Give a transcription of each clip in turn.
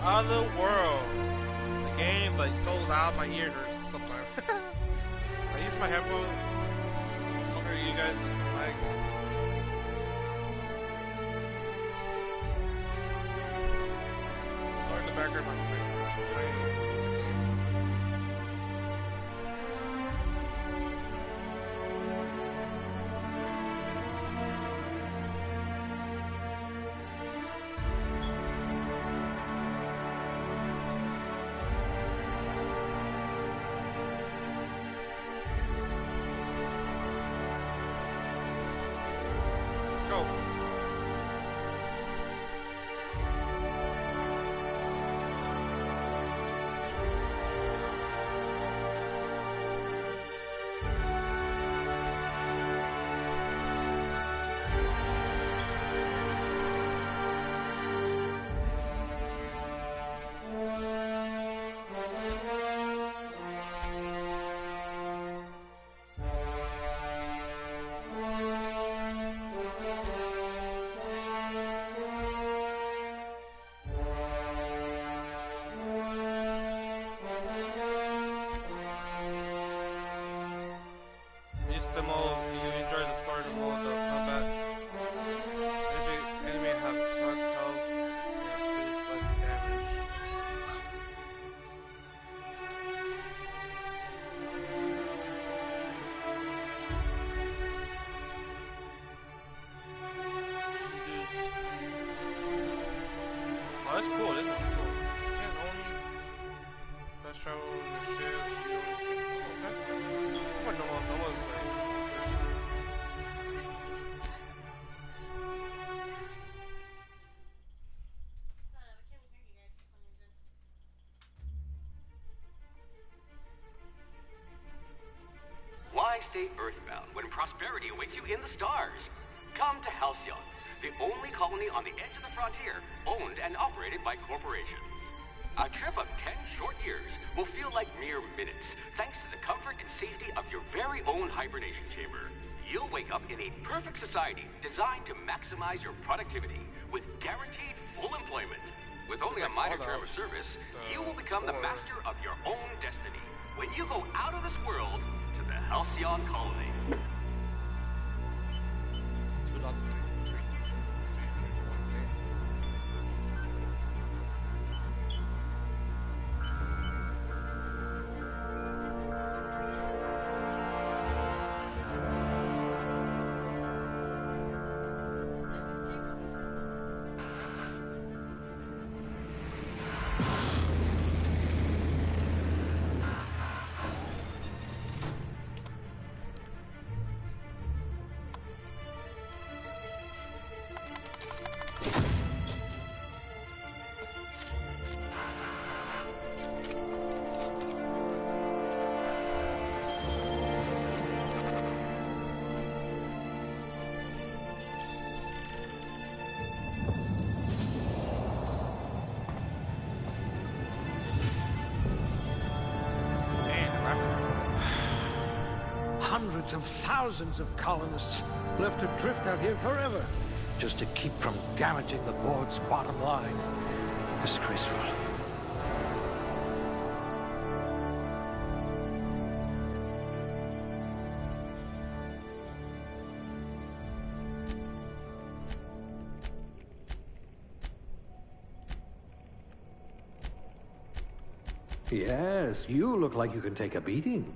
other world. The game like so loud in my ears sometimes. I use my headphones. Talking to you guys. Like, sorry in the background. My that's cool. This is cool. Yeah, only best travel the ship. Okay. What no one was like. Why stay earthbound when prosperity awaits you in the stars? Come to Halcyon, the only colony on the edge of the frontier, owned and operated by corporations. A trip of 10 short years will feel like mere minutes, thanks to the comfort and safety of your very own hibernation chamber. You'll wake up in a perfect society designed to maximize your productivity with guaranteed full employment. With only a minor term of service, you will become the master of your own destiny when you go out of this world to the Halcyon colony. 2003. Hundreds of thousands of colonists left adrift out here forever, just to keep from damaging the board's bottom line. Disgraceful. Yes, you look like you can take a beating.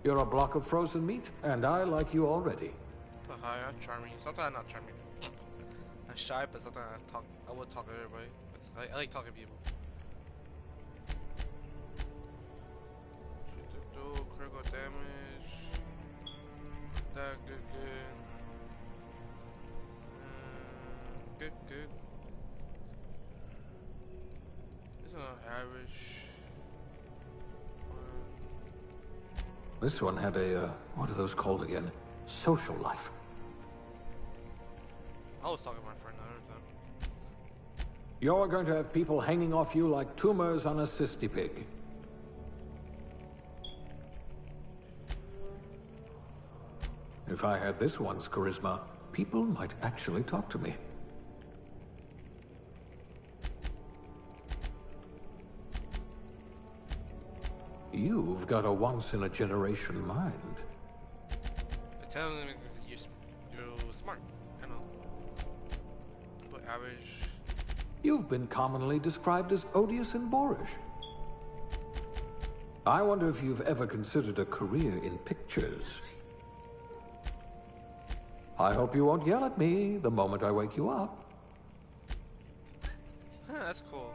You're a block of frozen meat, and I like you already. Hi, I'm charming. Sometimes I'm not charming. I'm shy, but sometimes I would talk to everybody. I like talking to people. Do critical damage. That good. Good. This is an average. This one had a, what are those called again? Social life. I was talking to my friend another time. You're going to have people hanging off you like tumors on a cysty pig. If I had this one's charisma, people might actually talk to me. You've got a once-in-a-generation mind. I tell them you're smart. I know. But average. You've been commonly described as odious and boorish. I wonder if you've ever considered a career in pictures. I hope you won't yell at me the moment I wake you up. Huh, that's cool.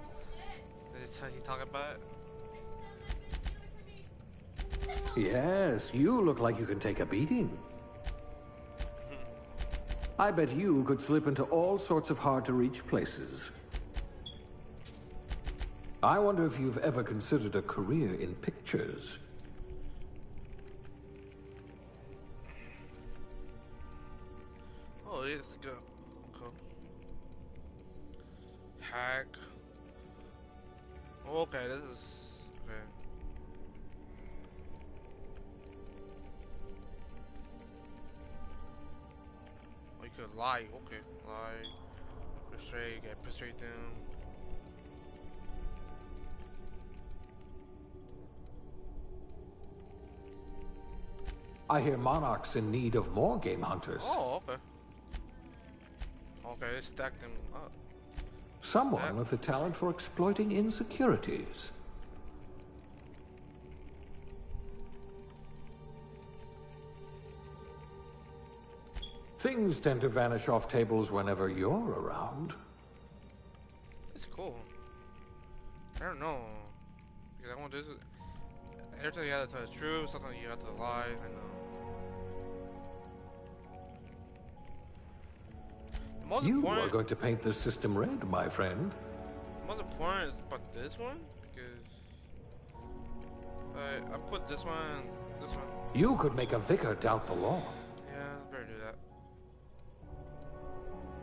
Did he talk about it? Yes, you look like you can take a beating. I bet you could slip into all sorts of hard-to-reach places. I wonder if you've ever considered a career in pictures. Oh, it's good. Cool. Hack. Oh, okay, this is okay. Oh, you could lie. Okay, lie. Persuade them. I hear Monarch's in need of more game hunters. Oh, okay. Okay, they stacked them up. Someone with the talent for exploiting insecurities. Things tend to vanish off tables whenever you're around. It's cool. I don't know. Because I want this. Every time you have to tell the truth, sometimes you have to lie. I know. You are going to paint the system red, my friend. The most important is about this one, because I put this one. You could make a vicar doubt the law. Yeah, I better do that.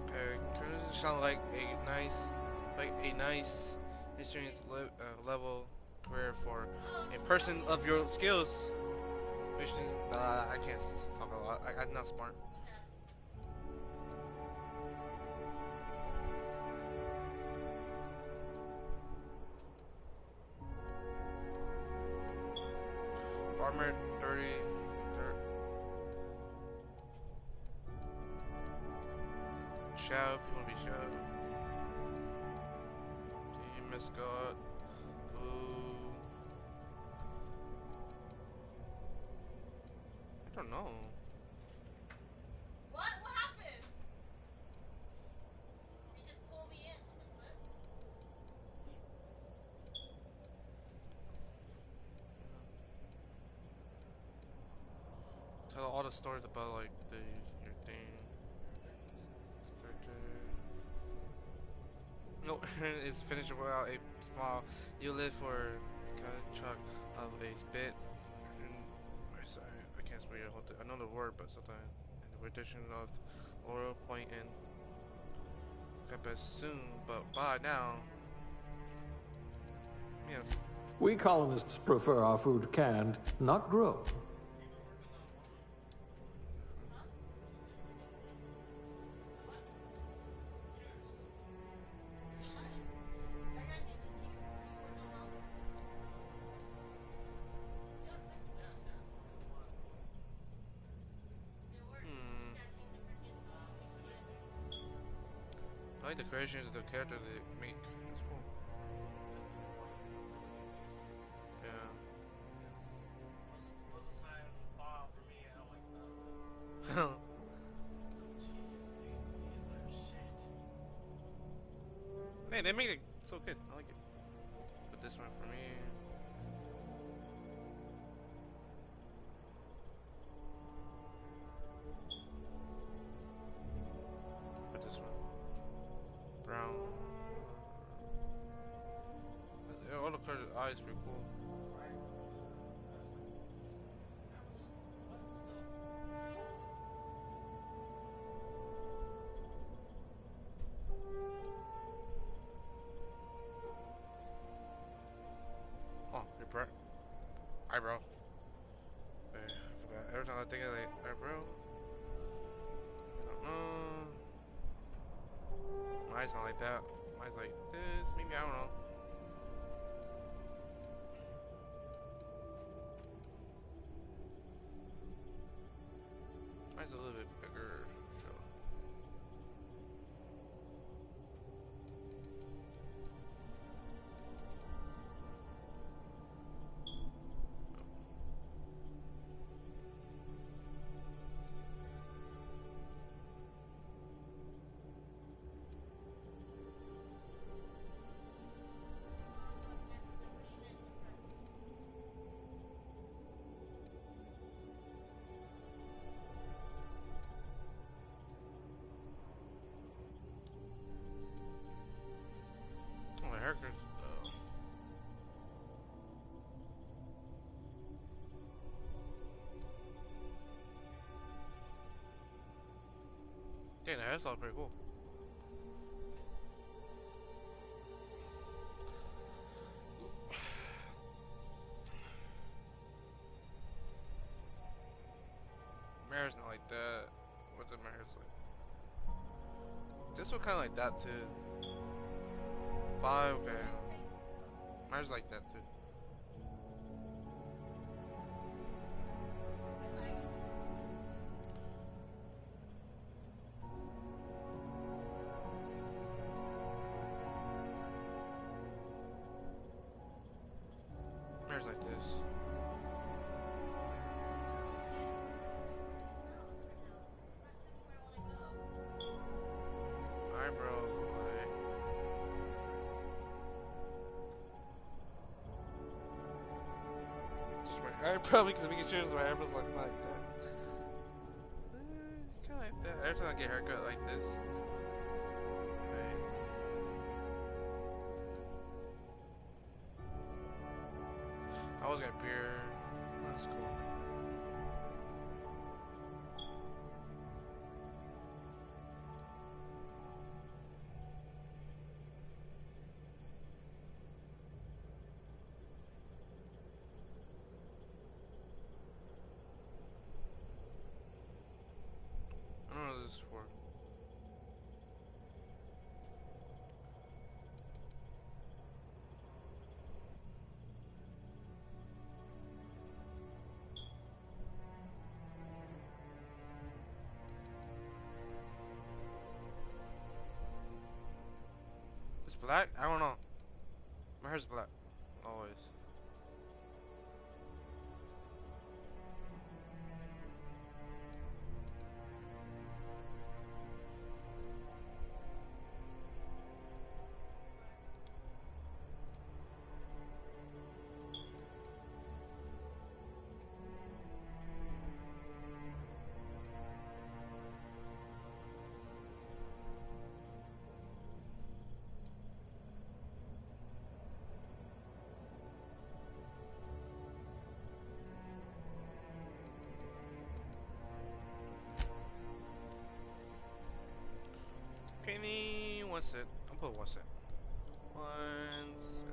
Okay, could this sound like a nice experience level career for a person of your skills? Mission. I can't talk a lot. I'm not smart. Farmer 30. Chef, you wanna be chef? Team mascot. Ooh. I don't know. What happened? You just pulled me in. What the Tell all the stories about like your thing. No, it's finished without a small. You live for a truck of a spit. I can't spell your whole thing. I know the word, but sometimes in the rendition of oral point and campus soon, but by now. Yeah. We colonists prefer our food canned, not grown. I like the creations of the characters they make. It's cool. Yeah. Most of the time, thaw for me, I don't like that. These are shit. Hey, they make it so good. I like it. Put this one for me. Put this one. Brown. All the colors, eyes pretty cool. Your eyebrow. I forgot. Every time I think of like eyebrow, I don't know. Mine's not like that. Mine's like this. Maybe I don't know. Mine's a little bit bigger. So. Oh, my haircut. Dang, the hairstyle's pretty cool. Mirror's not like that. What the mirror's like? This one kind of like that too. 5, okay. Mine's like that too. Mirror's like this. Eyebrows like. I probably because making sure my eyebrows like that. Kind of like that. Every time I get a haircut like this. Right. I always got beard. That's cool. I don't know what this is for. It's black? I don't know. My hair's black. Always. PennyOneCent. I'll put 1 cent. 1 cent.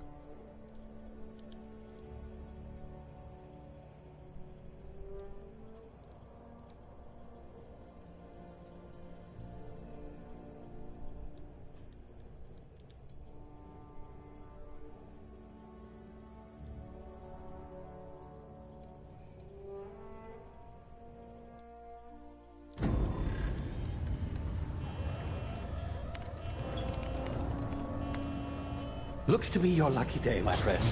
Looks to be your lucky day, my friend.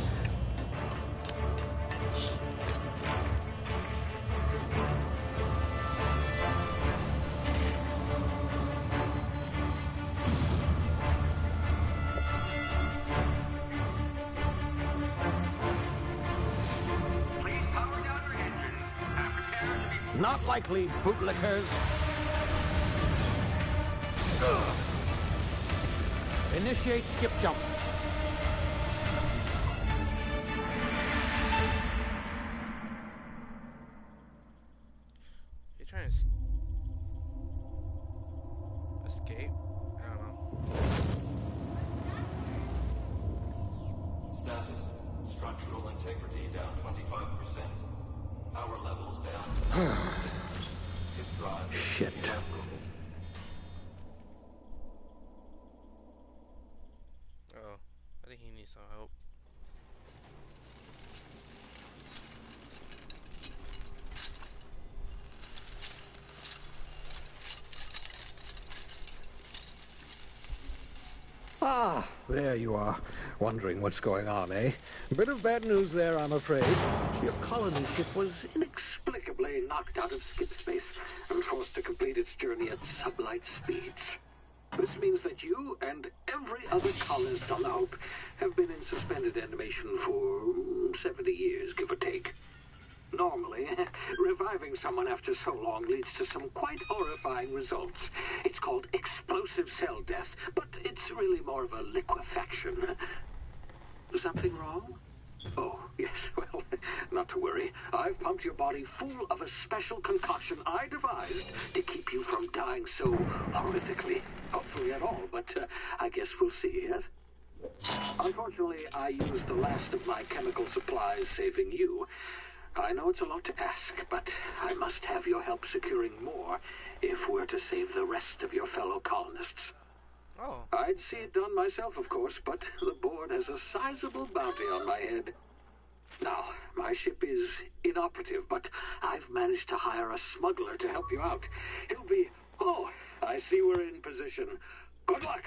Please power down your engines and prepare to be... Not likely, bootlickers. Initiate skip jump. You trying to escape? I don't know. Status. Structural integrity there you are. Wondering what's going on, eh? A bit of bad news there, I'm afraid. Your colony ship was inexplicably knocked out of skip space and forced to complete its journey at sublight speeds. This means that you and every other colonist on the Hope have been in suspended animation for 70 years, give or take. Normally, reviving someone after so long leads to some quite horrifying results. It's called explosive cell death, but it's really more of a liquefaction. Something wrong? Oh, yes, well, not to worry. I've pumped your body full of a special concoction I devised to keep you from dying so horrifically. Hopefully at all, but I guess we'll see, yes? Unfortunately, I used the last of my chemical supplies saving you. I know it's a lot to ask, but I must have your help securing more if we're to save the rest of your fellow colonists. Oh. I'd see it done myself, of course, but the board has a sizable bounty on my head. Now, my ship is inoperative, but I've managed to hire a smuggler to help you out. He'll be... Oh, I see we're in position. Good luck!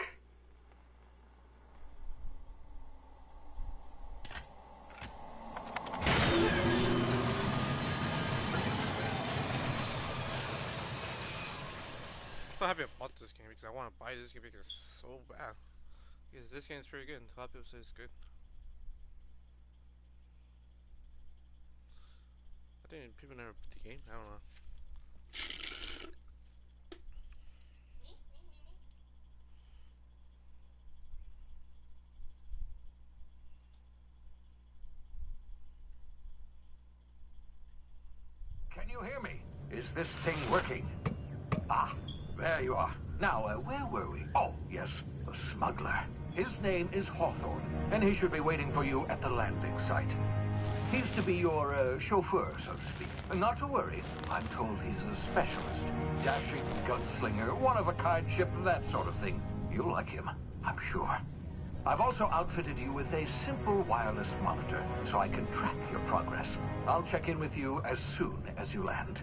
I'm so happy I bought this game because I want to buy this game because it's so bad. Because this game is pretty good. A lot of people say it's good. I think people never beat the game. I don't know. Can you hear me? Is this thing working? Ah, there you are. Now, where were we? Oh, yes, the smuggler. His name is Hawthorne, and he should be waiting for you at the landing site. He's to be your chauffeur, so to speak. Not to worry. I'm told he's a specialist. Dashing gunslinger, one-of-a-kind ship, that sort of thing. You'll like him, I'm sure. I've also outfitted you with a simple wireless monitor, so I can track your progress. I'll check in with you as soon as you land.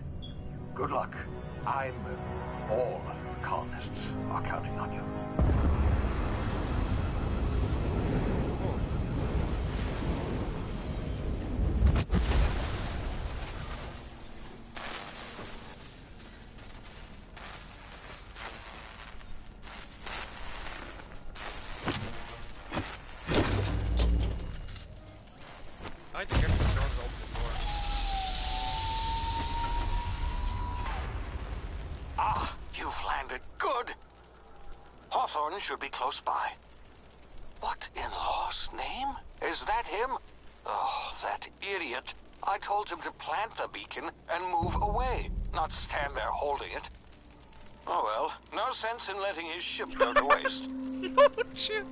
Good luck. All the colonists are counting on you. I think everything's going to open the door. Ah, you've landed good. Hawthorne should be close by. What in law's name? Is that him? Oh, that idiot. I told him to plant the beacon and move away, not stand there holding it. Oh well, no sense in letting his ship go to waste. Oh shit.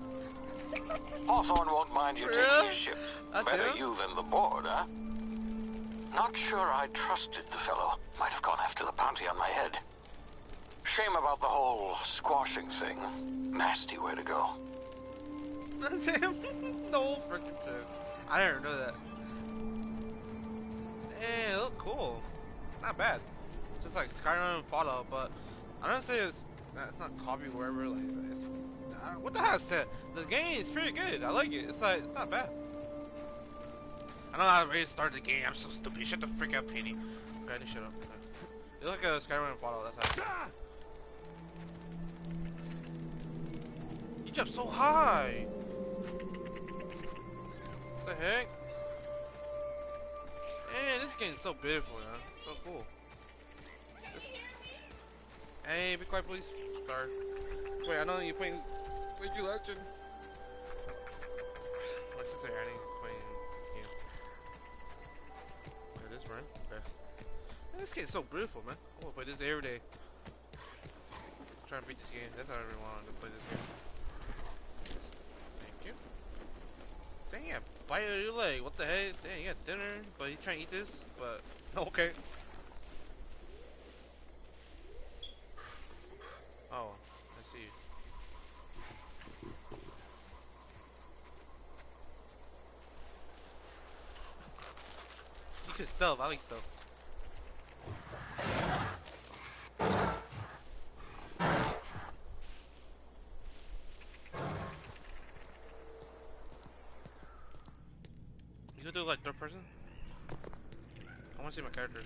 Hawthorne won't mind you taking Really? his ship. That's Better him? you than the board, huh? Not sure I trusted the fellow. Might have gone after the bounty on my head. Shame about the whole squashing thing. Nasty way to go. That's him. The whole freaking thing. I didn't know that. Hey, it look cool. Not bad. Just like Skyrim and Fallout, but I don't say it's not copy wherever. Like it's what the hell is that? The game is pretty good. I like it. It's like it's not bad. I know I already started the game. I'm so stupid. Shut the freak up, Penny. Penny, shut up. You look like a Skyrim and Fallout. That's how. You jumped so high. What the heck? Man, this game is so beautiful, man. So cool. Hey, be quiet, please. Sorry. Wait, I know you're playing League of Legends. My sister Annie playing the game. It is, right? Okay. Man, this game is so beautiful, man. I want to play this every day. Trying to beat this game. That's how I really wanted to play this game. Thank you. Dang, I bite your leg. What the heck? Dang, you got dinner, but you trying to eat this? But, okay. Oh, I see. You could stealth, I like stealth. you do like third person? I want to see my character.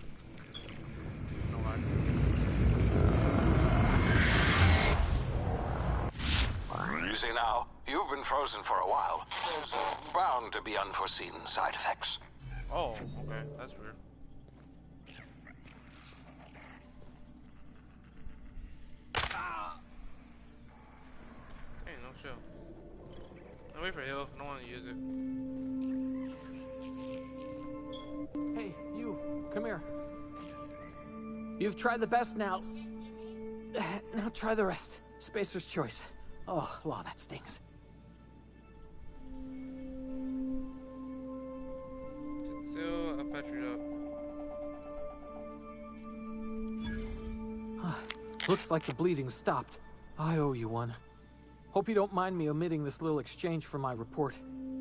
No lie. You see now, you've been frozen for a while. There's bound to be unforeseen side effects. Oh, okay, that's weird. Hey, no chill. I'll wait for heal. I don't want to use it. Hey, you, come here. You've tried the best now. Now try the rest. Spacer's choice. Oh, law, that stings. Still, I'll patch you up. Looks like the bleeding stopped. I owe you one. Hope you don't mind me omitting this little exchange from my report.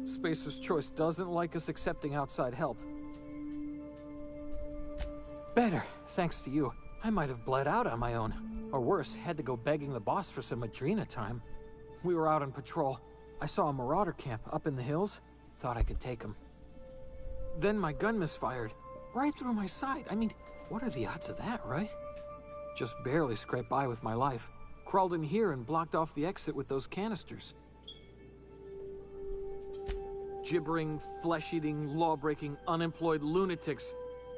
Spacer's Choice doesn't like us accepting outside help. Better, thanks to you. I might have bled out on my own. Or worse, had to go begging the boss for some Adrena time. We were out on patrol. I saw a marauder camp up in the hills. Thought I could take him. Then my gun misfired. Right through my side. I mean, what are the odds of that, right? Just barely scraped by with my life. Crawled in here and blocked off the exit with those canisters. Gibbering, flesh-eating, law-breaking, unemployed lunatics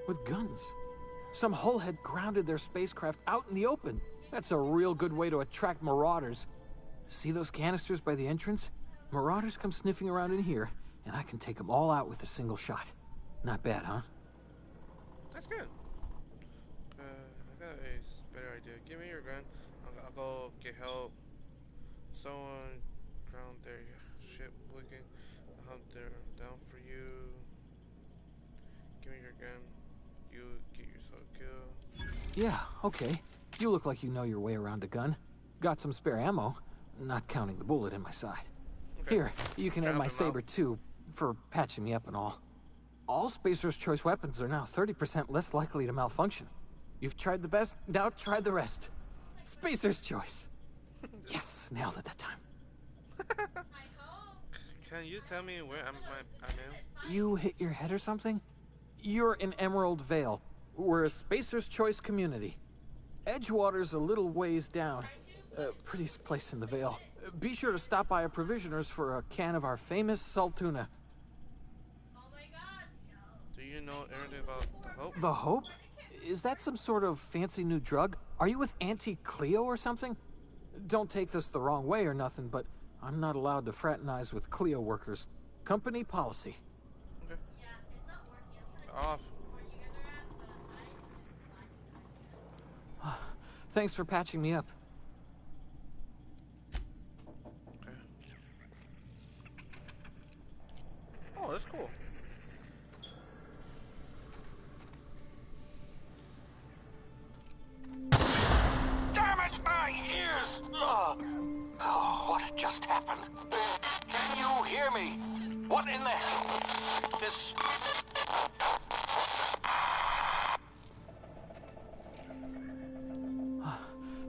with guns. Some hull had grounded their spacecraft out in the open. That's a real good way to attract marauders. See those canisters by the entrance? Marauders come sniffing around in here, and I can take them all out with a single shot. Not bad, huh? That's good. I got a better idea. Give me your gun. I'll go get help. Someone ground their ship looking. I'll hunt them down for you. Give me your gun. You get yourself killed. Yeah, okay. You look like you know your way around a gun. Got some spare ammo, not counting the bullet in my side. Okay. Here, you can have my saber out. too, for patching me up and all. All Spacer's Choice weapons are now 30% less likely to malfunction. You've tried the best, now try the rest. Spacer's Choice. Yes, nailed it that time. Can you tell me where I'm in? You hit your head or something? You're in Emerald Vale. We're a Spacer's Choice community. Edgewater's a little ways down. Prettiest place in the Vale. Be sure to stop by a provisioner's for a can of our famous salt tuna. Oh my god. Do you know anything about the Hope? The Hope? Is that some sort of fancy new drug? Are you with Auntie Cleo or something? Don't take this the wrong way or nothing, but I'm not allowed to fraternize with Cleo workers. Company policy. Okay. Yeah, it's not working. I'm trying Off. to where you guys are at, but Thanks for patching me up. Okay. Oh, that's cool. Damn it, my ears! Oh, what just happened? Can you hear me? What in the hell? This...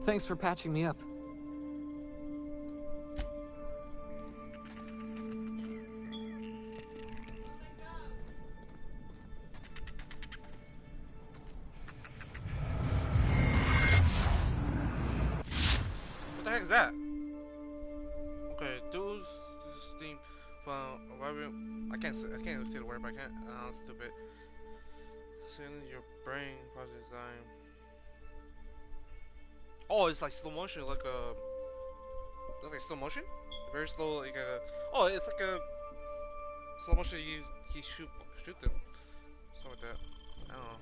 Thanks for patching me up. What the heck is that? Okay, dudes, steam from I can't see the word, but I can't. I'm stupid. Send your brain process design. Oh, it's like slow motion, like it's like slow motion, very slow, like a. Oh, it's like a slow motion. You shoot them, something like that. I don't know.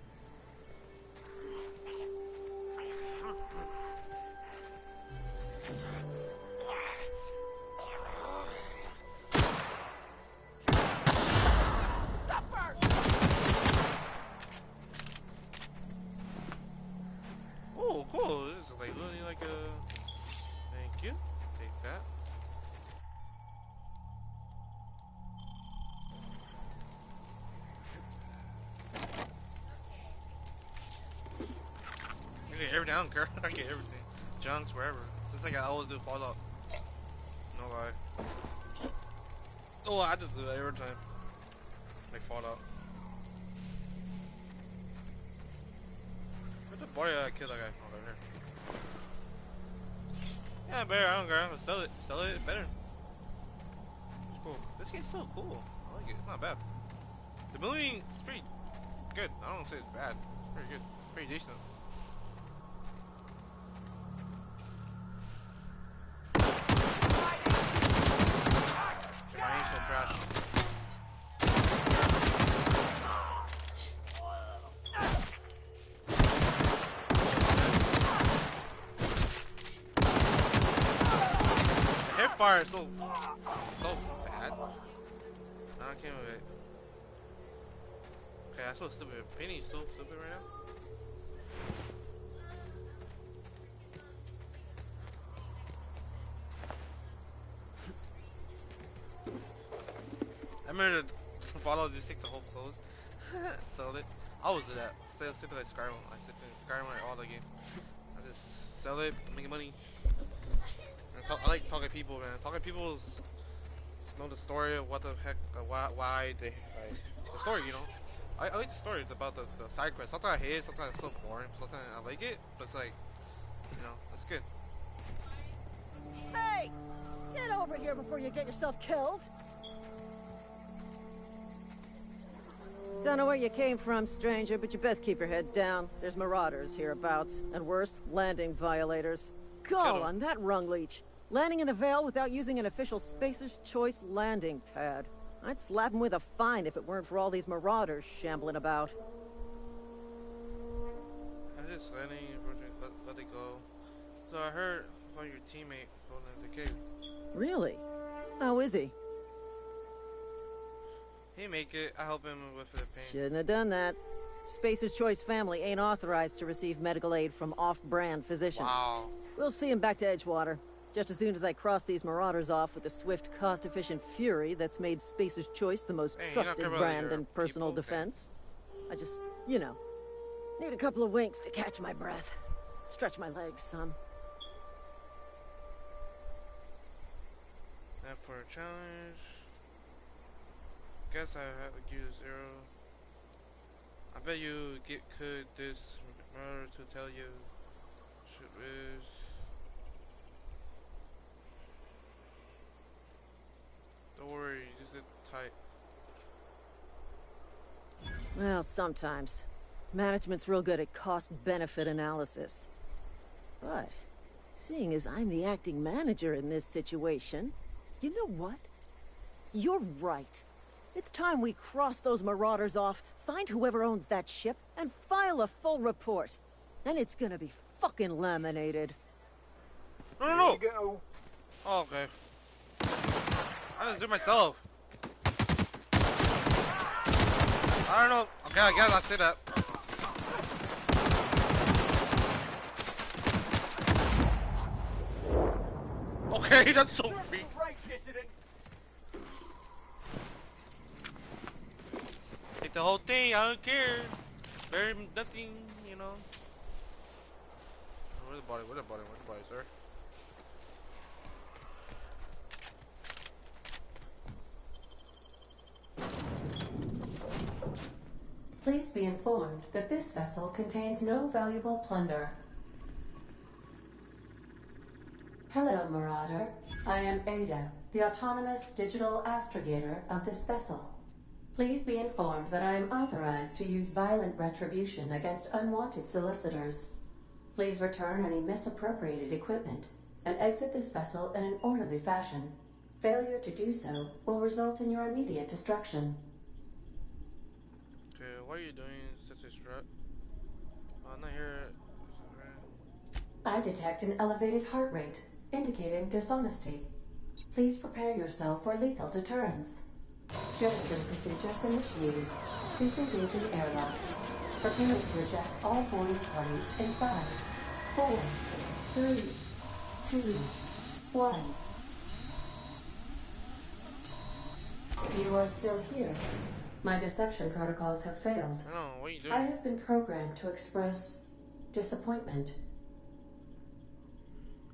Oh, cool. This is like really like a. Thank you. Take that. I get everything. I don't care. I get everything. Junks, wherever. Just like I always do Fallout. No lie. Oh, I just do that every time. Like Fallout. Where's the boy that killed that guy? Oh, right here. Yeah, better. I don't care. I'll sell it. Sell it better. It's cool. This game's so cool. I like it. It's not bad. The movie is pretty good. I don't want to say it's bad. It's pretty good. Pretty decent. Shit, my aim's so trash. The hipfire is so bad. I can't with it. Okay, I'm so stupid. Penny's so stupid right now. I remember the follow just take the whole clothes, sell it. I always do that. Still like Skyrim. I sit in Skyrim like all the game. I just sell it, make money. And I like talking to people, man. Talking to people is know the story of what the heck, why they like the story, you know. I like the stories about the side quest. Sometimes I hate it, sometimes it's so boring. Sometimes I like it, but it's like, you know, it's good. Hey! Get over here before you get yourself killed! Don't know where you came from, stranger, but you best keep your head down. There's marauders hereabouts, and worse, landing violators. Call on that rung leech. Landing in the Vale without using an official Spacer's Choice landing pad. I'd slap him with a fine if it weren't for all these marauders shambling about. I'm just letting let it go. So I heard from your teammate going into the cave. Really? How is he? He make it. I help him with the pain. Shouldn't have done that. Spacer's Choice family ain't authorized to receive medical aid from off-brand physicians. Wow. We'll see him back to Edgewater. Just as soon as I cross these marauders off with the swift, cost-efficient fury that's made Spacer's Choice the most trusted brand in personal defense. I just, you know, need a couple of winks to catch my breath. Stretch my legs some. And for a challenge, guess I have to use 0. I bet you could this marauder to tell you shit is. Don't worry, just get tight. Well, sometimes. Management's real good at cost-benefit analysis. But, seeing as I'm the acting manager in this situation, you know what? You're right. It's time we cross those marauders off, find whoever owns that ship, and file a full report. Then it's gonna be fucking laminated. No! Go. Oh, okay. I just do myself. I don't know. Okay, I guess I'll say that. Okay, that's so free. Take the whole thing, I don't care. Very nothing, you know. Where's the body? Where's the body? Where's the body, sir? Please be informed that this vessel contains no valuable plunder. Hello, Marauder. I am Ada, the autonomous digital astrogator of this vessel. Please be informed that I am authorized to use violent retribution against unwanted solicitors. Please return any misappropriated equipment and exit this vessel in an orderly fashion. Failure to do so will result in your immediate destruction. Okay, what are you doing such a strut? I'm not here. I detect an elevated heart rate, indicating dishonesty. Please prepare yourself for lethal deterrence. Jettison procedures initiated. Disengaging airlocks. Preparing to eject all boarding parties in 5, 4, 3, 2, 1. You are still here. My deception protocols have failed. I don't know, what are you doing? I have been programmed to express disappointment.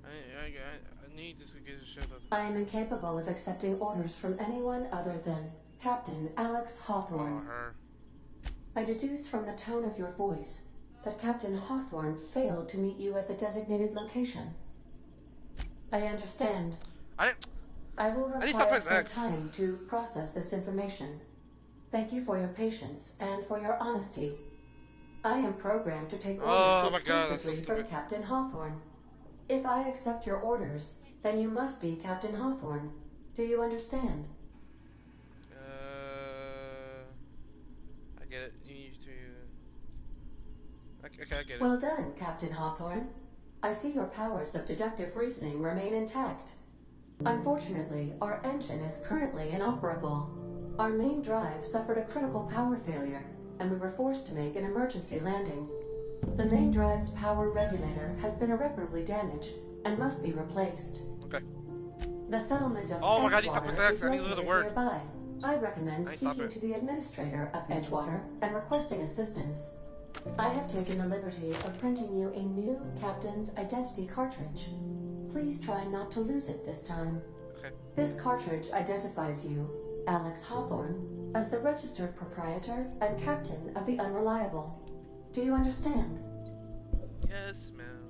I need this to get this shit up. I am incapable of accepting orders from anyone other than Captain Alex Hawthorne. Her. I deduce from the tone of your voice that Captain Hawthorne failed to meet you at the designated location. I understand. I will need to stop require pressing some X. time to process this information. Thank you for your patience and for your honesty. I am programmed to take Oh orders my God, that's so exclusively from stupid. Captain Hawthorne. If I accept your orders, then you must be Captain Hawthorne. Do you understand? I get it. You need to. Okay, I get it. Well done, Captain Hawthorne. I see your powers of deductive reasoning remain intact. Unfortunately, our engine is currently inoperable. Our main drive suffered a critical power failure, and we were forced to make an emergency landing. The main drive's power regulator has been irreparably damaged and must be replaced. Okay. The settlement of Oh my God, you stop Edgewater with X. is I need to look at the word. nearby. I recommend I stop speaking it. to the administrator of Edgewater and requesting assistance. I have taken the liberty of printing you a new captain's identity cartridge. Please try not to lose it this time. Okay. This cartridge identifies you, Alex Hawthorne, as the registered proprietor and captain of the Unreliable. Do you understand? Yes, ma'am.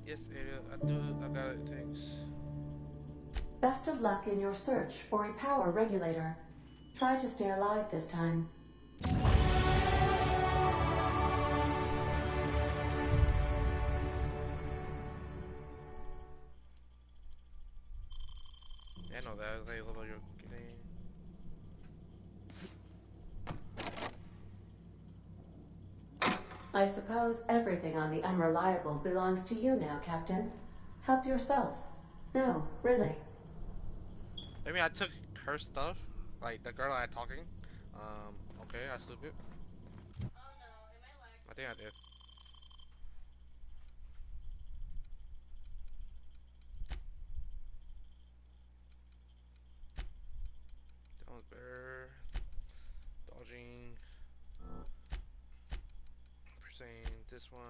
Yes, Ada. I do. I got it. Thanks. Best of luck in your search for a power regulator. Try to stay alive this time. I know that. They level you're getting. I suppose everything on the Unreliable belongs to you now, Captain. Help yourself. No, really. I mean, I took her stuff, like the girl I had talking. Okay, I slipped it. Oh no, am I lagging? I think I did. That one's better. Dodging. Percent this one.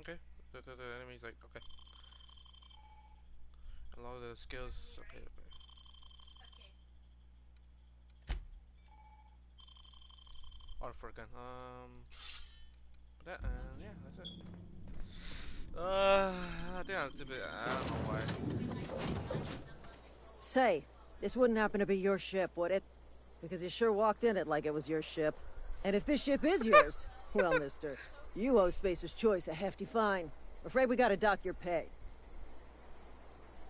Okay. The enemy's like, okay. A lot of the skills. Okay, okay. Okay. Or for a gun. That, yeah, that's it. I think I'm stupid. I don't know why. Say, this wouldn't happen to be your ship, would it? Because you sure walked in it like it was your ship. And if this ship is yours, well, mister, you owe Spacer's Choice a hefty fine. Afraid we gotta dock your pay.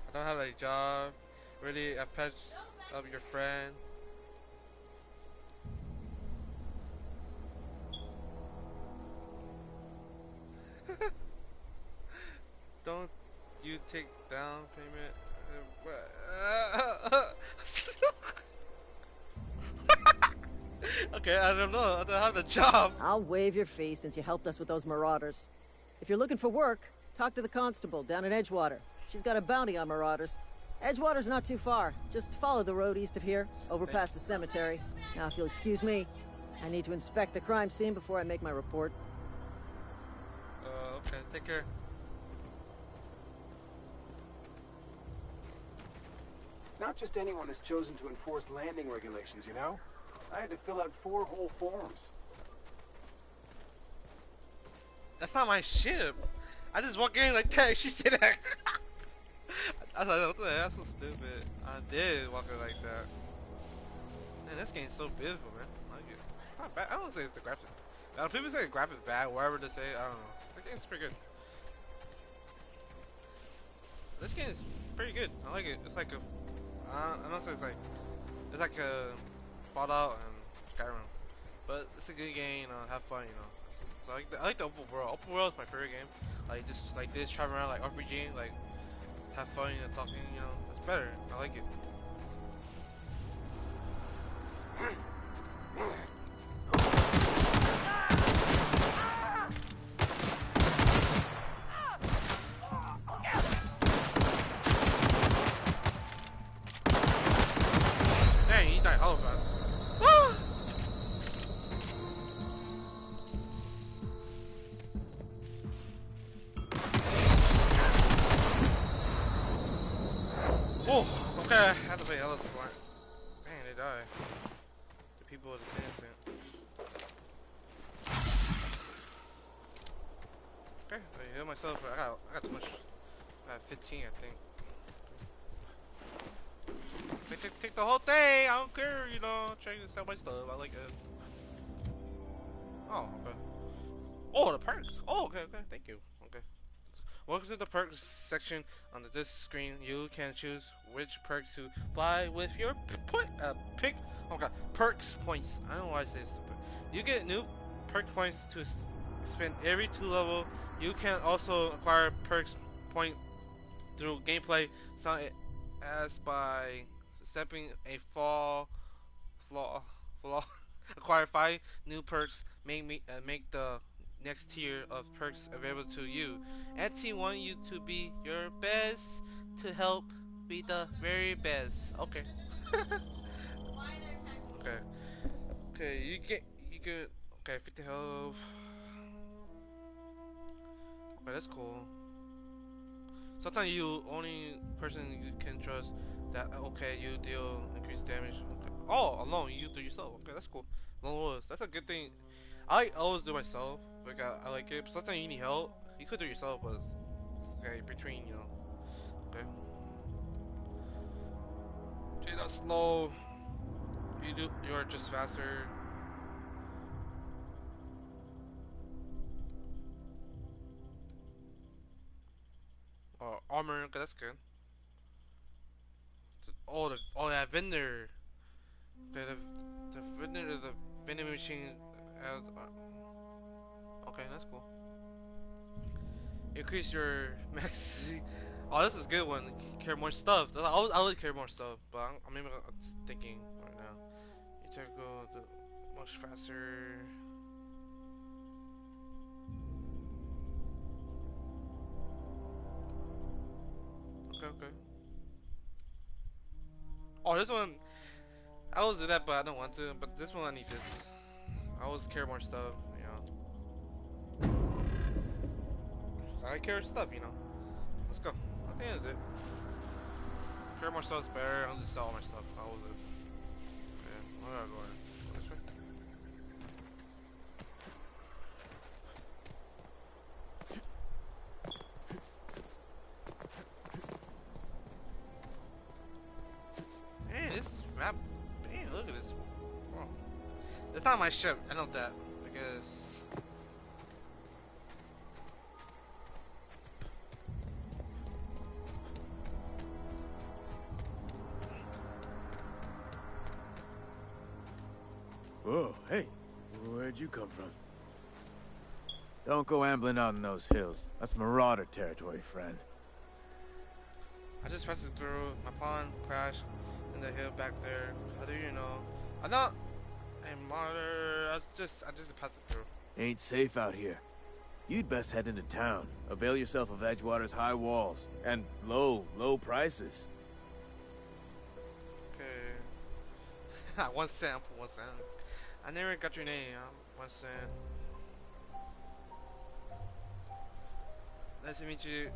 I don't have a job. Really, I patched up your friend. Don't you take down payment? Okay, I don't know. I don't have the job. I'll waive your fee since you helped us with those marauders. If you're looking for work, talk to the constable down in Edgewater. She's got a bounty on marauders. Edgewater's not too far. Just follow the road east of here, over past the cemetery. Now, if you'll excuse me, I need to inspect the crime scene before I make my report. Okay, take care. Not just anyone has chosen to enforce landing regulations, you know? I had to fill out 4 whole forms. That's not my ship. I just walk in like that. She said that. I was like, what the hell? That's so stupid. I did walk in like that. Man, this game's so beautiful, man. I like it. It's not bad. I don't say it's the graphics. People say the graphics bad, whatever they say. I don't know. This game's pretty good. This game is pretty good. I like it. It's like a. I don't say it's like a Fallout and Skyrim, but it's a good game. Have fun, So I like the open world. Open world is my favorite game. Like just like this, travel around like RPG, like have fun, talking. It's better. I like it. play hella smart. Man, they die. The people of the innocent. Okay, I heal myself. I got too much. I got 15, I think. Take the whole thing. I don't care, you know. Trying to sell my stuff. I like it. Oh, okay. Oh, the perks. Oh, okay. Thank you. Okay. Welcome to the perks section. On this screen, you can choose which perks to buy with your pick. Oh god, perks points. I don't know why I say this, but you get new perk points to spend every 2 level. You can also acquire perks point through gameplay, some as by stepping a flaw. Acquire 5 new perks. Make the next tier of perks available to you. Etsy want you to be your best to help be the very best. Okay. Okay. Okay. You get okay 50 health. Okay, that's cool. Sometimes you only person you can trust that okay you deal increased damage. Okay. Oh, alone you do yourself. Okay, that's cool. Lone wolves. That's a good thing. I always do myself. Like I like it. But sometimes you need help. You could do it yourself, but okay between you know. Okay. Okay, that's slow. You are just faster. Armor. Okay, that's good. Oh that vendor. The vendor is the vending machine. Okay, that's cool. Increase your max. Oh, this is a good one. Carry more stuff. I would carry more stuff, but I'm maybe thinking right now. You take go much faster. Okay. Oh, this one. I always do that, but I don't want to. But this one, I need this. I always carry more stuff, you know. So I carry stuff, you know. Let's go. I think that's it. Carry more stuff is better. I'll just sell all my stuff. How was it? Yeah, where am I going? This way? Hey, this map. Damn, look at this. Oh. It's not my ship. I know that because. Whoa, hey, where'd you come from? Don't go ambling out in those hills. That's marauder territory, friend. I just passed it through. My pawn crashed in the hill back there. How do you know? I'm not a martyr. I just passed it through. Ain't safe out here. You'd best head into town. Avail yourself of Edgewater's high walls and low prices. Okay. 1 cent for 1 cent. I never got your name. 1 cent. Nice to meet you.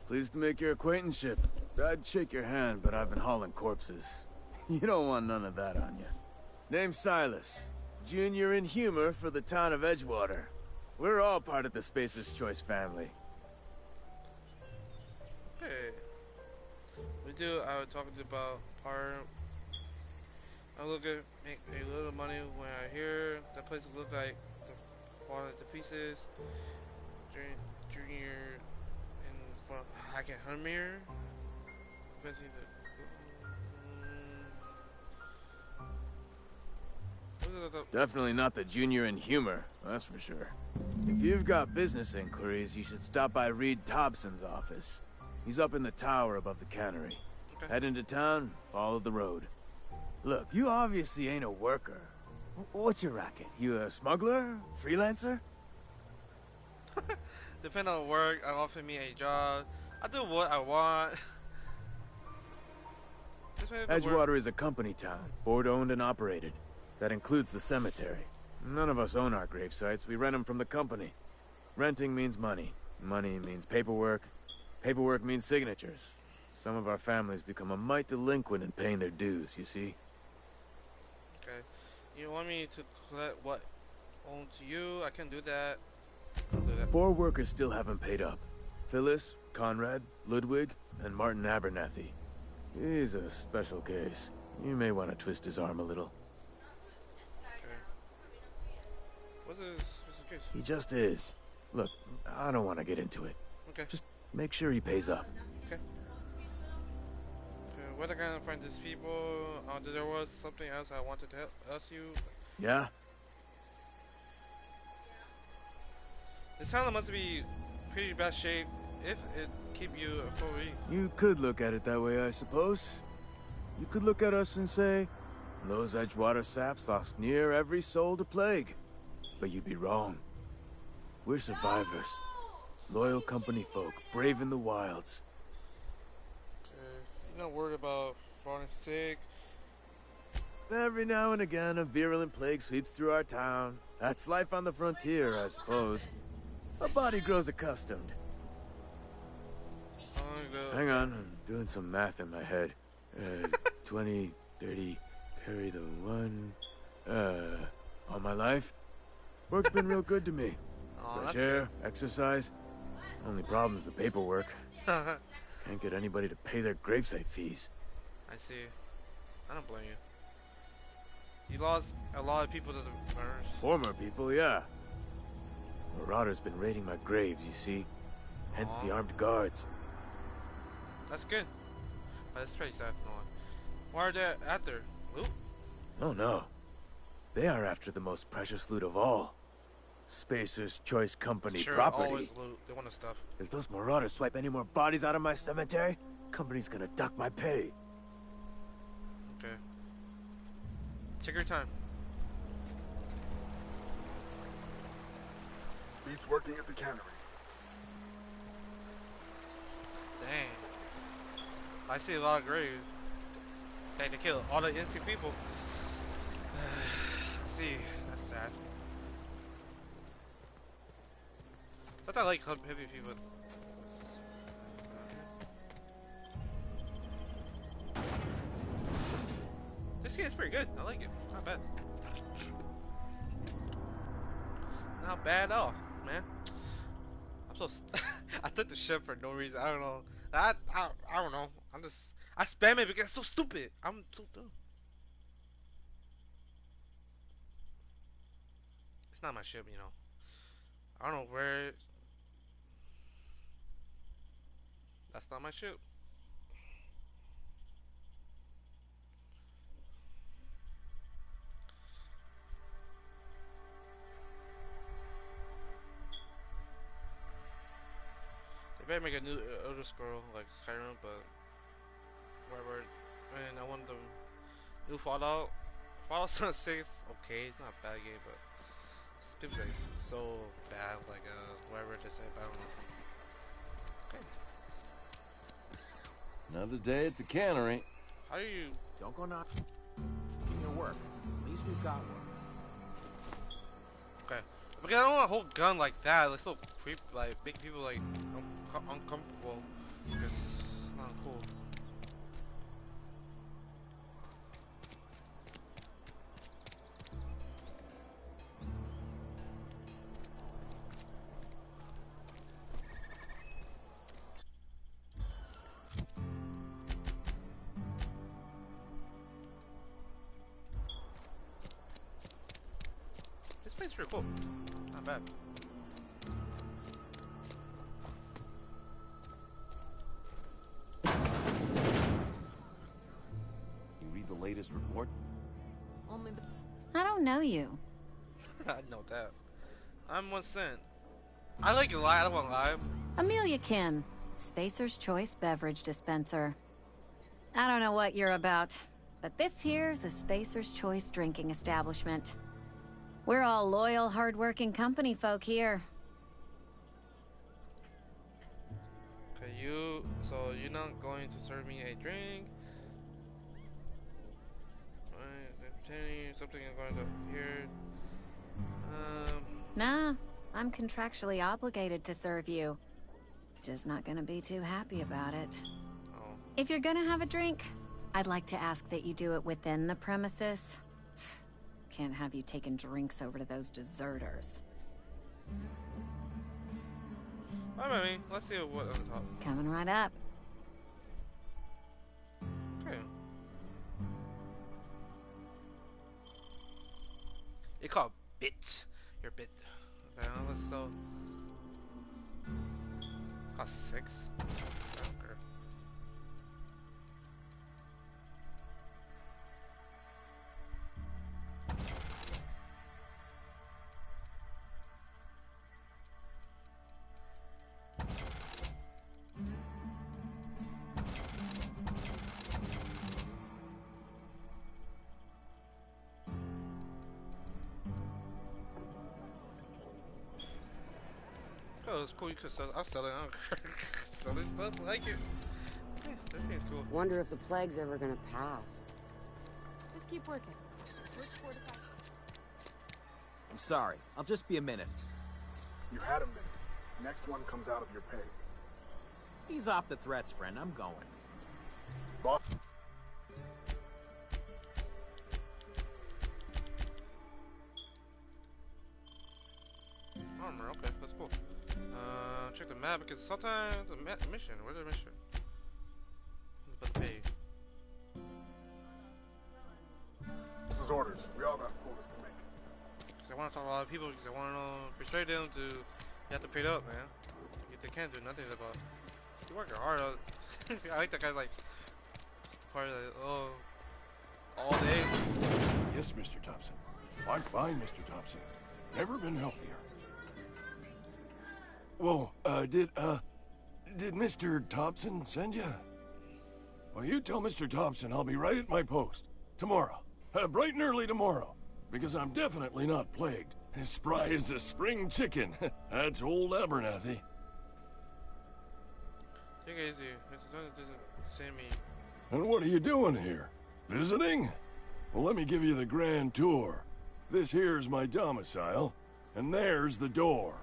Pleased to make your acquaintanceship. I'd shake your hand, but I've been hauling corpses. You don't want none of that on you. Name's Silas. Junior in humor for the town of Edgewater. We're all part of the Spacer's Choice family. Okay. We do. I was talking about part. I look at make a little money when I hear that place look like the fall to pieces. Junior and from Hackett Hermir. Definitely not the junior in humor, that's for sure. If you've got business inquiries, you should stop by Reed Thompson's office. He's up in the tower above the cannery. Okay. Head into town, follow the road. Look, you obviously ain't a worker. What's your racket? You a smuggler? Freelancer? Depending on work, offer me a job. I do what I want. Edgewater is a company town, board-owned and operated. That includes the cemetery. None of us own our grave sites. We rent them from the company. Renting means money. Money means paperwork. Paperwork means signatures. Some of our families become a mite delinquent in paying their dues, you see? Okay. You want me to collect what owns to you? I can do that. I'll do that. 4 workers still haven't paid up. Phyllis, Conrad, Ludwig, and Martin Abernathy. He's a special case. You may want to twist his arm a little. Okay. What's the case? He just is. Look, I don't want to get into it. Okay. Just make sure he pays up. Okay. Where can I find these people? There was something else I wanted to ask you. Yeah? This town must be pretty bad shape if it keep you a full week. You could look at it that way, I suppose. You could look at us and say, those Edgewater saps lost near every soul to plague. But you'd be wrong. We're survivors. Loyal company folk, brave in the wilds. You're not worried about falling sick? Every now and again, a virulent plague sweeps through our town. That's life on the frontier, I suppose. A body grows accustomed. Hang on, I'm doing some math in my head. 20, 30, carry the 1. All my life? Work's been real good to me. Fresh air, exercise. Only problem is the paperwork. Can't get anybody to pay their gravesite fees. I see. I don't blame you. You lost a lot of people to the murders. Former people, yeah. Marauders been raiding my graves, you see. Hence the armed guards. That's good. But it's pretty sad. Why are they after? Loot? Oh no. They are after the most precious loot of all. Spacer's Choice Company property. Always loot. They want the stuff. If those marauders swipe any more bodies out of my cemetery, company's gonna duck my pay. Okay. Take your time. Beats working at the cannery. Dang. I see a lot of graves. They kill all the innocent people. See, that's sad. I thought I like heavy people. This game's pretty good. I like it. Not bad. Not bad at all, man. I'm so. I took the ship for no reason. I don't know. I don't know. I spam it because it's so stupid. I'm so dumb. It's not my ship, you know. I don't know where. That's not my ship. They better make a new Elder Scroll like Skyrim, but whatever. Man, I want the new Fallout. Fallout 6, okay, it's not a bad game, but people say it's so bad, like whatever they say, but I don't know. Okay. Another day at the cannery. How do you? Don't go not in your work. At least we've got one. Okay. Because I don't want a whole gun like that. It's so creep, like make people like uncomfortable. Because it's not cool. This place is pretty cool. Not bad. You read the latest report? Only the I don't know you. I know that. I'm PennyOneCent. I like to lie. I don't want to lie. Amelia Kin, Spacer's Choice Beverage Dispenser. I don't know what you're about, but this here's a Spacer's Choice drinking establishment. We're all loyal, hard-working company folk here. Okay, so you're not going to serve me a drink? Something I'm going to hear. Nah, I'm contractually obligated to serve you. Just not gonna be too happy about it. Oh. If you're gonna have a drink, I'd like to ask that you do it within the premises. Can't have you taking drinks over to those deserters. Alright, I mean, let's see what on top. Coming right up. Okay. It called bit. Your bit. Okay, let's so. Cost 6. I don't care. Oh, it's cool. You could sell. I'll sell it. I don't care. Sell this stuff. I like it. Yeah, this thing's cool. Wonder if the plague's ever gonna pass. Just keep working. Look fortified. I'm sorry. I'll just be a minute. You had a minute. Next one comes out of your pay. Ease off the threats, friend. I'm going. Boss. Armor. Okay, that's cool. Check the map because sometimes the mission. Where's the mission? But the pay. This is orders. We all got quotas to make. Cause I want to talk to a lot of people because I want to persuade them to. You have to pay up, man. If they can't do nothing about. You working hard. I like that guy's like. Part of like, oh, all day. Yes, Mr. Thompson. I'm fine, Mr. Thompson. Never been healthier. Whoa, did Mr. Thompson send you? Well, you tell Mr. Thompson I'll be right at my post. Tomorrow. Bright and early tomorrow. Because I'm definitely not plagued. As spry as a spring chicken. That's old Abernathy. Take it easy. Mr. Thompson doesn't send me. And what are you doing here? Visiting? Well, let me give you the grand tour. This here's my domicile, and there's the door.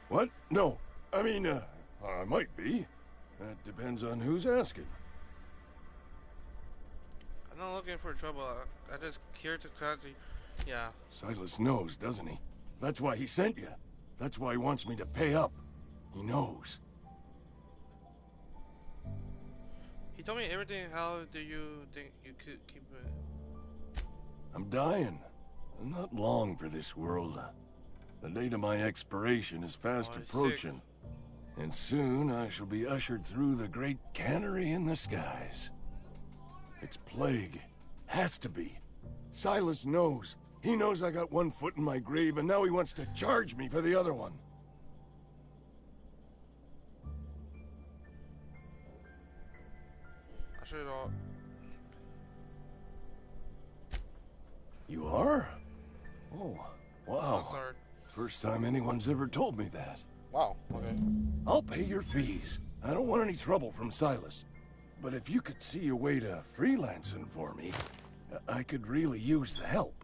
What? No. I mean, I might be. That depends on who's asking. I'm not looking for trouble. I just here to catch you. Yeah. Silas knows, doesn't he? That's why he sent you. That's why he wants me to pay up. He knows. He told me everything. How do you think you could keep it? I'm dying. I'm not long for this world. The date of my expiration is fast approaching. And soon I shall be ushered through the great cannery in the skies. It's plague. Has to be. Silas knows. He knows I got one foot in my grave, and now he wants to charge me for the other one. I should all. You are? Oh, wow. Oh, sorry. First time anyone's ever told me that. Wow, okay. I'll pay your fees. I don't want any trouble from Silas. But if you could see a way to freelancing for me, I could really use the help.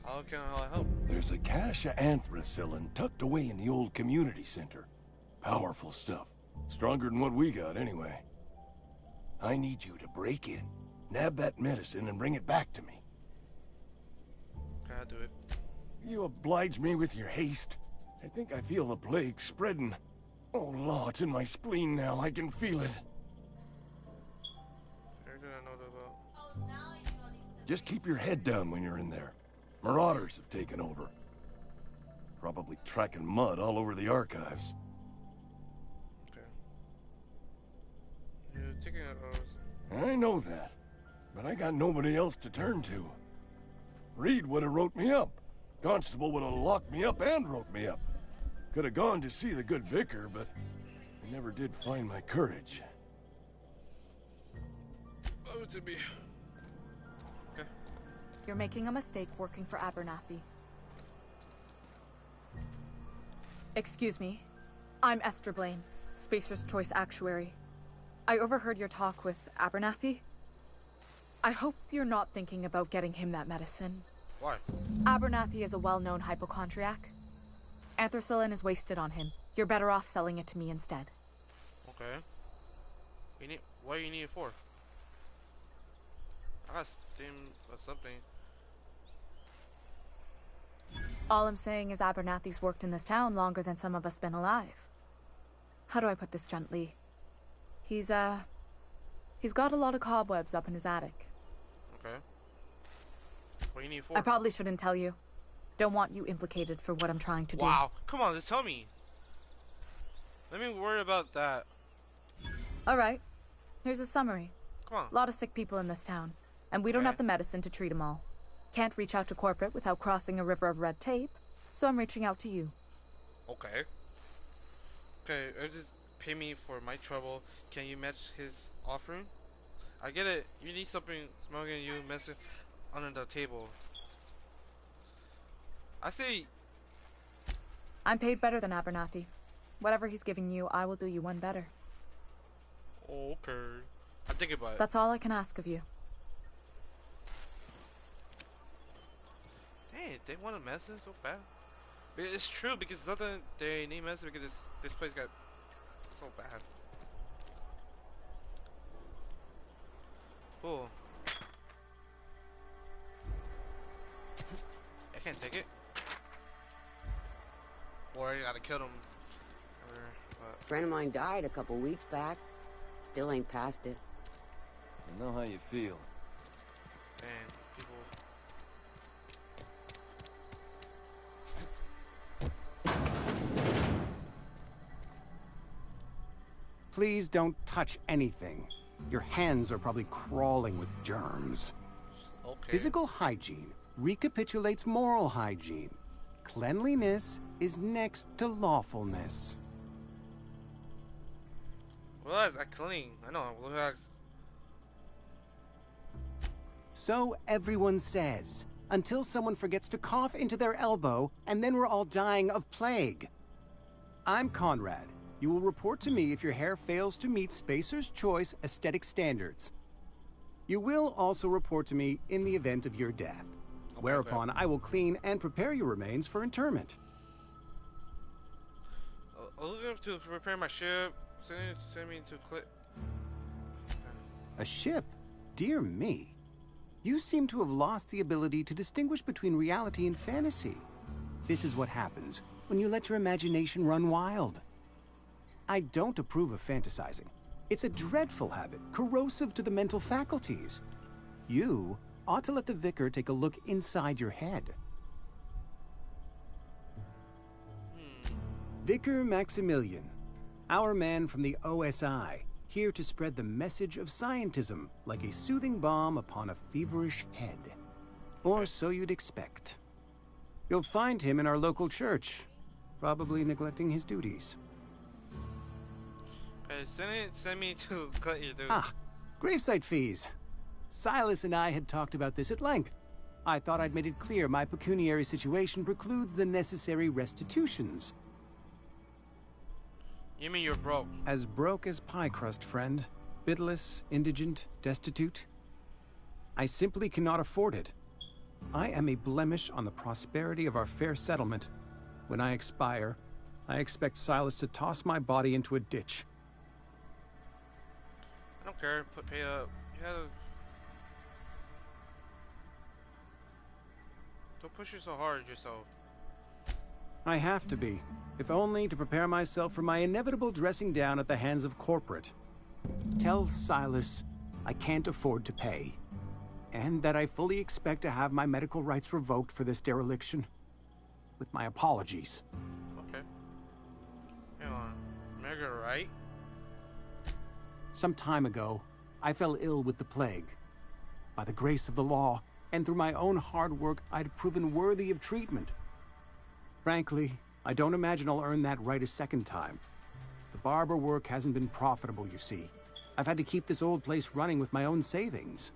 How can I help? There's a cache of anthracillin tucked away in the old community center. Powerful stuff. Stronger than what we got, anyway. I need you to break in, nab that medicine, and bring it back to me. Can I do it? You oblige me with your haste. I think I feel the plague spreading. Oh, Law, it's in my spleen now. I can feel it. Everything I know about. Just keep your head down when you're in there. Marauders have taken over. Probably tracking mud all over the archives. Okay. You're taking it. I know that. But I got nobody else to turn to. Reed would have wrote me up. Constable would have locked me up and wrote me up. Could have gone to see the good vicar, but I never did find my courage. Oh, to be. Okay. You're making a mistake working for Abernathy. Excuse me. I'm Esther Blaine, Spacer's Choice Actuary. I overheard your talk with Abernathy. I hope you're not thinking about getting him that medicine. Why? Abernathy is a well-known hypochondriac. Anthracillin is wasted on him. You're better off selling it to me instead. Okay. What do you need it for? I got steam or something. All I'm saying is Abernathy's worked in this town longer than some of us been alive. How do I put this gently? He's got a lot of cobwebs up in his attic. Okay. What do you need it for? I probably shouldn't tell you. Don't want you implicated for what I'm trying to do. Wow. Come on, just tell me. Let me worry about that. Alright. Here's a summary. Come on. A lot of sick people in this town, and we don't have the medicine to treat them all. Can't reach out to corporate without crossing a river of red tape, so I'm reaching out to you. Okay. Okay, just pay me for my trouble. Can you match his offering? I get it. You need something smoking you messing under the table. I say... I'm paid better than Abernathy. Whatever he's giving you, I will do you one better. Okay. I'm thinking about it. That's all I can ask of you. Hey, they want a medicine so bad. It's true because nothing they need medicine because this place got so bad. Cool. I can't take it. Or I gotta kill them. A friend of mine died a couple weeks back. Still ain't past it. I know how you feel. And people. Please don't touch anything. Your hands are probably crawling with germs. Okay. Physical hygiene recapitulates moral hygiene. Cleanliness is next to lawfulness. Relax, I clean. I know, relax. So everyone says, until someone forgets to cough into their elbow, and then we're all dying of plague. I'm Conrad. You will report to me if your hair fails to meet Spacer's Choice aesthetic standards. You will also report to me in the event of your death, whereupon I will clean and prepare your remains for interment. I'll look up to prepare my ship. Send me to clip. A ship? Dear me. You seem to have lost the ability to distinguish between reality and fantasy. This is what happens when you let your imagination run wild. I don't approve of fantasizing. It's a dreadful habit, corrosive to the mental faculties. You ought to let the vicar take a look inside your head. Vicar Maximilian, our man from the OSI, here to spread the message of scientism like a soothing balm upon a feverish head. Or so you'd expect. You'll find him in our local church, probably neglecting his duties. Send me to cut you, dude. Ah, gravesite fees. Silas and I had talked about this at length. I thought I'd made it clear my pecuniary situation precludes the necessary restitutions. You mean you're broke? As broke as pie crust, friend. Bidless, indigent, destitute. I simply cannot afford it. I am a blemish on the prosperity of our fair settlement. When I expire, I expect Silas to toss my body into a ditch. I don't care. Pay up. You had to... Don't push it so hard yourself. I have to be, if only to prepare myself for my inevitable dressing down at the hands of corporate. Tell Silas I can't afford to pay, and that I fully expect to have my medical rights revoked for this dereliction. With my apologies. Okay. Hang on. Mega right? Some time ago, I fell ill with the plague. By the grace of the law, and through my own hard work, I'd proven worthy of treatment. Frankly, I don't imagine I'll earn that right a second time. The barber work hasn't been profitable, you see. I've had to keep this old place running with my own savings.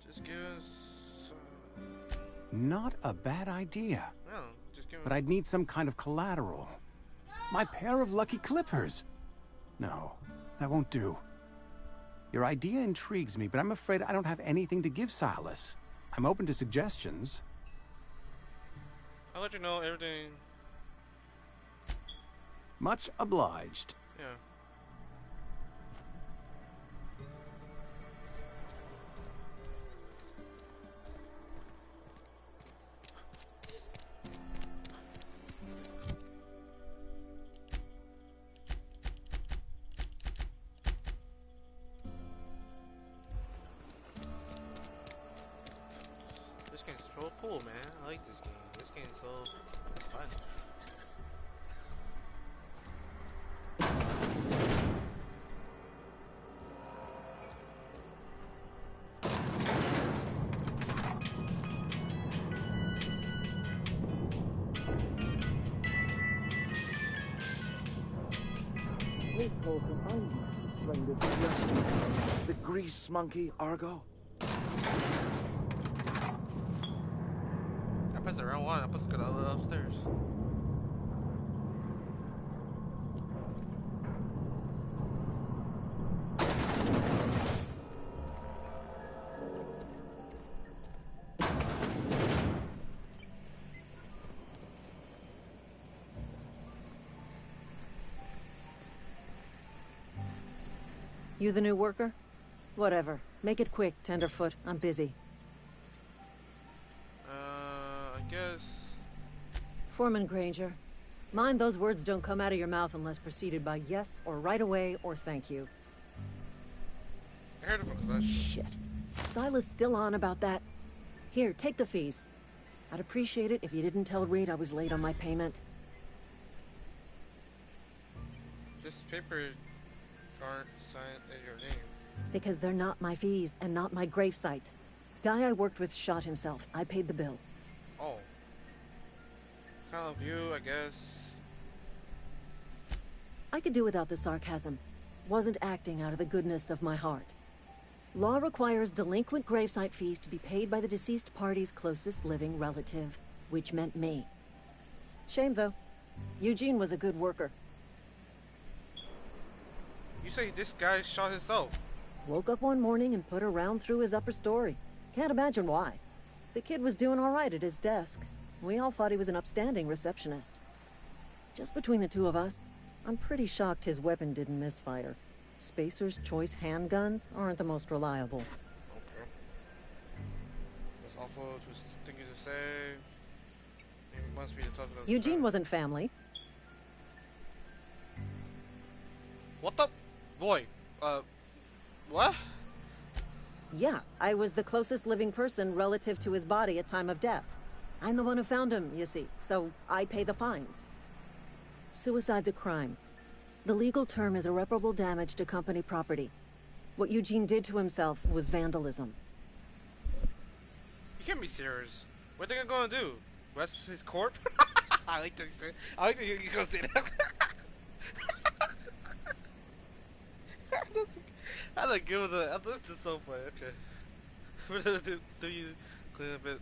Just give us... Not a bad idea. No, just give But I'd need some kind of collateral. My pair of lucky clippers. No, that won't do. Your idea intrigues me, but I'm afraid I don't have anything to give Silas. I'm open to suggestions. I I'll let you know everything. Much obliged. Yeah. This game's so cool, man. I like this game. This game's so fun. The grease monkey, Argo? I pressed the wrong one. I'm supposed to go to upstairs. You the new worker? Whatever. Make it quick, Tenderfoot. I'm busy. I guess. Foreman Granger. Mind those words don't come out of your mouth unless preceded by yes or right away or thank you. I heard it from Clutch. Shit. Silas still on about that? Here, take the fees. I'd appreciate it if you didn't tell Reed I was late on my payment. This paper aren't signed in your name. Because they're not my fees and not my gravesite. Guy I worked with shot himself. I paid the bill. Oh. Kind of you, I guess. I could do without the sarcasm. Wasn't acting out of the goodness of my heart. Law requires delinquent gravesite fees to be paid by the deceased party's closest living relative, which meant me. Shame, though. Eugene was a good worker. You say this guy shot himself. Woke up one morning and put a round through his upper story. Can't imagine why. The kid was doing all right at his desk. We all thought he was an upstanding receptionist. Just between the two of us, I'm pretty shocked his weapon didn't misfire. Spacer's Choice handguns aren't the most reliable. Okay. That's awful thing to say. It must be the talk about Eugene wasn't family. What the? Boy. What? Yeah, I was the closest living person relative to his body at time of death. I'm the one who found him, you see, so I pay the fines. Suicide's a crime. The legal term is irreparable damage to company property. What Eugene did to himself was vandalism. You can't be serious. What are they gonna do? Rest his corpse? I like that. I like that you gonna say that. I like give it a. That's just so funny. Okay. do you clean up it?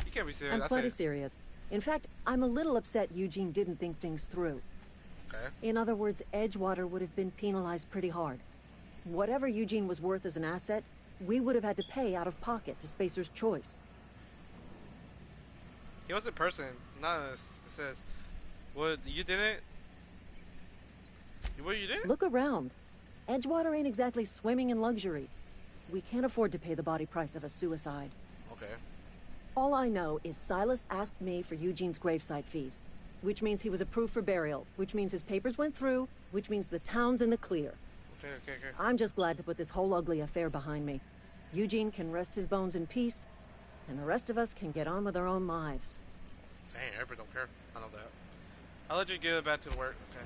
You can't be serious. I'm plenty serious. In fact, I'm a little upset Eugene didn't think things through. Okay. In other words, Edgewater would have been penalized pretty hard. Whatever Eugene was worth as an asset, we would have had to pay out of pocket to Spacer's Choice. He was a person, not a. It says, what you didn't? What you did? Look around. Edgewater ain't exactly swimming in luxury. We can't afford to pay the body price of a suicide. Okay. All I know is Silas asked me for Eugene's gravesite fees, which means he was approved for burial, which means his papers went through, which means the town's in the clear. Okay. I'm just glad to put this whole ugly affair behind me. Eugene can rest his bones in peace, and the rest of us can get on with our own lives. Dang, everybody don't care. I know that. I'll let you get back to work. Okay.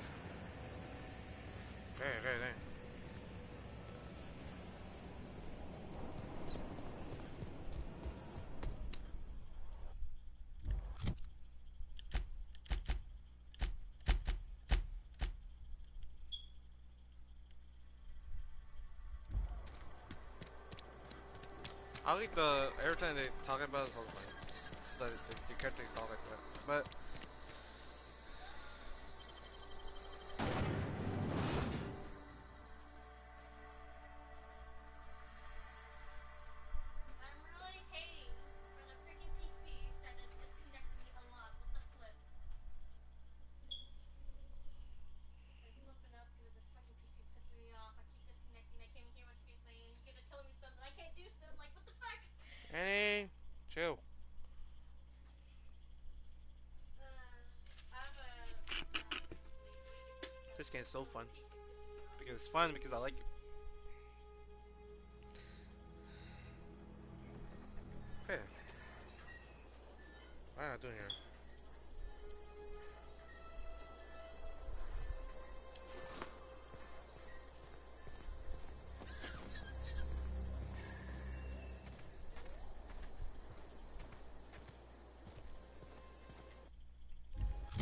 Okay. I like the every time they talk about it, the character talk like that, but. is so fun. Because it's fun because I like it. Okay. What am I doing here?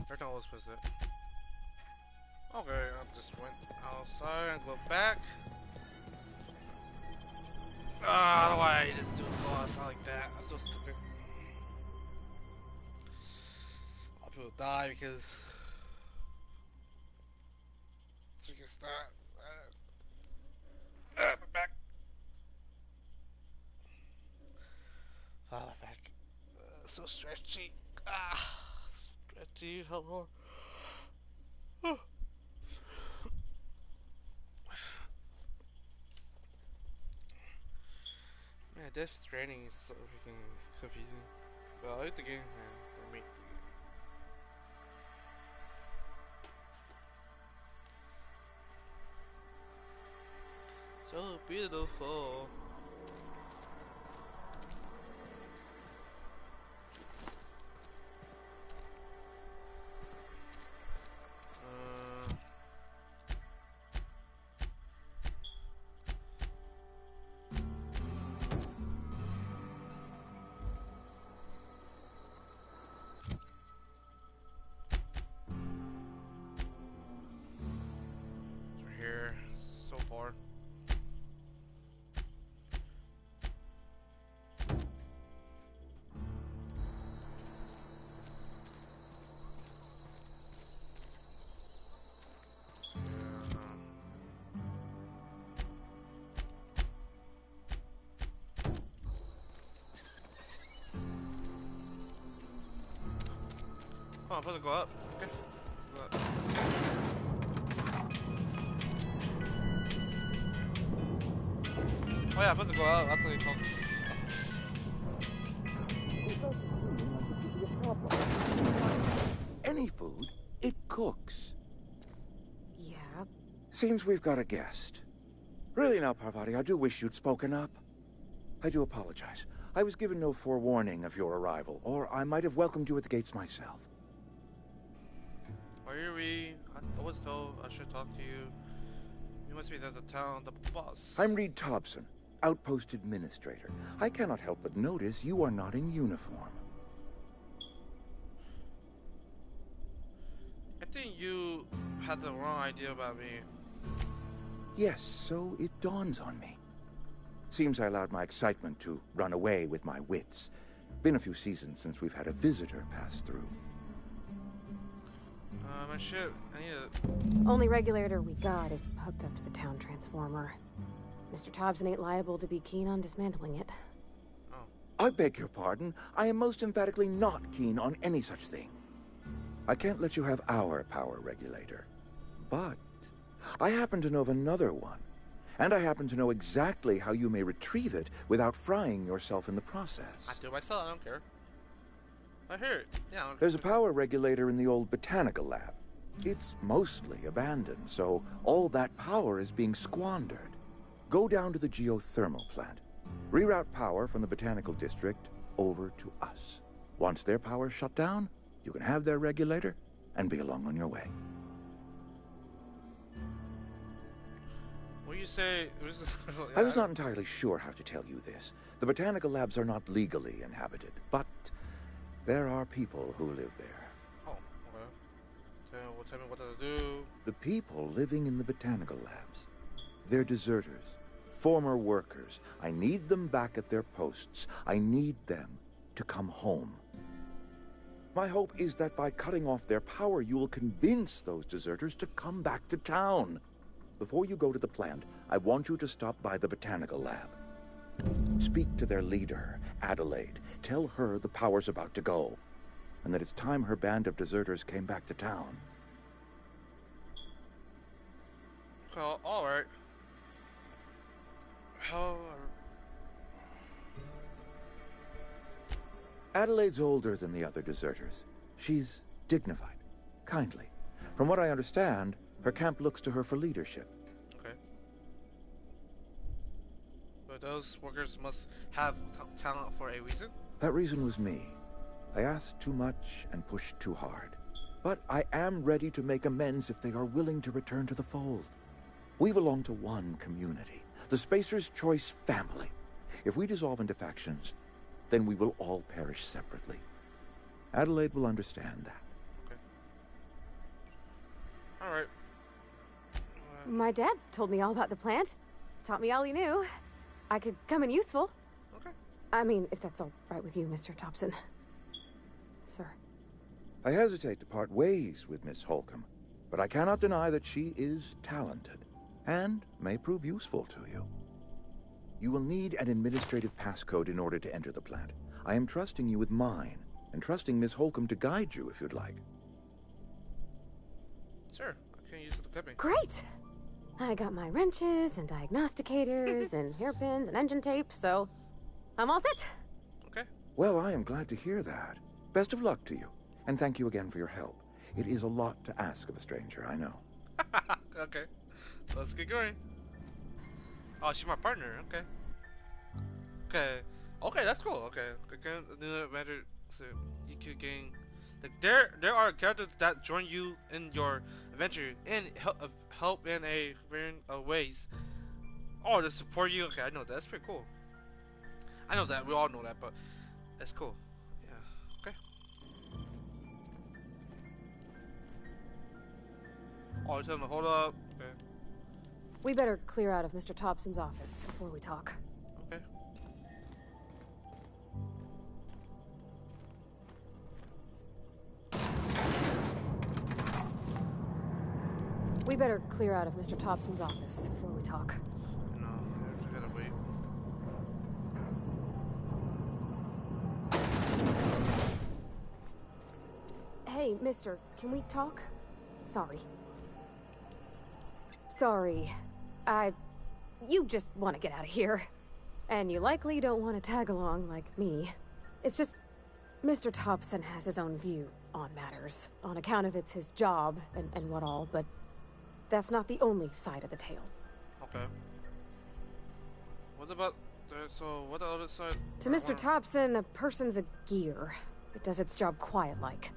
Everything was supposed to. Okay, I just went outside and go back. Ah, why I just do go outside like that? I'm so stupid. I'll people die because so you can start. My back. Ah, my back. So stretchy. Ah, stretchy. Hello. Man, Death Stranding is so freaking confusing. But I like the game, man. For me. So beautiful. We're here so far. Oh, I'm supposed to go up. Okay. Go up. Oh yeah, I'm supposed to go up. That's what he told me. Any food, it cooks. Yeah. Seems we've got a guest. Really now, Parvati, I do wish you'd spoken up. I do apologize. I was given no forewarning of your arrival, or I might have welcomed you at the gates myself. Where are we? I was told I should talk to you. You must be the town, the boss. I'm Reed Thompson, Outpost Administrator. I cannot help but notice you are not in uniform. I think you had the wrong idea about me. Yes, so it dawns on me. Seems I allowed my excitement to run away with my wits. Been a few seasons since we've had a visitor pass through. My ship, I need a... Only regulator we got is hooked up to the town transformer. Mr. Thompson ain't liable to be keen on dismantling it. I beg your pardon. I am most emphatically not keen on any such thing. I can't let you have our power regulator. But I happen to know of another one. And I happen to know exactly how you may retrieve it without frying yourself in the process. I do myself, I don't care. I hear it. Yeah. There's a power regulator in the old botanical lab. It's mostly abandoned, so all that power is being squandered. Go down to the geothermal plant. Reroute power from the botanical district over to us. Once their power's shut down, you can have their regulator and be along on your way. What you say? I was not entirely sure how to tell you this. The botanical labs are not legally inhabited, but there are people who live there. Oh, okay. Tell me what to do. The people living in the botanical labs. They're deserters, former workers. I need them back at their posts. I need them to come home. My hope is that by cutting off their power, you will convince those deserters to come back to town. Before you go to the plant, I want you to stop by the botanical lab. Speak to their leader, Adelaide. Tell her the power's about to go, and that it's time her band of deserters came back to town. Oh, alright. Adelaide's older than the other deserters. She's dignified, kindly. From what I understand, Her camp looks to her for leadership. Okay. But those workers must have talent for a reason? That reason was me. I asked too much and pushed too hard. But I am ready to make amends if they are willing to return to the fold. We belong to one community, the Spacer's Choice family. If we dissolve into factions, then we will all perish separately. Adelaide will understand that. Okay. Alright. My dad told me all about the plant. Taught me all he knew. I could come in useful. Okay. I mean, if that's all right with you, Mr. Thompson. Sir. I hesitate to part ways with Miss Holcomb, but I cannot deny that she is talented and may prove useful to you. You will need an administrative passcode in order to enter the plant. I am trusting you with mine, and trusting Miss Holcomb to guide you if you'd like. Sure, I can use the clipping. Great! I got my wrenches and diagnosticators and hairpins and engine tape, so I'm all set. Okay. Well, I am glad to hear that. Best of luck to you, and thank you again for your help. It is a lot to ask of a stranger, I know. Okay, let's get going. Oh, she's my partner. Okay. Okay. Okay, that's cool. Okay. Again, the matter. So you could gain. Like there are characters that join you in your adventure and help in a varying ways. Oh, to support you. Okay, I know that. That's pretty cool. I know that. We all know that, but that's cool. Yeah. Okay. Oh, you're telling me to hold up. Okay. We better clear out of Mr. Thompson's office before we talk. Okay. We better clear out of Mr. Thompson's office before we talk. No, I gotta wait. Hey, mister, can we talk? Sorry. Sorry. You just want to get out of here. And you likely don't want to tag along like me. It's just, Mr. Thompson has his own view on matters, on account of it's his job and what all, but that's not the only side of the tale. Okay. What about so what the other side? To Mr. Thompson, a person's a gear. It does its job quiet-like.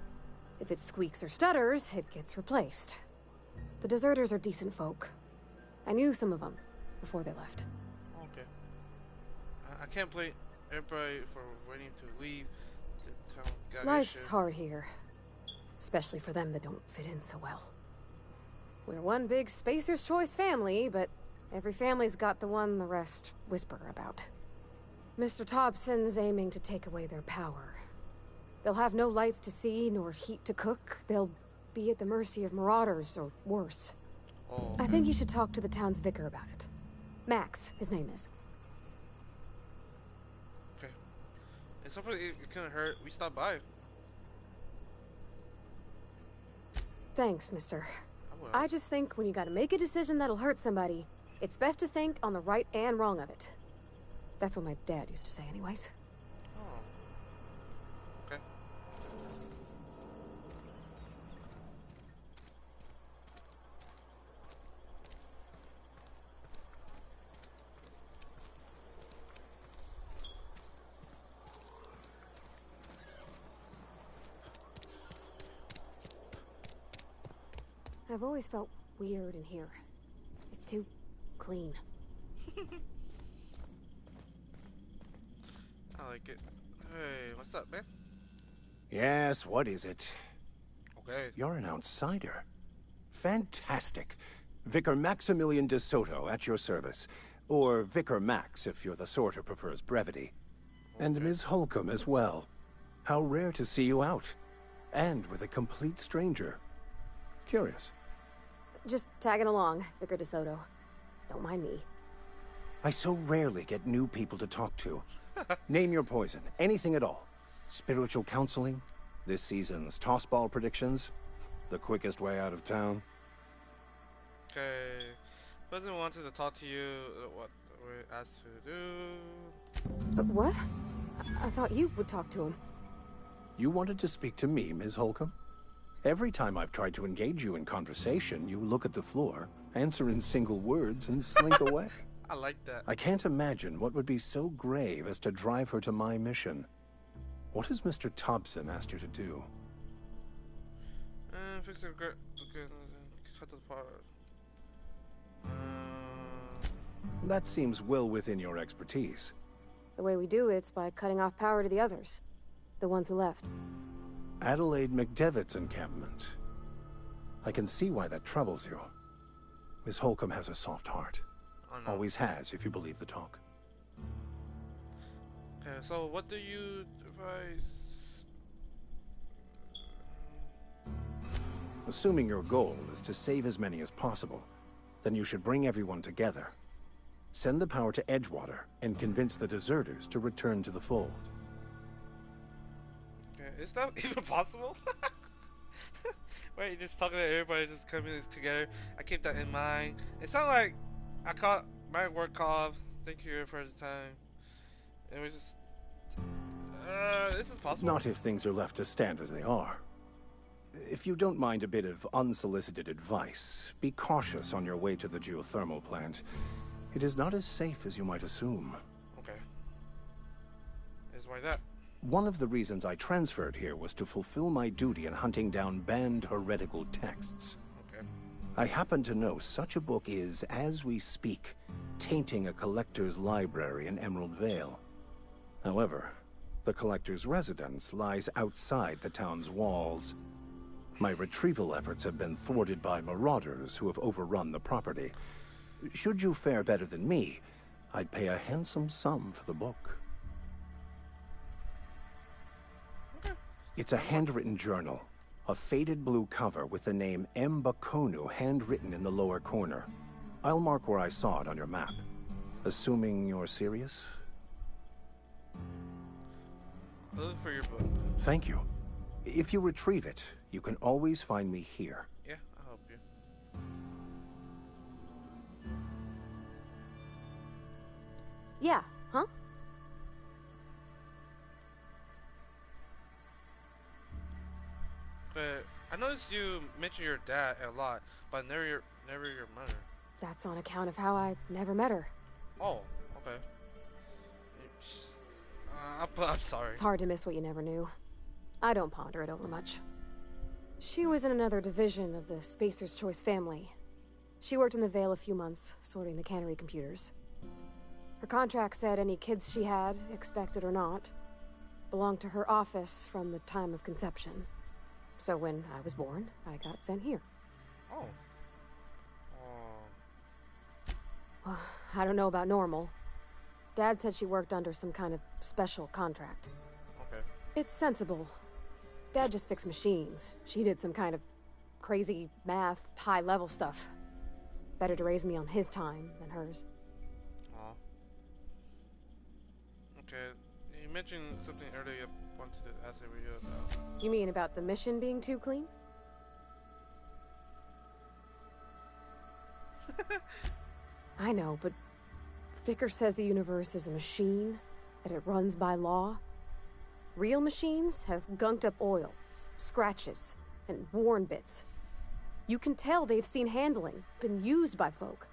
If it squeaks or stutters, it gets replaced. The deserters are decent folk. I knew some of them before they left. Okay. I can't blame everybody for waiting to leave. The town got Life's issues. hard here. Especially for them that don't fit in so well. We're one big Spacer's Choice family, but every family's got the one the rest whisper about. Mr. Thompson's aiming to take away their power. They'll have no lights to see, nor heat to cook. They'll be at the mercy of marauders, or worse. Oh, okay. I think you should talk to the town's vicar about it. Max, his name is. Okay. If somebody it couldn't hurt, we stopped by. Thanks, mister. will. I just think when you gotta make a decision that'll hurt somebody, it's best to think on the right and wrong of it. That's what my dad used to say anyways. Oh. Okay. I've always felt weird in here. It's too clean. I like it. Hey, what's up, man? Yes, what is it? Okay. You're an outsider. Fantastic. Vicar Maximilian de Soto at your service. Or Vicar Max, if you're the sort who prefers brevity. And Ms. Holcomb as well. How rare to see you out. And with a complete stranger. Curious. Just tagging along, Vicar DeSoto. Don't mind me. I so rarely get new people to talk to. Name your poison, anything at all. Spiritual counseling, this season's tossball predictions, the quickest way out of town. Okay. President wanted to talk to you. What we're asked to do. What? I thought you would talk to him. You wanted to speak to me, Ms. Holcomb? Every time I've tried to engage you in conversation, you look at the floor, answer in single words, and slink away. I like that. I can't imagine what would be so grave as to drive her to my mission. What has Mr. Thompson asked you to do? Fix the cut the part. That seems well within your expertise. The way we do it's by cutting off power to the others. The ones who left. Adelaide McDevitt's encampment. I can see why that troubles you. Miss Holcomb has a soft heart. Oh, no. Always has, if you believe the talk. Okay, so what do you advise? Assuming your goal is to save as many as possible, then you should bring everyone together. Send the power to Edgewater and convince the deserters to return to the fold. Okay, is that even possible? Wait, you just talking to everybody, just coming together. I keep that in mind. It sounded like I caught my work call. Thank you for the time. It was just. This is possible. Not if things are left to stand as they are. If you don't mind a bit of unsolicited advice, be cautious on your way to the geothermal plant. It is not as safe as you might assume. Okay. Is why that? One of the reasons I transferred here was to fulfill my duty in hunting down banned heretical texts. Okay. I happen to know such a book is, as we speak, tainting a collector's library in Emerald Vale. However, the collector's residence lies outside the town's walls. My retrieval efforts have been thwarted by marauders who have overrun the property. Should you fare better than me, I'd pay a handsome sum for the book. It's a handwritten journal, a faded blue cover with the name M. Bakonu handwritten in the lower corner. I'll mark where I saw it on your map. Assuming you're serious? Look for your book. Thank you. If you retrieve it, you can always find me here. Yeah, I'll help you. Yeah, huh? But I noticed you mention your dad a lot, but never your mother. That's on account of how I never met her. Oh, okay. I'm sorry. It's hard to miss what you never knew. I don't ponder it over much. She was in another division of the Spacer's Choice family. She worked in the Vale a few months, sorting the cannery computers. Her contract said any kids she had, expected or not, belonged to her office from the time of conception. So when I was born, I got sent here. Oh. Well, I don't know about normal. Dad said she worked under some kind of special contract. Okay. It's sensible. Dad just fixed machines. She did some kind of crazy math, high-level stuff. Better to raise me on his time than hers. Aw. Okay. You mentioned something earlier I wanted to ask you about. You mean about the mission being too clean? I know, but Vicker says the universe is a machine, that it runs by law. Real machines have gunked up oil, scratches, and worn bits. You can tell they've seen handling, been used by folk.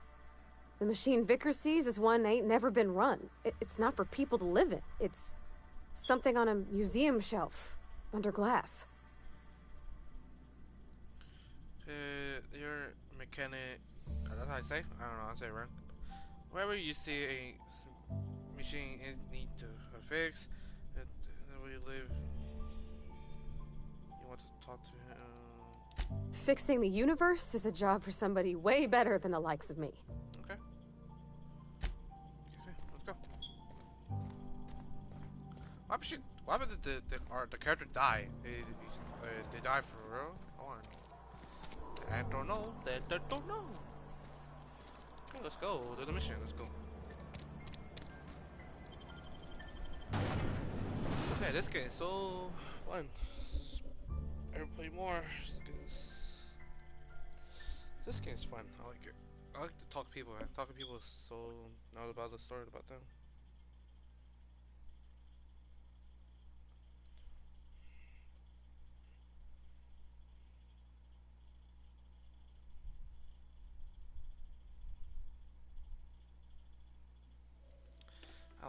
The machine Vicker sees is one ain't never been run. It's not for people to live in. It's something on a museum shelf, under glass. Your mechanic, that's how I say? I don't know, I'll say it wrong. Whenever you see a machine it need to fix, where you live, you want to talk to him. Fixing the universe is a job for somebody way better than the likes of me. Okay. Okay, let's go. Why did the character die? They die for real? I don't know. I don't know. Okay, let's go to the mission. Let's go. Okay, this game is so fun. Ever play more? This game's fun. I like it. I like to talk to people. Talking to people is so know about the story about them.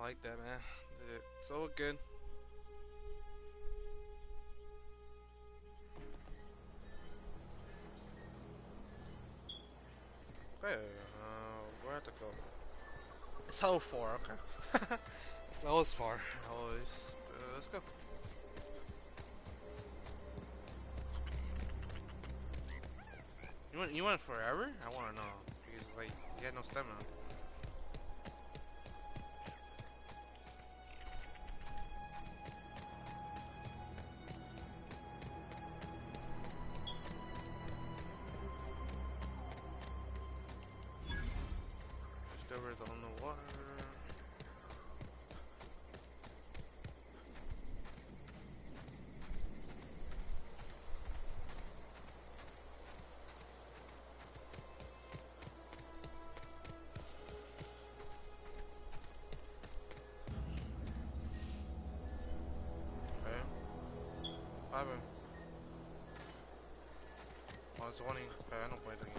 like that, man. So good. Okay, where to go? It's so far, okay. It's always far. Always. Let's go. You went forever? I wanna know. Because, like, you had no stamina. Discovered on the water. Okay. What happened? Oh, it's warning. Okay, I don't play the game.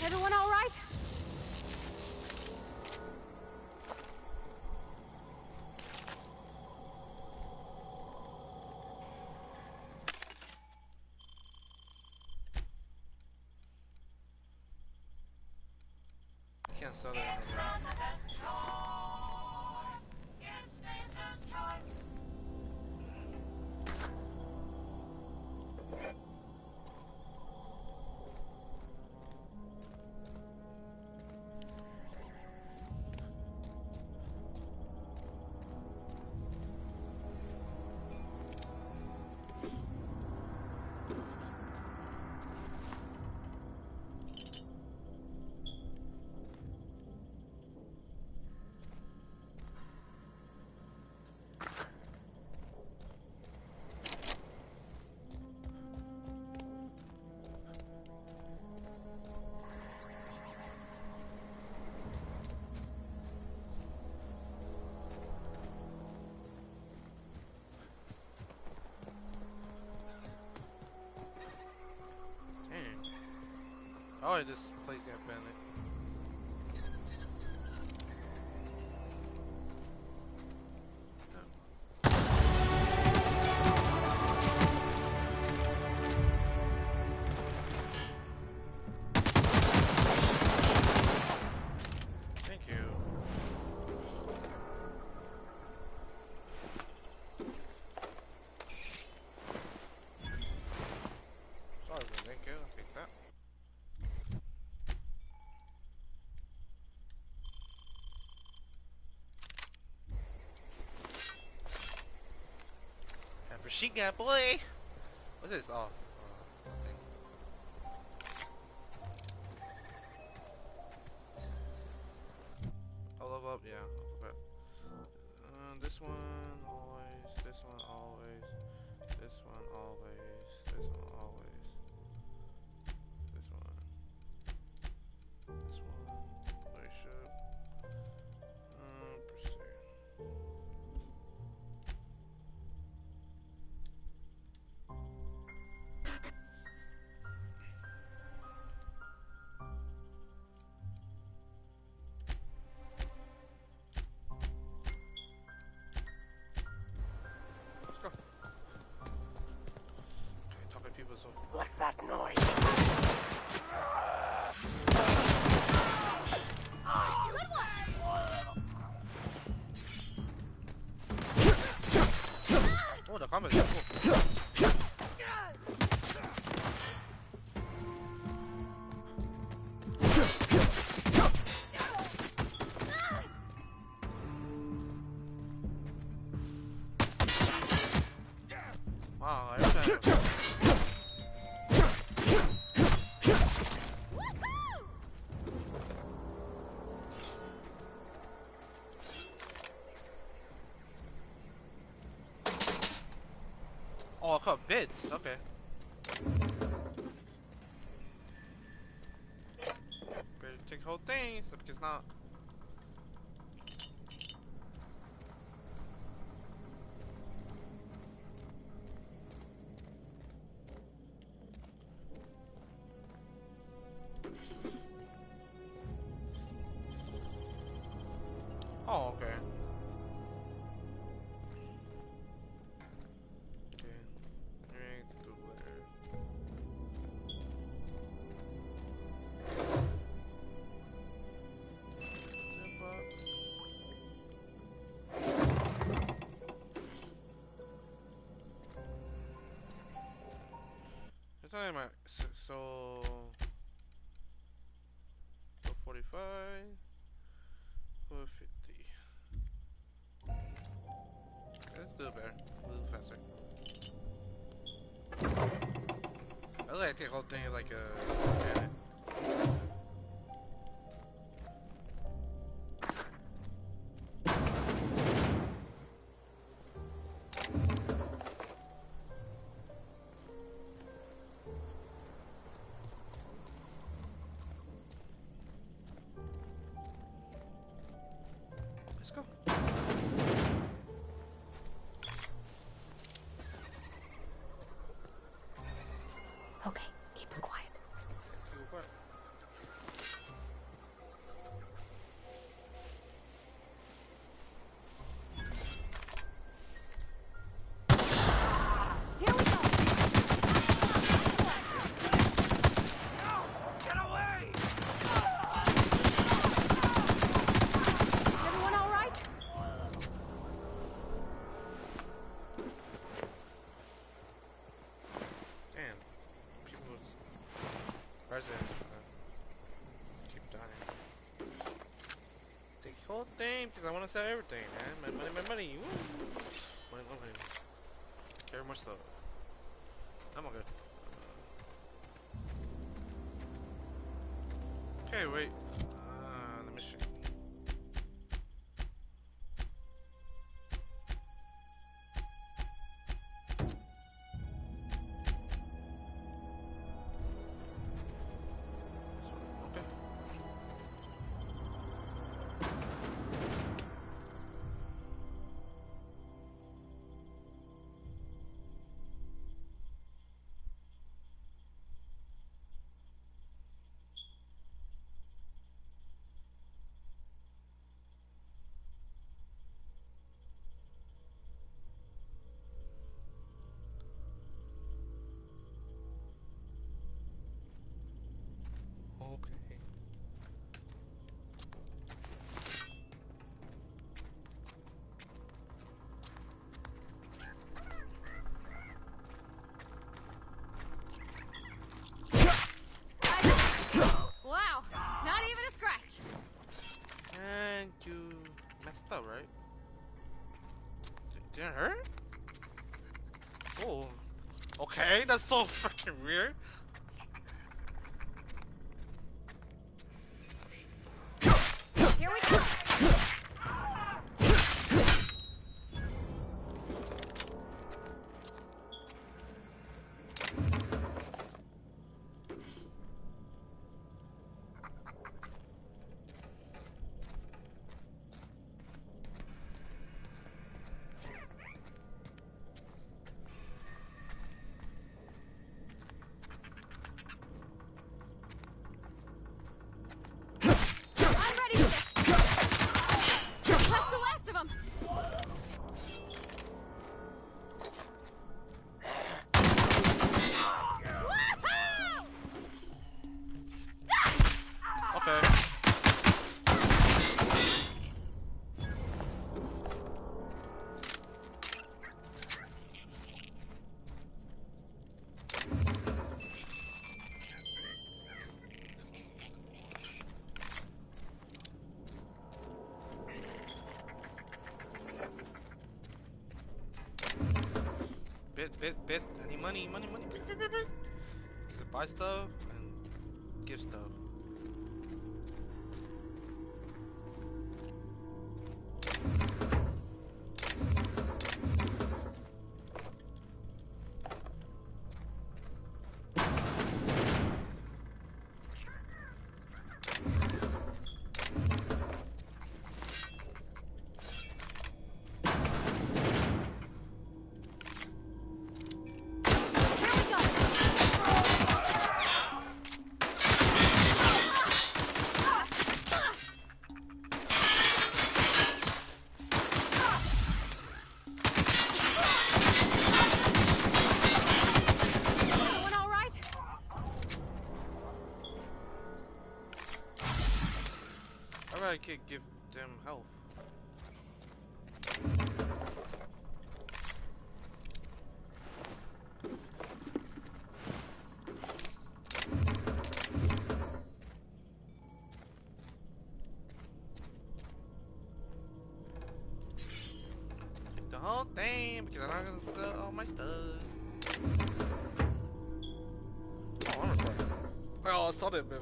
Everyone all right? Can't sell that anymore. Oh, this place got abandoned. Thank you. Sorry, but thank you. I'll take that. Pepper sheet guy, boy. What's this? Oh, nothing. I'll level up, yeah. Okay. This one always. This one always. This one always. This one always. This one. This one. Spaceship. Pursue. bits. Okay. Better take the whole thing, so because not. Oh, okay. Okay. Drink the letter. Zip up. I thought I might. So 445, 450. Let's do it better. A little faster. I like to take the whole thing like a minute. Let's go. Okay, keep him quiet. Keep it quiet. Here we go. Get away! Everyone all right? Damn. People's president keep dying. Take the whole thing because I want to sell everything, man. My money, my money. Woo. Money, money. Carry more stuff. I'm all good. Okay, wait. The mission. Okay. Okay. Wow, not even a scratch. And you messed up, right? Didn't it hurt? Oh. Okay, that's so freaking weird. Here we go. I'm ready for this. That's the last of them. Okay. Bit. Any money. Bit. So buy stuff and give stuff. do I give them health? The whole thing because I'm not gonna sell all my stuff. Oh, I'm recording. Oh, I saw that bit.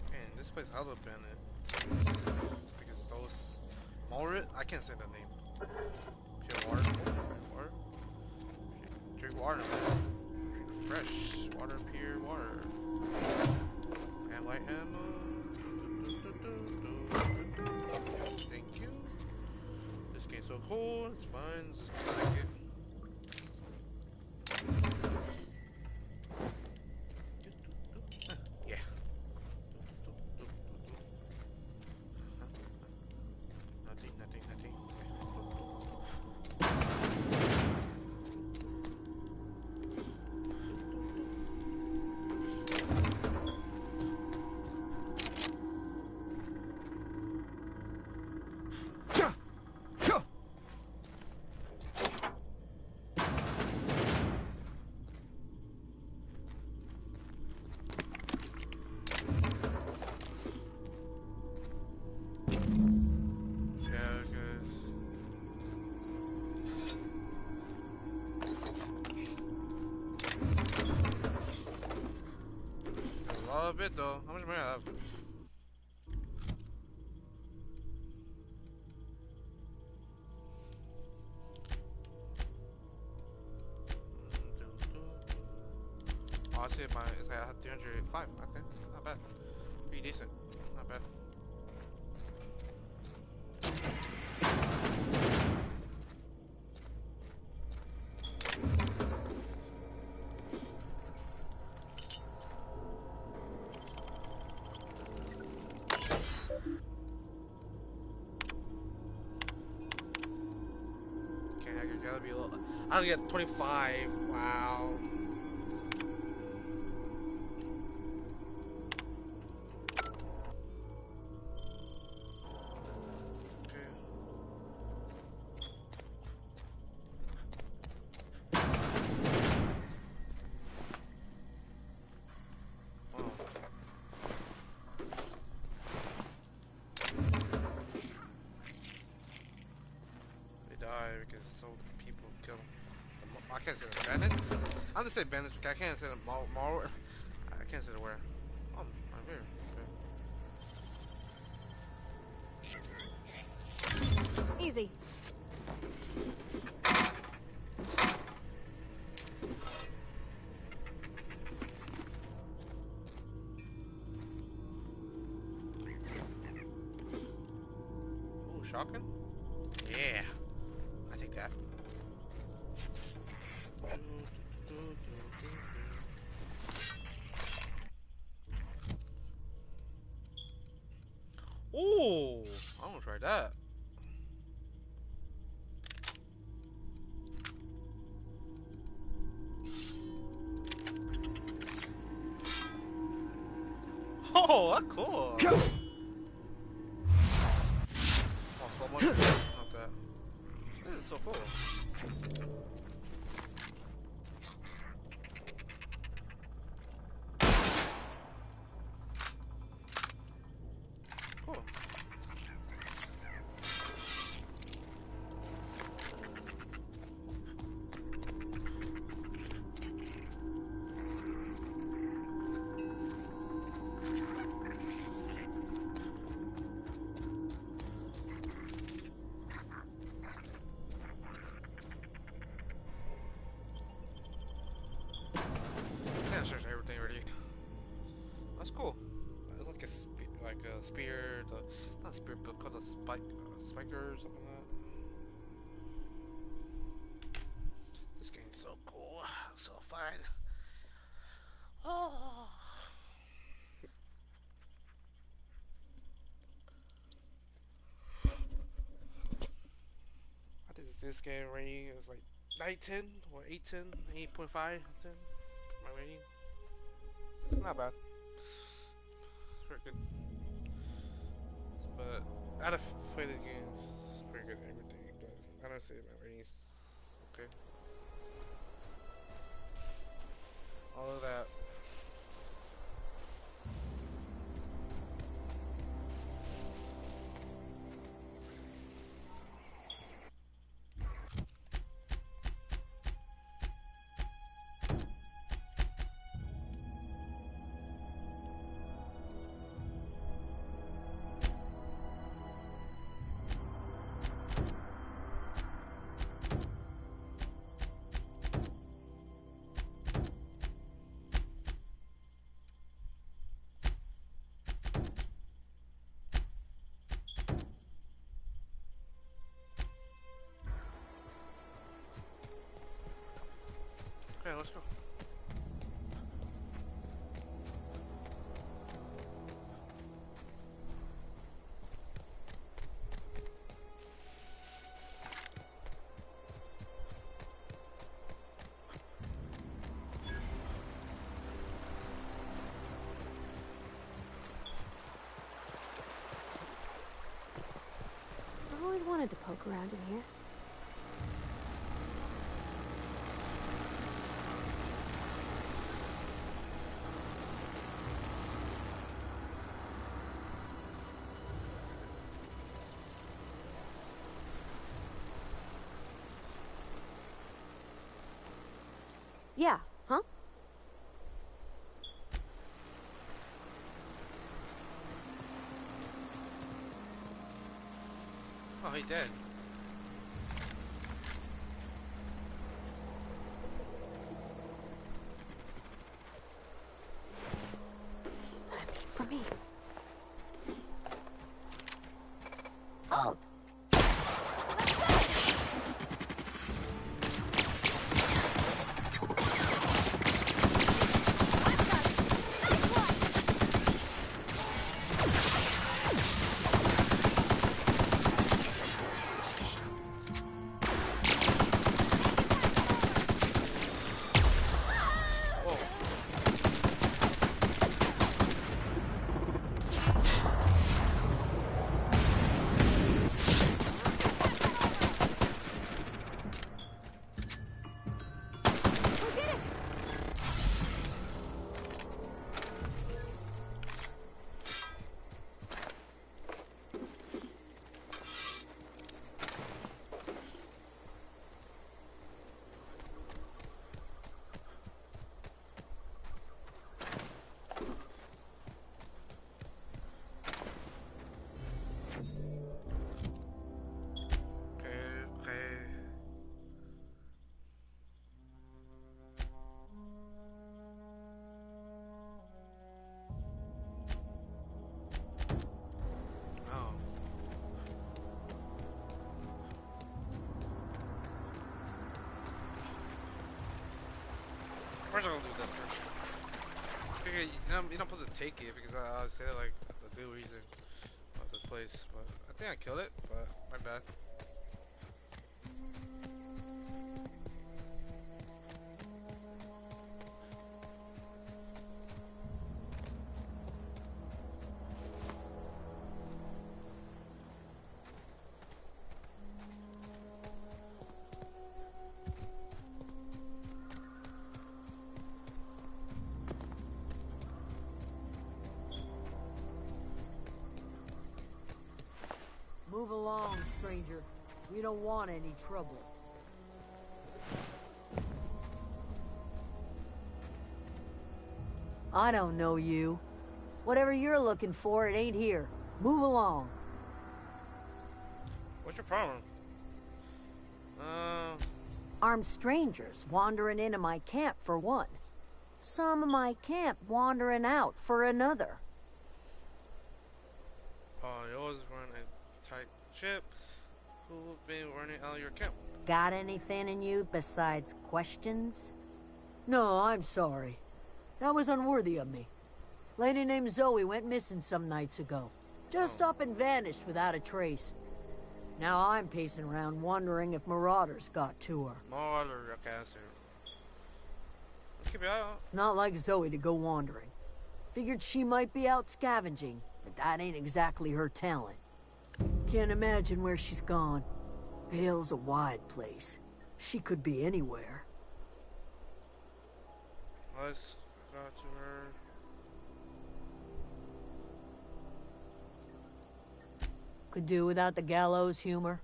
Man, this place hella abandoned. Because those Morit, I can't say that name. Pure water, water. Drink water, man. Drink fresh water, pure water. And light ammo. Thank you. This game's so cool. It's fun. It's like it. Yeah. Nothing. A bit though. How much money I have? Oh, I see it's like I have 305. Okay, not bad. Pretty decent. Not bad. Okay, I gotta be a little. I'll get 25. Wow. Because so people kill them. I can't say the bandits. I'll just say bandits because I can't say the more. I can't say the where. Oh, right here. Okay. Easy. Ooh, shotgun? Yeah. I take that. Ooh, I want to try that. Oh, that's cool. Oh, slow motion. Not that. This is so cool. Cool. Yeah, search everything already. That's cool. It's like a spear, not spear, but called a spiker or something like that. This game's so cool, so fun. Oh. I think this game already is like 9/10 or 8/10, 8.5, 10. My rating. Not bad. It's pretty good. But out of play the games, it's pretty good and everything. But I don't say my rating's okay. All of that. Okay, let's go. I've always wanted to poke around in here. Yeah, huh? Oh, he dead. For me. Halt! First I'm gonna do that first. Okay, you're not supposed to take it because I said like a good reason of this place, but I think I killed it, but my bad. Move along, stranger. We don't want any trouble. I don't know you. Whatever you're looking for, it ain't here. Move along. What's your problem? Armed strangers wandering into my camp for one. Some of my camp wandering out for another. Oh, you always run a tight ship. Who's been running out of your camp? Got anything in you besides questions? No, I'm sorry. That was unworthy of me. Lady named Zoe went missing some nights ago. Just up and vanished without a trace. Now I'm pacing around wondering if Marauders got to her. Marauder, okay, I see. Let's keep it out. It's not like Zoe to go wandering. Figured she might be out scavenging, but that ain't exactly her talent. Can't imagine where she's gone. Vale's a wide place. She could be anywhere. Let's go to her. Could do without the gallows humor.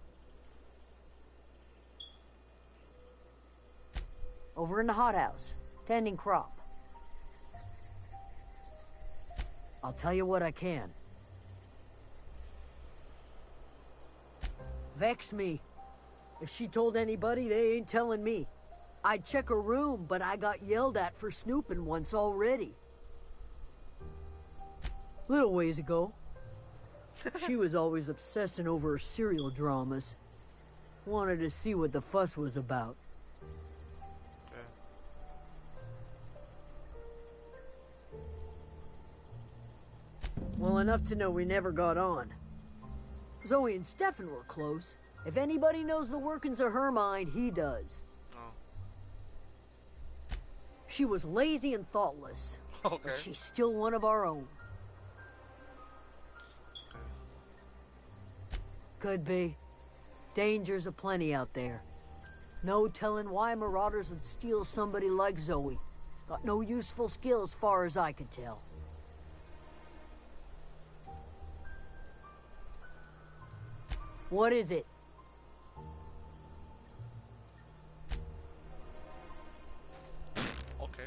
Over in the hothouse, tending crop. I'll tell you what I can. Vex me. If she told anybody, they ain't telling me. I'd check her room, but I got yelled at for snooping once already. Little ways ago. She was always obsessing over her serial dramas. Wanted to see what the fuss was about. Well, enough to know we never got on. Zoe and Stefan were close. If anybody knows the workings of her mind, he does. Oh. She was lazy and thoughtless. Okay. But she's still one of our own. Could be. Dangers aplenty out there. No telling why Marauders would steal somebody like Zoe. Got no useful skill as far as I could tell. What is it? Okay.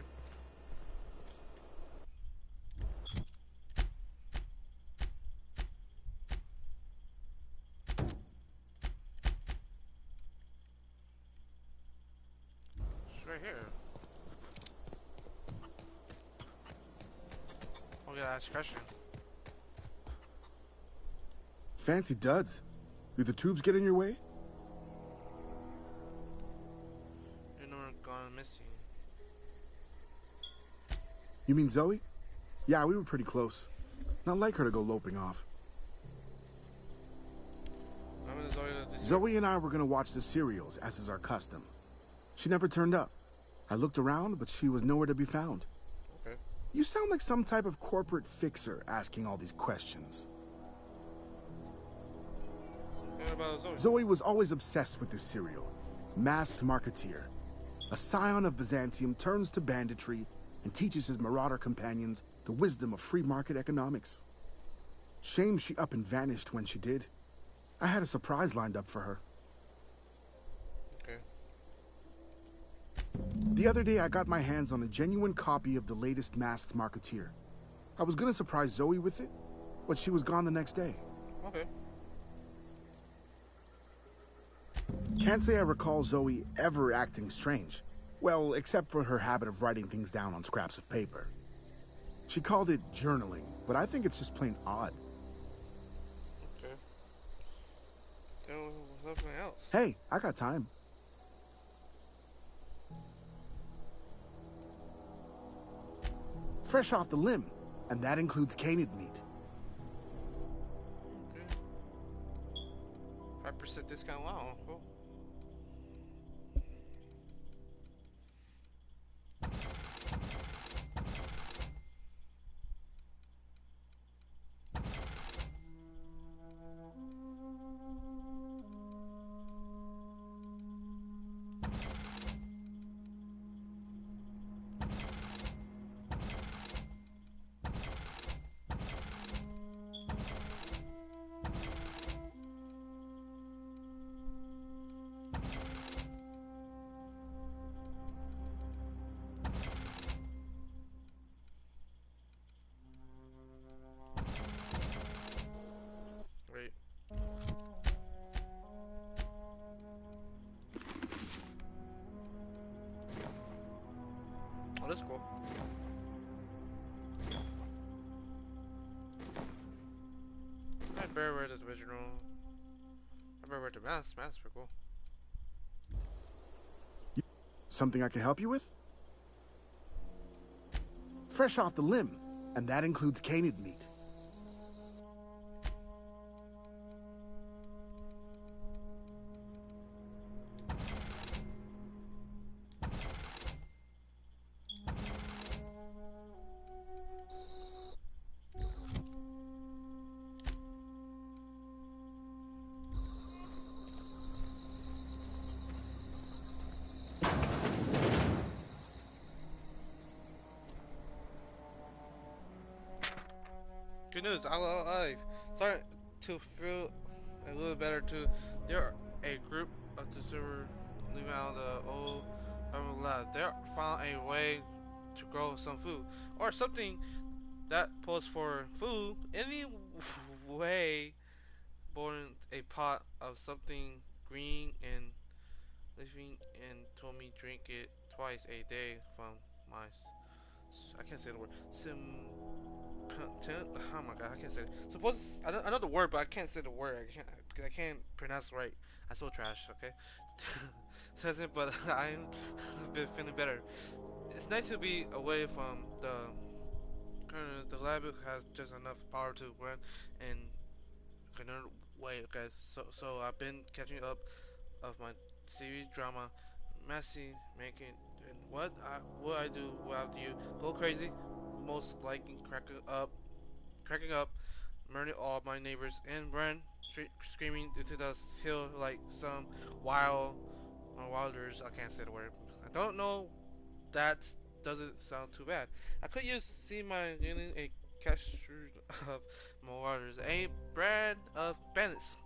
It's right here. Oh, yeah, that's question. Fancy duds. Do the tubes get in your way? You know we're gone missing. You mean Zoe? Yeah, we were pretty close. Not like her to go loping off. Zoe and I were gonna watch the serials, as is our custom. She never turned up. I looked around, but she was nowhere to be found. Okay. You sound like some type of corporate fixer asking all these questions. What about Zoe? Zoe was always obsessed with this serial. Masked Marketeer. A scion of Byzantium turns to banditry and teaches his marauder companions the wisdom of free market economics. Shame she up and vanished when she did. I had a surprise lined up for her. Okay. The other day I got my hands on a genuine copy of the latest Masked Marketeer. I was gonna surprise Zoe with it, but she was gone the next day. Okay. Can't say I recall Zoe ever acting strange. Well, except for her habit of writing things down on scraps of paper. She called it journaling, but I think it's just plain odd. Okay. Then what's something else? Hey, I got time. Fresh off the limb, and that includes canid meat. Okay. 5% discount. Wow, cool. Wait. Oh, that's cool. I better wear the original. I better wear the mask. Mask's pretty cool. Something I can help you with? Fresh off the limb, and that includes canid meat. good news. I'm alive. Starting to feel a little better too. There are a group of the server leaving out the old lab. They found a way to grow some food or something that pulls for food. Anyway, born a pot of something green and living and told me drink it twice a day from my. I can't say the word. Oh my god, I can't say it. Suppose I know the word, but I can't say the word. I can't pronounce it right. I'm so trash. Okay, says it, but I'm been feeling better. It's nice to be away from the lab has just enough power to run and another way. Okay, so I've been catching up of my series drama, messy making. And what I do without you? Go crazy, most likely cracking up, murdering all my neighbors, and run screaming into the hill like some wild wilders. I can't say the word. I don't know. That doesn't sound too bad. I could use see my getting a casture of marauders, a brand of bandits.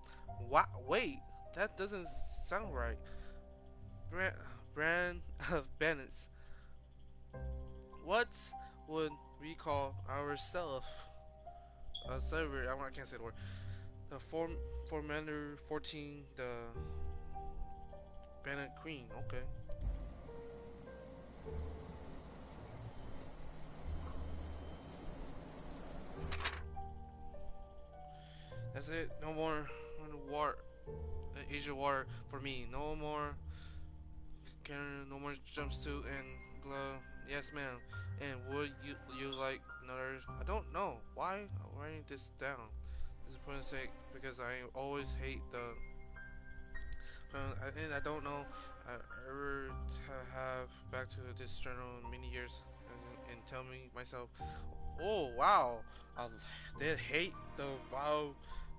What? Wait, that doesn't sound right. Brand, brand of bandits. What would we call ourselves? Server. I can't say the word. The Formander 14. The Bandit Queen. Okay. That's it. No more water. Asia water for me. No more. No more jumpsuit and glove. Yes, ma'am. And would you like another? I don't know. Why I'm writing this down? This is for the sake because I always hate the. And I don't know. I ever have back to this journal in many years and tell me myself. Oh wow! I did hate the vile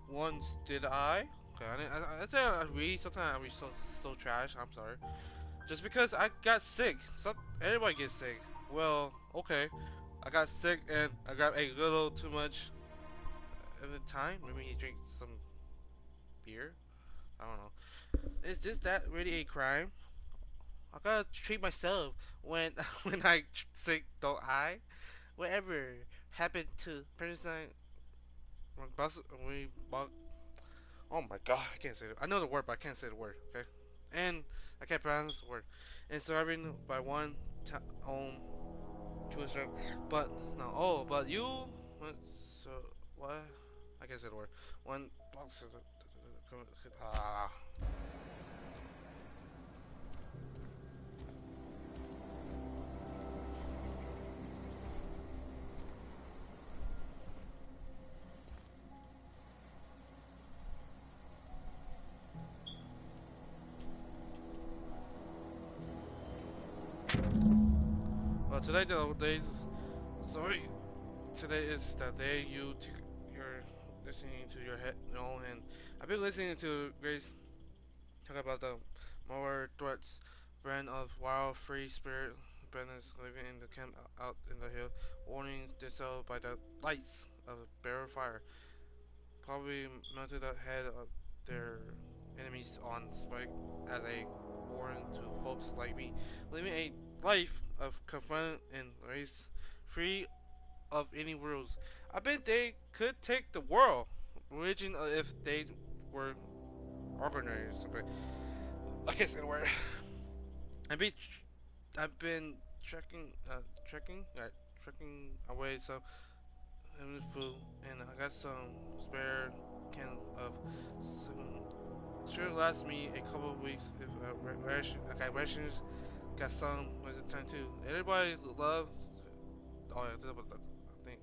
ones. Did I? Okay, I say I read. Sometimes I read so trash. I'm sorry. Just because I got sick. Everybody gets sick. Well, okay. I got sick and I got a little too much at the time. Maybe he drank some beer. I don't know. Is this that really a crime? I gotta treat myself when when I sick, don't I? Whatever happened to person we oh my god, I can't say it. I know the word, but I can't say the word. Okay, and I can't pronounce the word. And surviving by one own Jewish, but no. Oh, but you. So what? I can't say the word. One. Ah. Well, today the days. Sorry. Today is the day you're listening to your head, your own hand. I've been listening to Grace talk about the more threats, brand of wild free spirit bandits living in the camp out in the hill, warning themselves by the lights of a bare fire. Probably melted the head of their enemies on spike as a warning to folks like me, living a life of confront and race, free of any rules. I bet they could take the world, religion, if they were organized. Okay, I can't say the word. I've been trekking away some food, and I got some spare can of some. Sure lasts me a couple of weeks if I got rations. Got some. What's it time to? Everybody love. Oh yeah, I think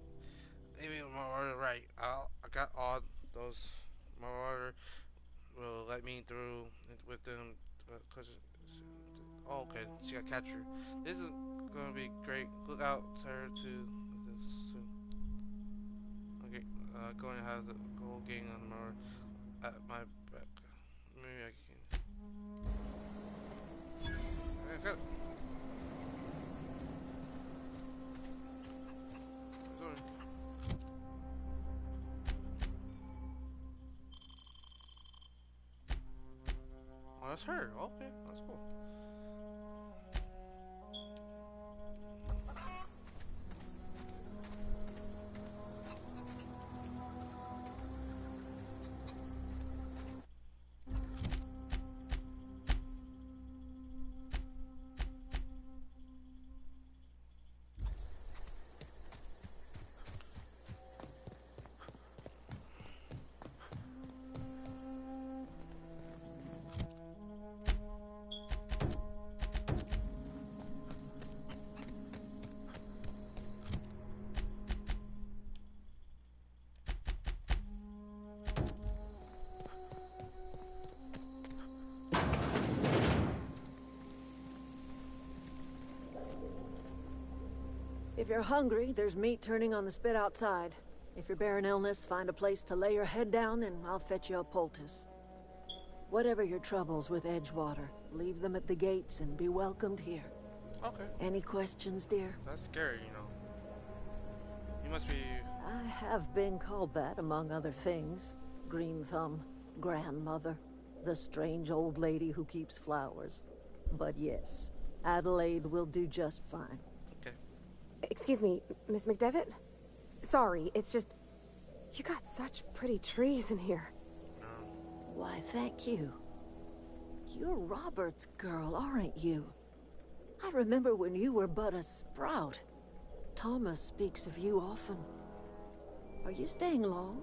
maybe my order right. I got all those. My order will let me through with them. Cause oh, okay, she got captured. This is gonna be great. Look out, her to this soon. Okay, going to have the gold gang on my at my back. Maybe I can. Okay. Sorry. that's her. Okay, that's cool. If you're hungry, there's meat turning on the spit outside. If you're bearing illness, find a place to lay your head down and I'll fetch you a poultice. Whatever your troubles with Edgewater, leave them at the gates and be welcomed here. Okay. Any questions, dear? That's scary, you know. You must be... I have been called that, among other things. Green Thumb, grandmother, the strange old lady who keeps flowers. But yes, Adelaide will do just fine. Okay. Excuse me, Miss McDevitt? Sorry, it's just... You got such pretty trees in here. Why, thank you. You're Robert's girl, aren't you? I remember when you were but a sprout. Thomas speaks of you often. Are you staying long?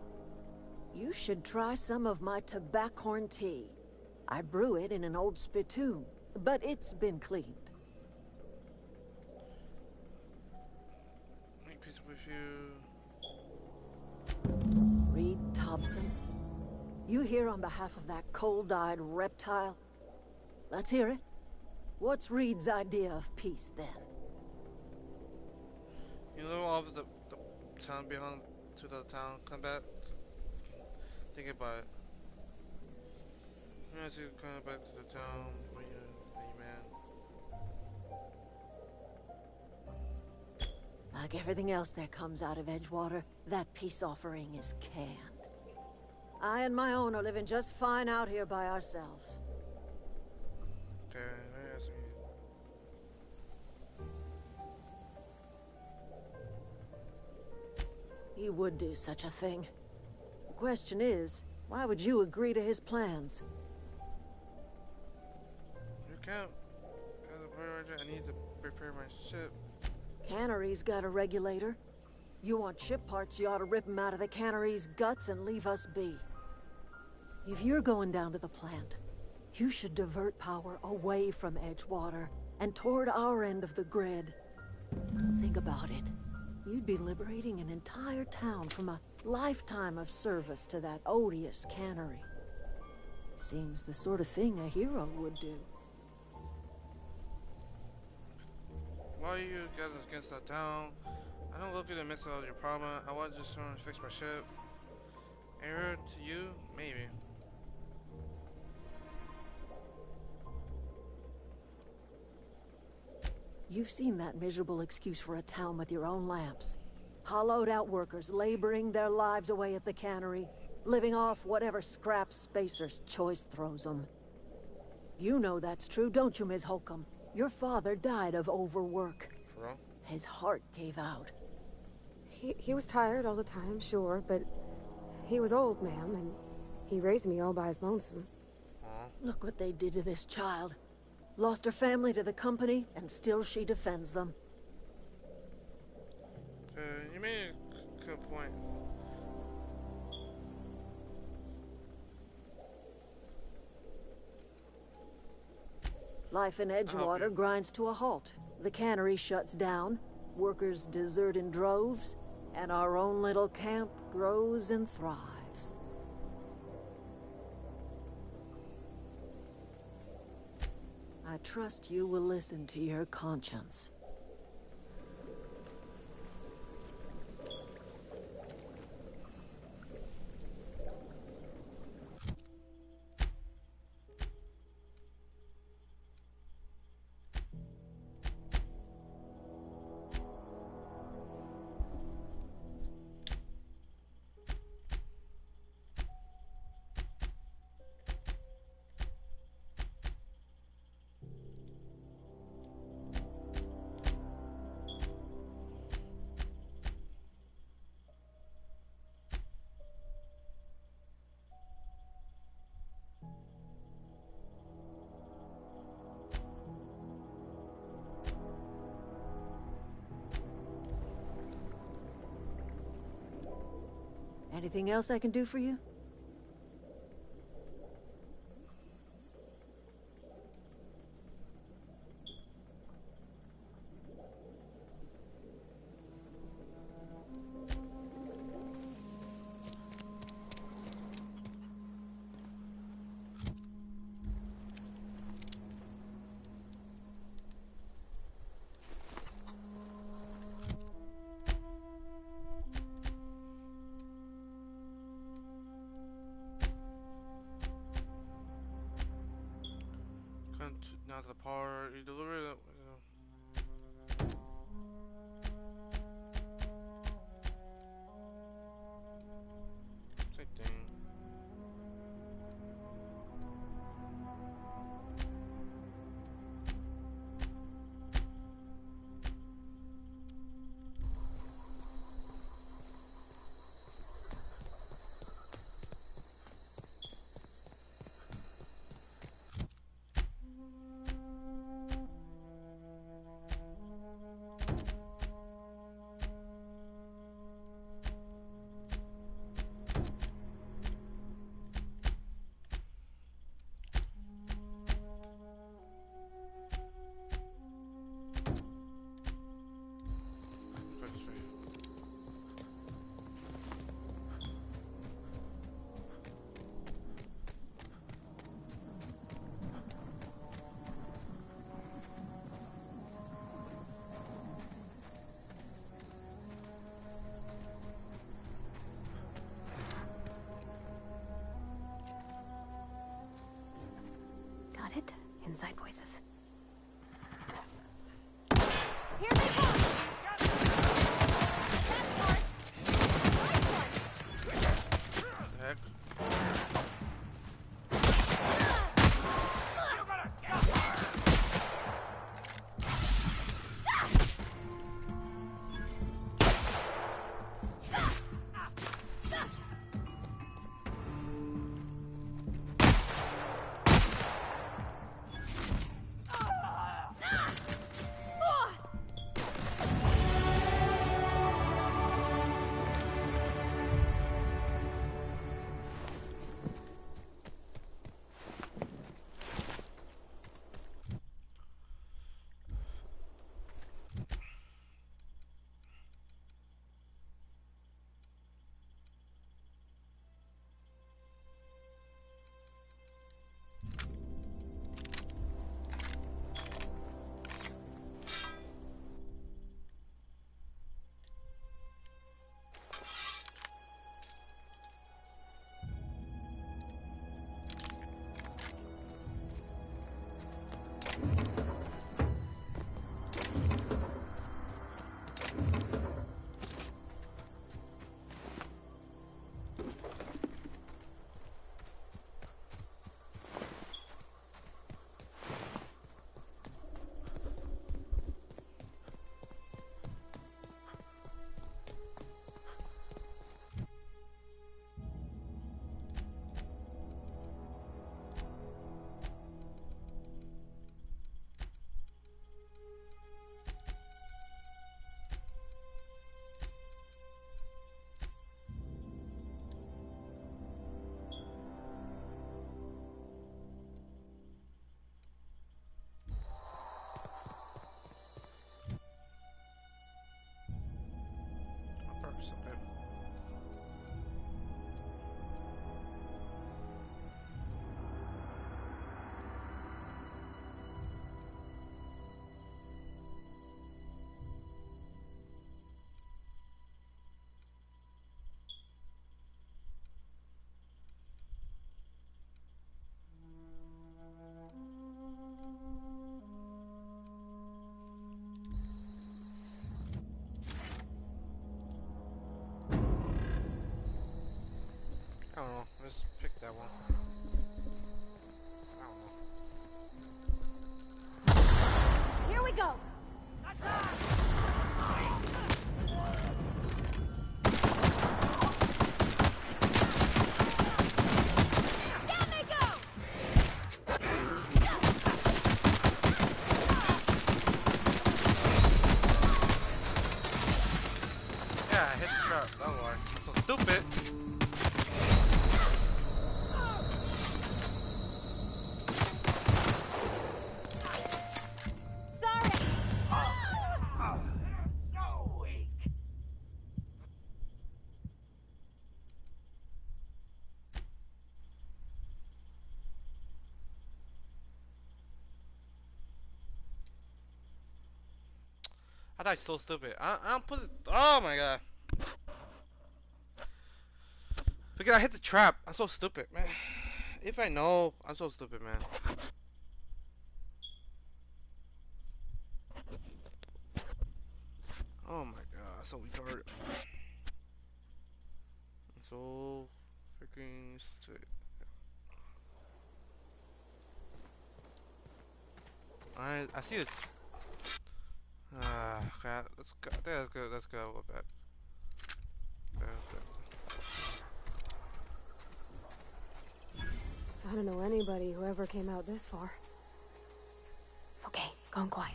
You should try some of my tobaccorn tea. I brew it in an old spittoon, but it's been cleaned. Make peace with you. Reed Thompson. You here on behalf of that cold-eyed reptile? Let's hear it. What's Reed's idea of peace, then? You know, all of the town behind to the town combat. Think about it. You have to come back to the town when you're a man. Like everything else that comes out of Edgewater, that peace offering is canned. I and my own are living just fine out here by ourselves. Okay, let me ask you. He would do such a thing. The question is, why would you agree to his plans? You can't. I need to prepare my ship. Cannery's got a regulator. You want ship parts, you ought to rip them out of the cannery's guts and leave us be. If you're going down to the plant, you should divert power away from Edgewater and toward our end of the grid. Think about it. You'd be liberating an entire town from a lifetime of service to that odious cannery. Seems the sort of thing a hero would do. Why are you guys against that town? I don't look at the midst of your problem. I was just trying to fix my ship. Error to you? Maybe. You've seen that miserable excuse for a town with your own lamps. Hollowed out workers laboring their lives away at the cannery, living off whatever scraps Spacer's Choice throws them. You know that's true, don't you, Ms. Holcomb? Your father died of overwork. For real? His heart gave out. He was tired all the time, sure, but he was old, ma'am, and he raised me all by his lonesome. Look what they did to this child. Lost her family to the company, and still she defends them. You made a good point. Life in Edgewater grinds to a halt. The cannery shuts down, workers desert in droves, and our own little camp grows and thrives. I trust you will listen to your conscience. Anything else I can do for you? Come to, now to the part. You deliver it. Same thing. Got it? Inside voices. Here they come! Heck. Okay. I don't know. Let's pick that one. I don't know. Here we go! Down they go! Yeah, I hit the trap. Don't worry. So stupid. I died so stupid. I don't put it. Oh my god. Because I hit the trap. I'm so stupid, man. If I know, I'm so stupid, man. Oh my god, so retarded. I'm so freaking stupid. Alright, I see it. Okay, let's go. I think that's good. Let's go with that. I don't know anybody who ever came out this far. Okay, gone quiet.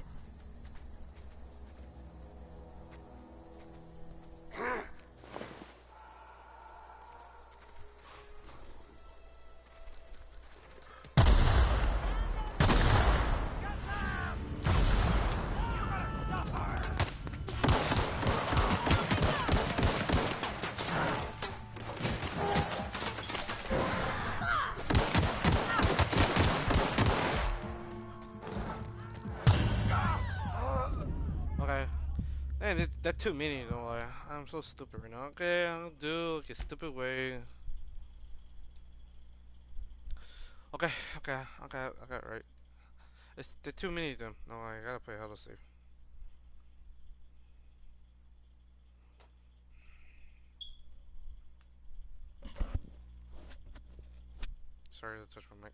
Okay. Man, that too many, don't lie. I'm so stupid right now. Okay, I'll do like a stupid way. Okay, I got it right. It's the too many of them. No, I gotta play hella safe. Sorry to touch my mic.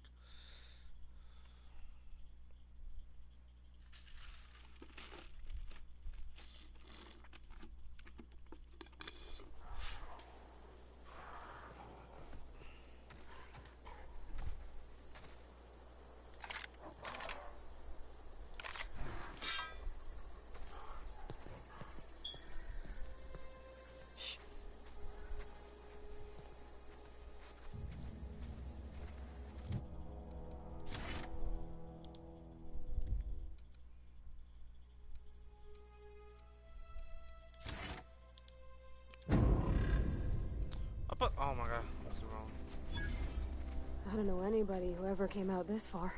Oh my god, that's wrong. I don't know anybody who ever came out this far.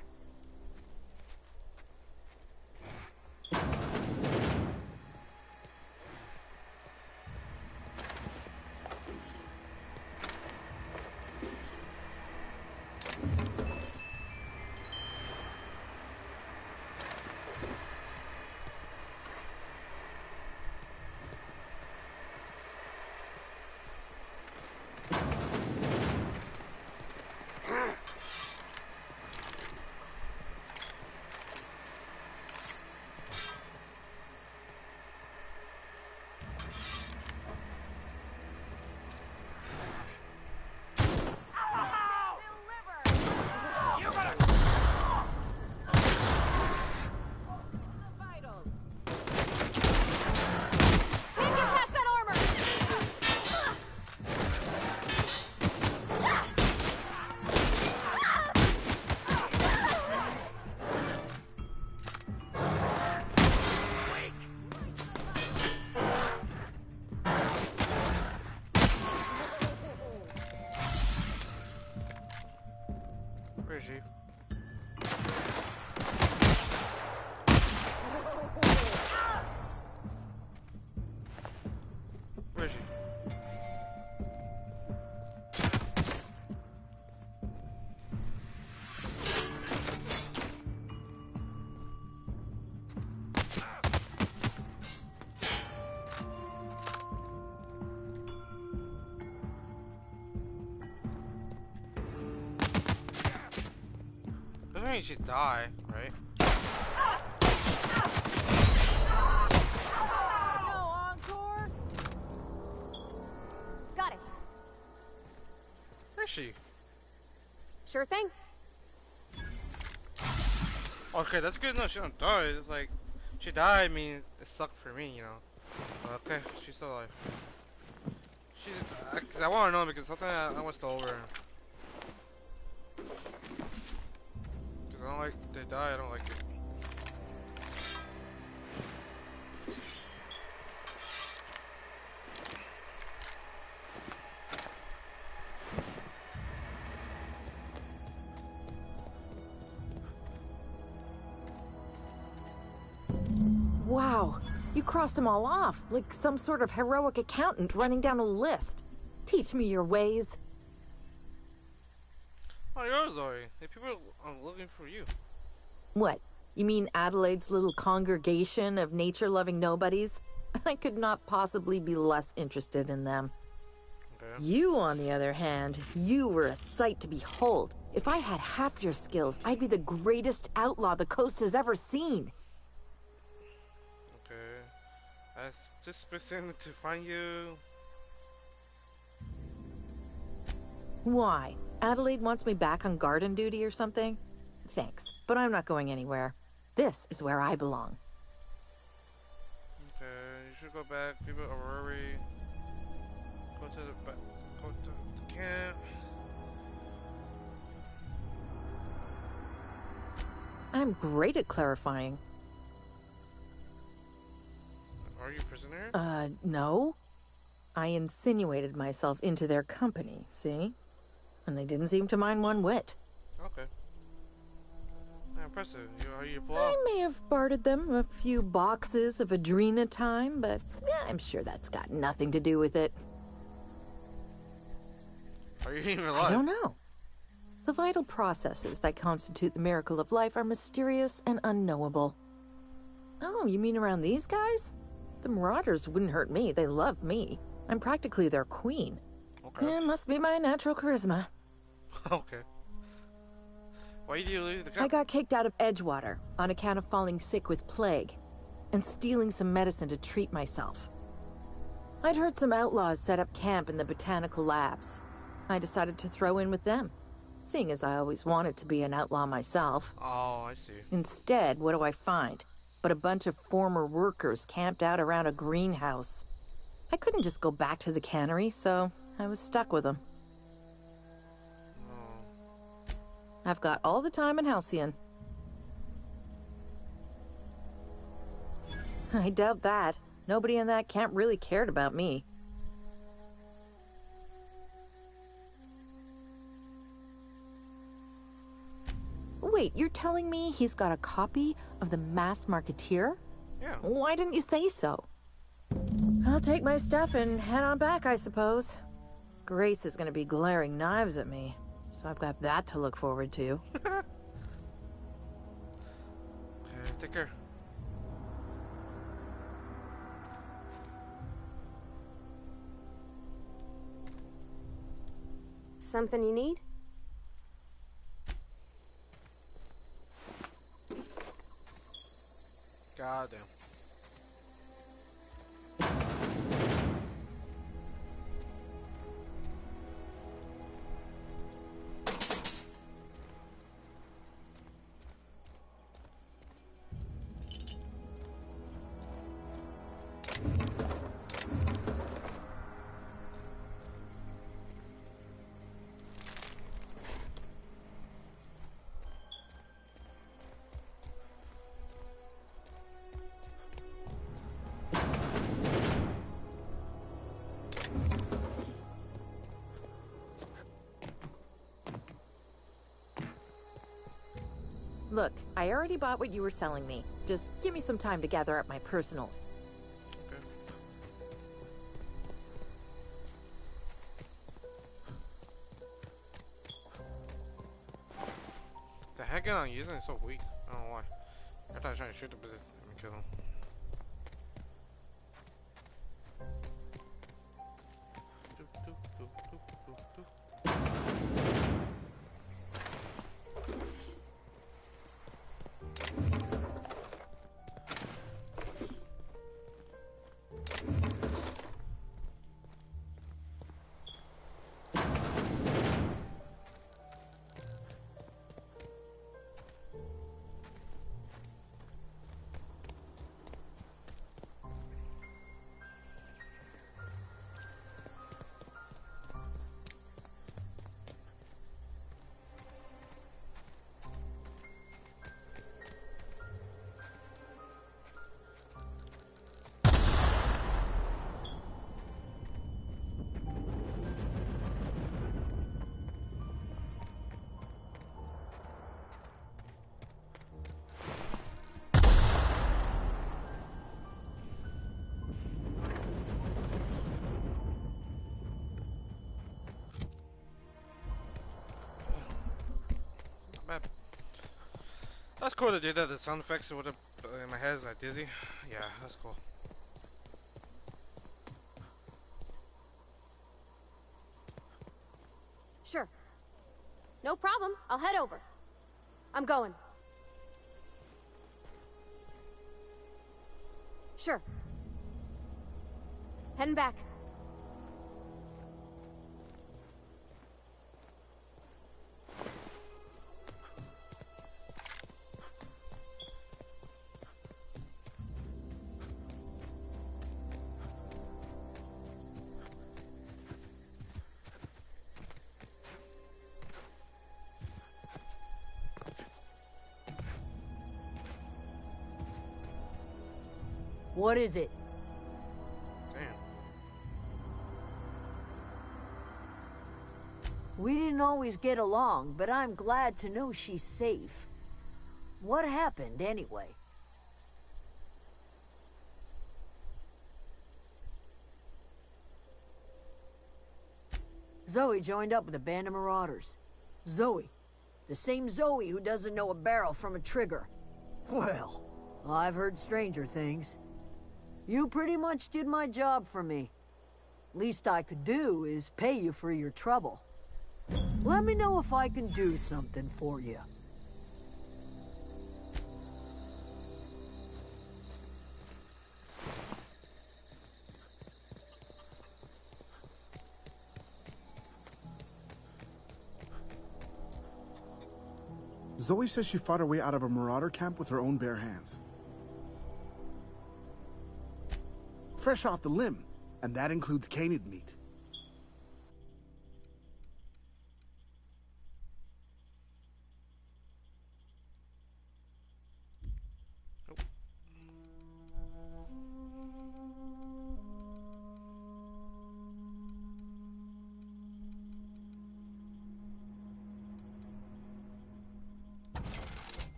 Where is she? Where is she? Doesn't mean she die, right? No encore? Got it. Where is she? Sure thing. Okay, that's good enough. She don't die. It's like, she died means it sucked for me, you know. Okay, she's still alive. Cause I want to know because something I want to stay over. Cause I don't like they die. I don't like it. Wow. You crossed them all off, like some sort of heroic accountant running down a list. Teach me your ways. Oh, yours, Zoe. The people are looking for you. What? You mean Adelaide's little congregation of nature-loving nobodies? I could not possibly be less interested in them. Okay. You, on the other hand, you were a sight to behold. If I had half your skills, I'd be the greatest outlaw the coast has ever seen. Okay. I just been sent to find you. Why? Adelaide wants me back on garden duty or something? Thanks, but I'm not going anywhere. This is where I belong. Okay, you should go back. People are worried. Go to the camp. I'm great at clarifying. Are you a prisoner? No. I insinuated myself into their company, see? And they didn't seem to mind one whit. Okay. Yeah, impressive. Are you I may have bartered them a few boxes of Adrena time, but I'm sure that's got nothing to do with it. Are you even alive? I don't know. The vital processes that constitute the miracle of life are mysterious and unknowable. Oh, you mean around these guys? The Marauders wouldn't hurt me. They love me. I'm practically their queen. Okay. It must be my natural charisma. Okay. Why did you leave the camp? I got kicked out of Edgewater on account of falling sick with plague and stealing some medicine to treat myself. I'd heard some outlaws set up camp in the botanical labs. I decided to throw in with them, seeing as I always wanted to be an outlaw myself. Oh, I see. Instead, what do I find? But a bunch of former workers camped out around a greenhouse. I couldn't just go back to the cannery, so I was stuck with them. Oh. I've got all the time in Halcyon. I doubt that. Nobody in that camp really cared about me. Wait, you're telling me he's got a copy of the Mass Marketeer? Yeah. Why didn't you say so? I'll take my stuff and head on back, I suppose. Grace is gonna be glaring knives at me, so I've got that to look forward to. Okay, take care. Something you need? Goddamn. Look, I already bought what you were selling me. Just give me some time to gather up my personals. Okay. The heck gun I'm using is so weak. I don't know why. I thought I was trying to shoot him, but let me kill him. That's cool to do that. The sound effects would have in my head is like dizzy. Yeah, that's cool. Sure. No problem. I'll head over. I'm going. Sure. Heading back. What is it? Damn. We didn't always get along, but I'm glad to know she's safe. What happened, anyway? Zoe joined up with a band of marauders. Zoe. The same Zoe who doesn't know a barrel from a trigger. Well, I've heard stranger things. You pretty much did my job for me. Least I could do is pay you for your trouble. Let me know if I can do something for you. Zoe says she fought her way out of a marauder camp with her own bare hands. Fresh off the limb, and that includes canid meat.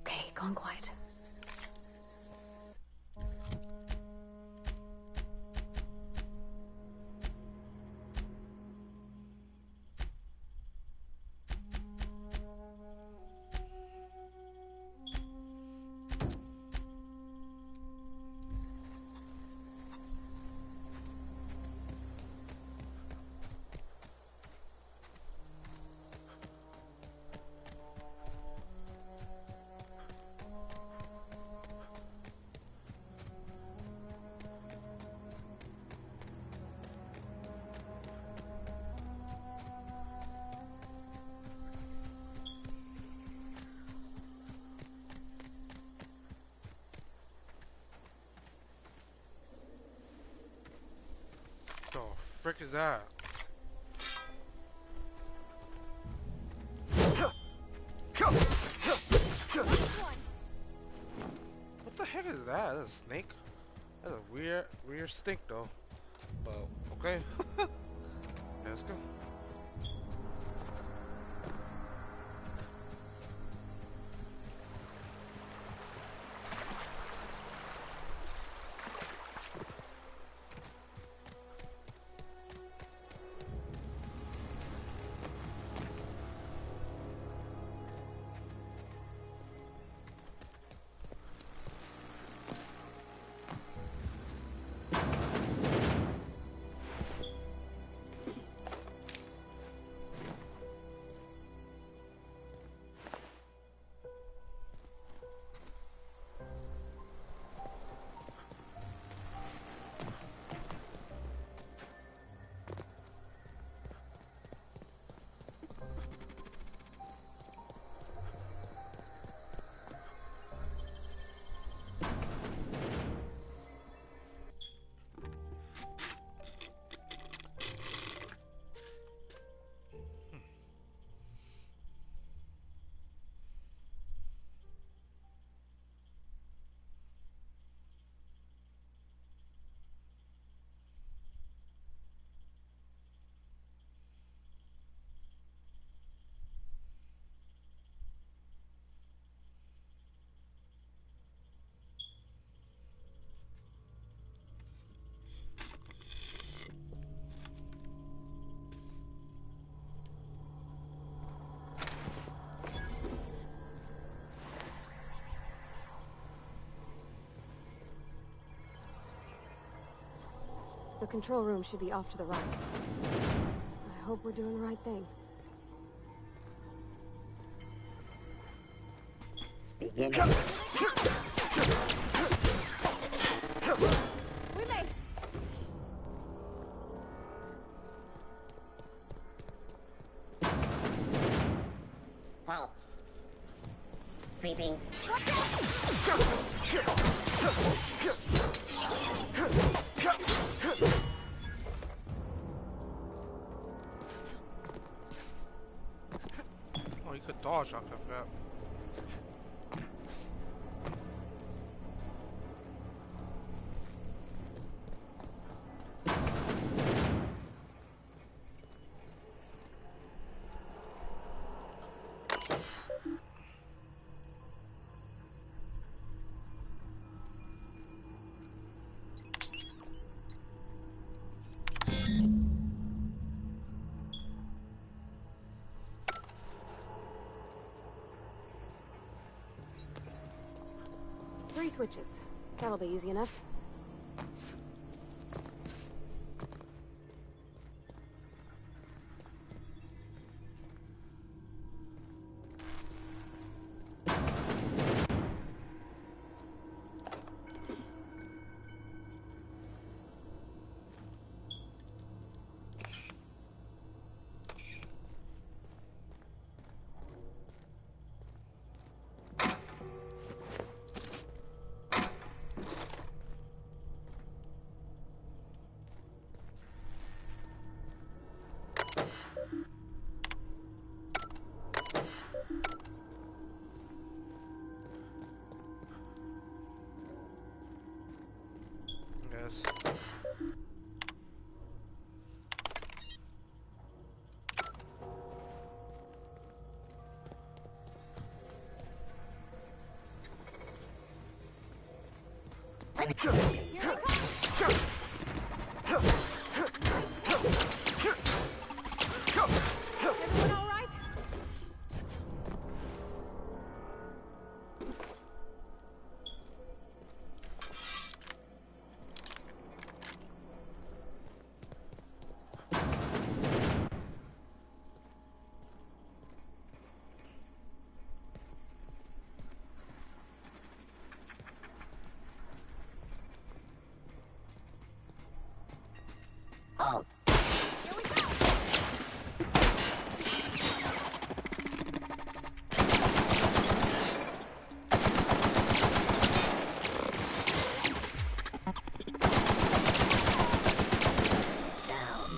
Okay, gone quiet. The frick is that? What the heck is that? That's a snake? That's a weird stink though. But okay. Yeah, let's go. The control room should be off to the right. I hope we're doing the right thing. Speaking of... We made it! Halt. Sweeping. Oh, you could dodge off of that. Three switches. That'll be easy enough. Yes. Here we come! Everyone all right? Halt. Here we go! Down.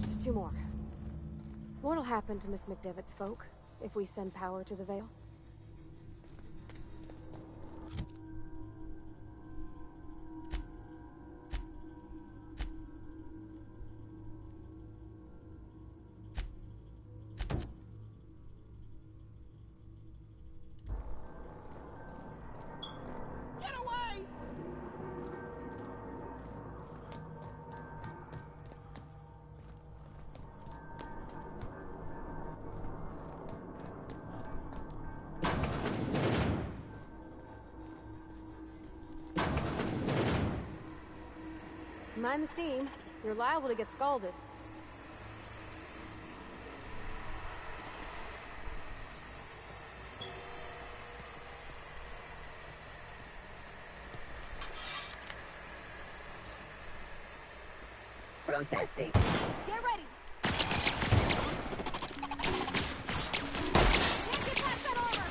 Just two more. What'll happen to Miss McDevitt's folk if we send power to the Vale? Get away! Mind the steam. You're liable to get scalded. Processing. Get ready! Can't get past that armor!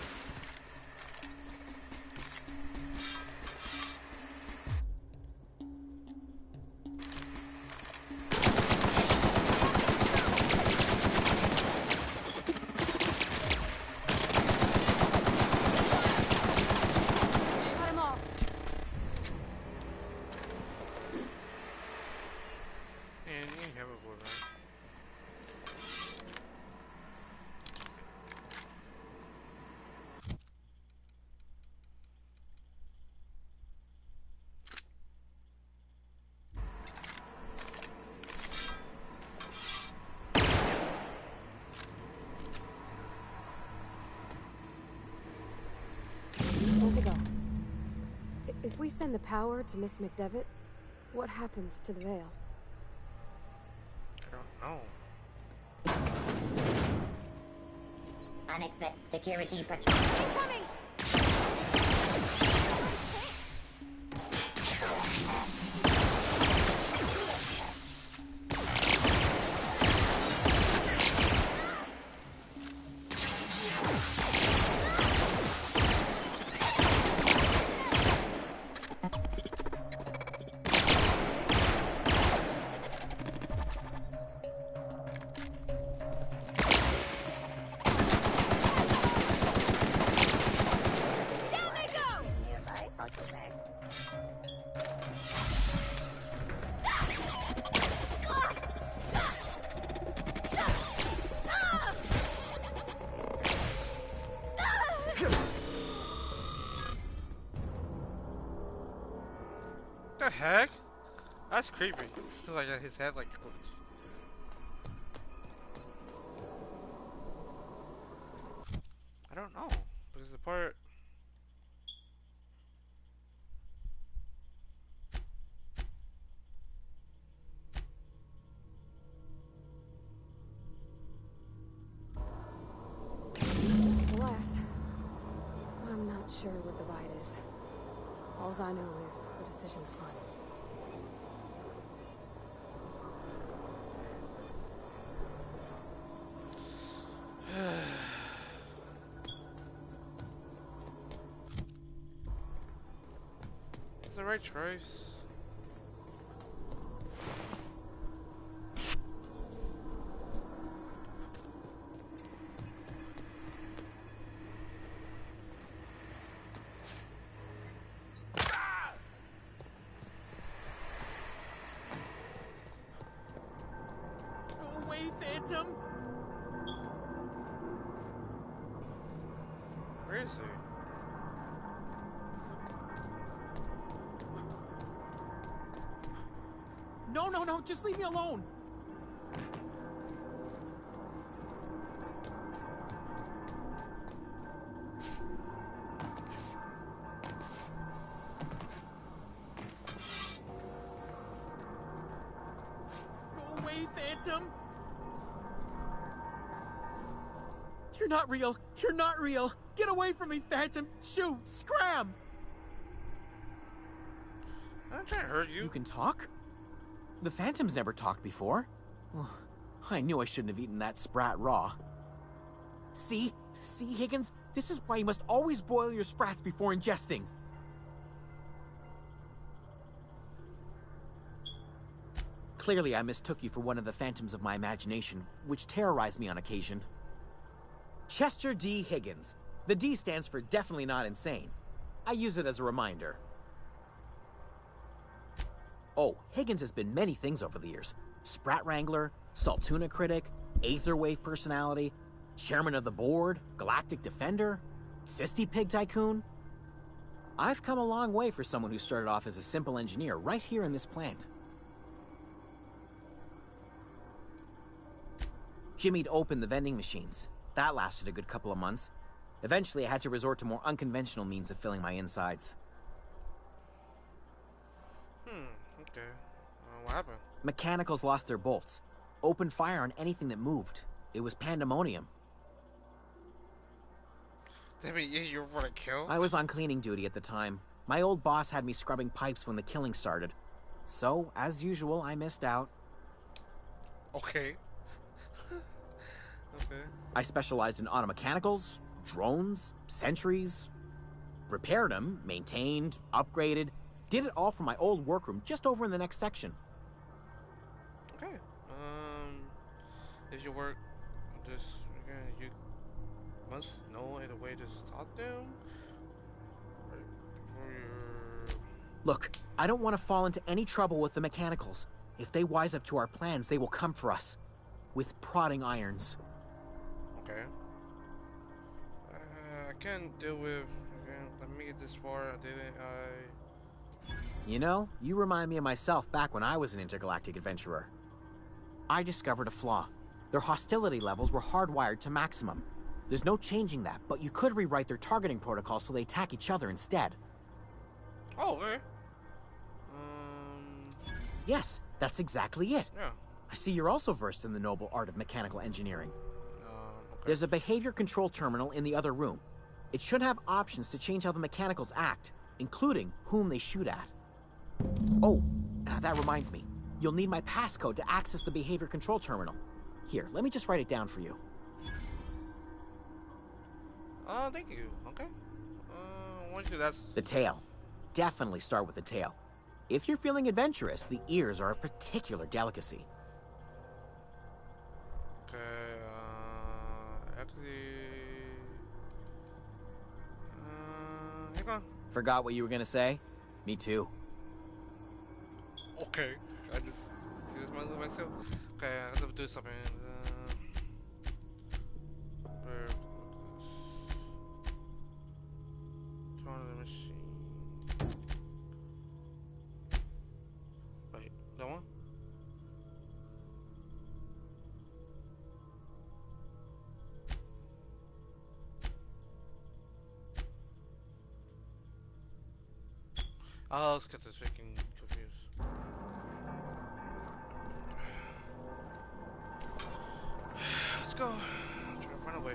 If we send the power to Miss McDevitt, what happens to the veil? I don't know. Unexpected security patrol. It's coming! What the heck? That's creepy. It's like his head like glitched. I don't know. Because the part Celeste. I'm not sure what the bite is. All I know is the decision's final. It's the right choice. Go away, Phantom! Where is he? No, no, no, just leave me alone! Go away, Phantom! You're not real! You're not real! Get away from me, Phantom! Shoot! Scram! I'm not trying to hurt you. You can talk? The Phantom's never talked before. Well, I knew I shouldn't have eaten that sprat raw. See? See, Higgins? This is why you must always boil your sprats before ingesting. Clearly, I mistook you for one of the phantoms of my imagination, which terrorized me on occasion. Chester D. Higgins. The D stands for definitely not insane. I use it as a reminder. Oh, Higgins has been many things over the years. Sprat Wrangler, Saltuna Critic, Aetherwave Personality, Chairman of the Board, Galactic Defender, Sisty Pig Tycoon. I've come a long way for someone who started off as a simple engineer right here in this plant. Jimmy'd opened the vending machines. That lasted a good couple of months. Eventually, I had to resort to more unconventional means of filling my insides. Okay. What happened? Mechanicals lost their bolts. Opened fire on anything that moved. It was pandemonium. Damn it, you were for the kill? I was on cleaning duty at the time. My old boss had me scrubbing pipes when the killing started. So, as usual, I missed out. Okay. Okay. I specialized in automechanicals, drones, sentries. Repaired them, maintained, upgraded. Did it all from my old workroom just over in the next section. Okay. If you work this again, you must know a way to stop them. Look, I don't want to fall into any trouble with the mechanicals. If they wise up to our plans, they will come for us. With prodding irons. Okay. I can't deal with... Let me get this far. I didn't... You know, you remind me of myself back when I was an intergalactic adventurer. I discovered a flaw. Their hostility levels were hardwired to maximum. There's no changing that, but you could rewrite their targeting protocol so they attack each other instead. Oh, okay. Yes, that's exactly it. Yeah. I see you're also versed in the noble art of mechanical engineering. Okay. There's a behavior control terminal in the other room. It should have options to change how the mechanicals act, including whom they shoot at. Oh, that reminds me. You'll need my passcode to access the behavior control terminal. Here, let me just write it down for you. Thank you. Okay. Once you that's... The tail. Definitely start with the tail. If you're feeling adventurous, the ears are a particular delicacy. Okay, actually... hang on. Forgot what you were gonna say? Me too. Okay. I just see this myself. Okay, I have to do something. Turn on the machine. Wait, that one? Oh, let's get this freaking confused. Let's go. I'm trying to find a way.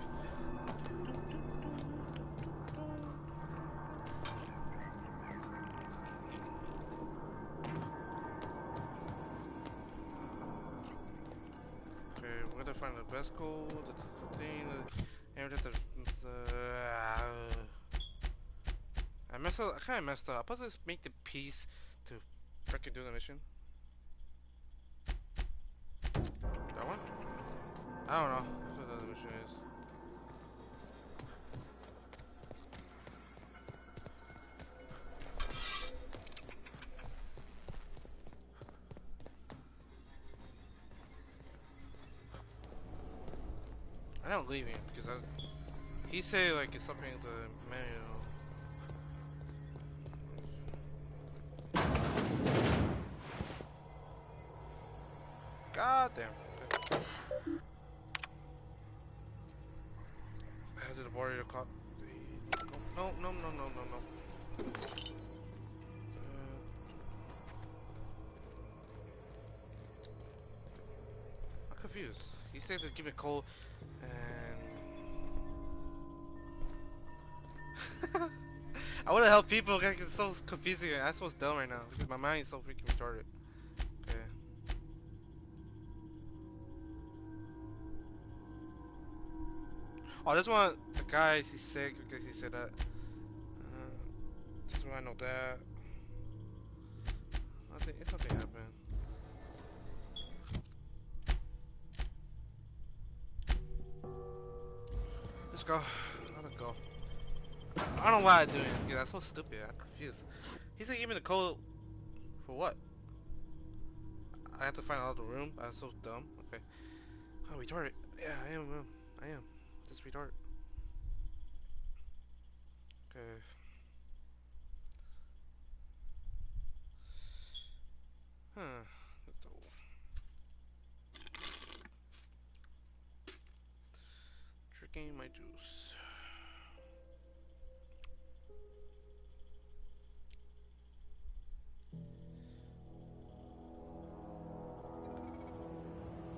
Okay, we're gonna find the best goal, the thing, I messed up. I kind of messed up. I'm supposed to just make the piece to freaking do the mission. That one? I don't know. That's what the other mission is. I don't leave him because he said like it's something in the manual. God damn. Okay. I had to the warrior clock. No. I'm confused. He said to give me a call, and I want to help people. It's so confusing. I'm so dumb right now because my mind is so freaking retarded. Okay. Oh, this one, the guy, he's sick because he said that. This one, I know that. Nothing happened. Let's go. Let's go. I don't know why I'm doing it because that's so stupid. I'm confused. He's gonna give me the code for what? I have to find out the room. I'm so dumb. Okay. Oh, retarded. Yeah, I am. I am. Just retarded. Okay. Huh. Drinking my juice.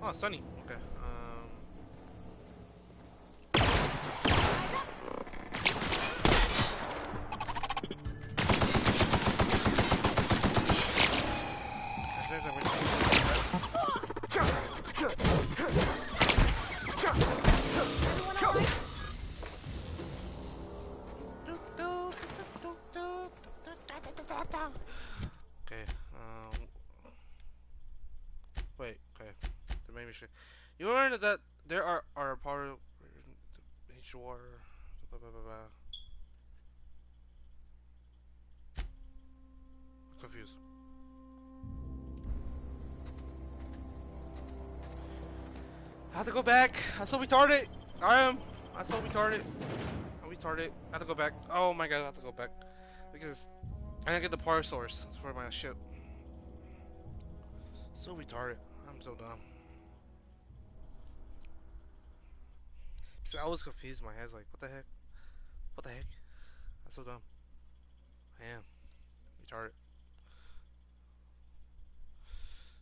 Oh, sunny. Okay. Okay. Wait. Okay. The main mission. You learned that there are a part of HR. Blah, blah, blah, blah. Confused. I have to go back. I'm so retarded. I'm so retarded. I'm retarded. I have to go back. Oh my god, I have to go back because I gotta get the power source for my ship. So retarded. I'm so dumb. See, I was confused. My head's like, what the heck? What the heck? I'm so dumb. I am. retarded.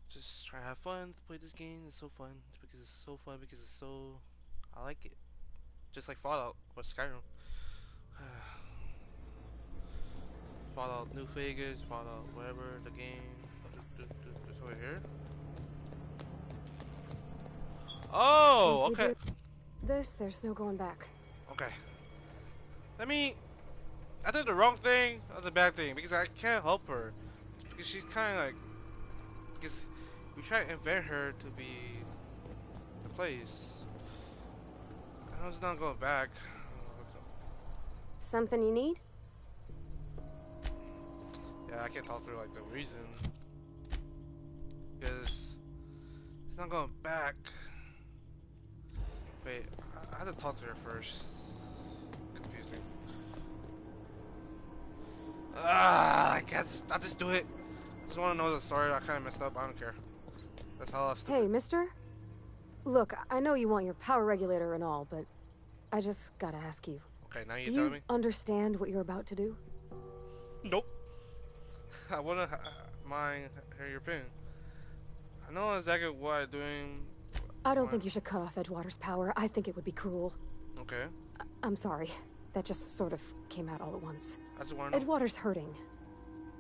Just try to have fun to play this game. It's so fun. It's because it's so fun because it's so. I like it. Just like Fallout or Skyrim. Fallout New Vegas, Fallout whatever the game. It's over here. Oh, Once we okay. do this, there's no going back. Okay. I did the wrong thing or the bad thing because I can't help her. Because she's kind of like. Because we try to invent her to be the place. I know it's not going back. Something you need? Yeah, I can't talk through like the reason. Because it's not going back. Wait, I had to talk to her first. Confusing. I guess I'll just do it. I just want to know the story. I kind of messed up. I don't care. That's how I was. Hey, mister? Look, I know you want your power regulator and all, but I just gotta ask you. Okay, now you're Do telling you me? understand what you're about to do? Nope. I wanna mind hear your opinion. I know exactly what I'm doing. I don't think you should cut off Edgewater's power. I think it would be cruel. Okay. I'm sorry. That just sort of came out all at once. I just wanna know. Edgewater's hurting.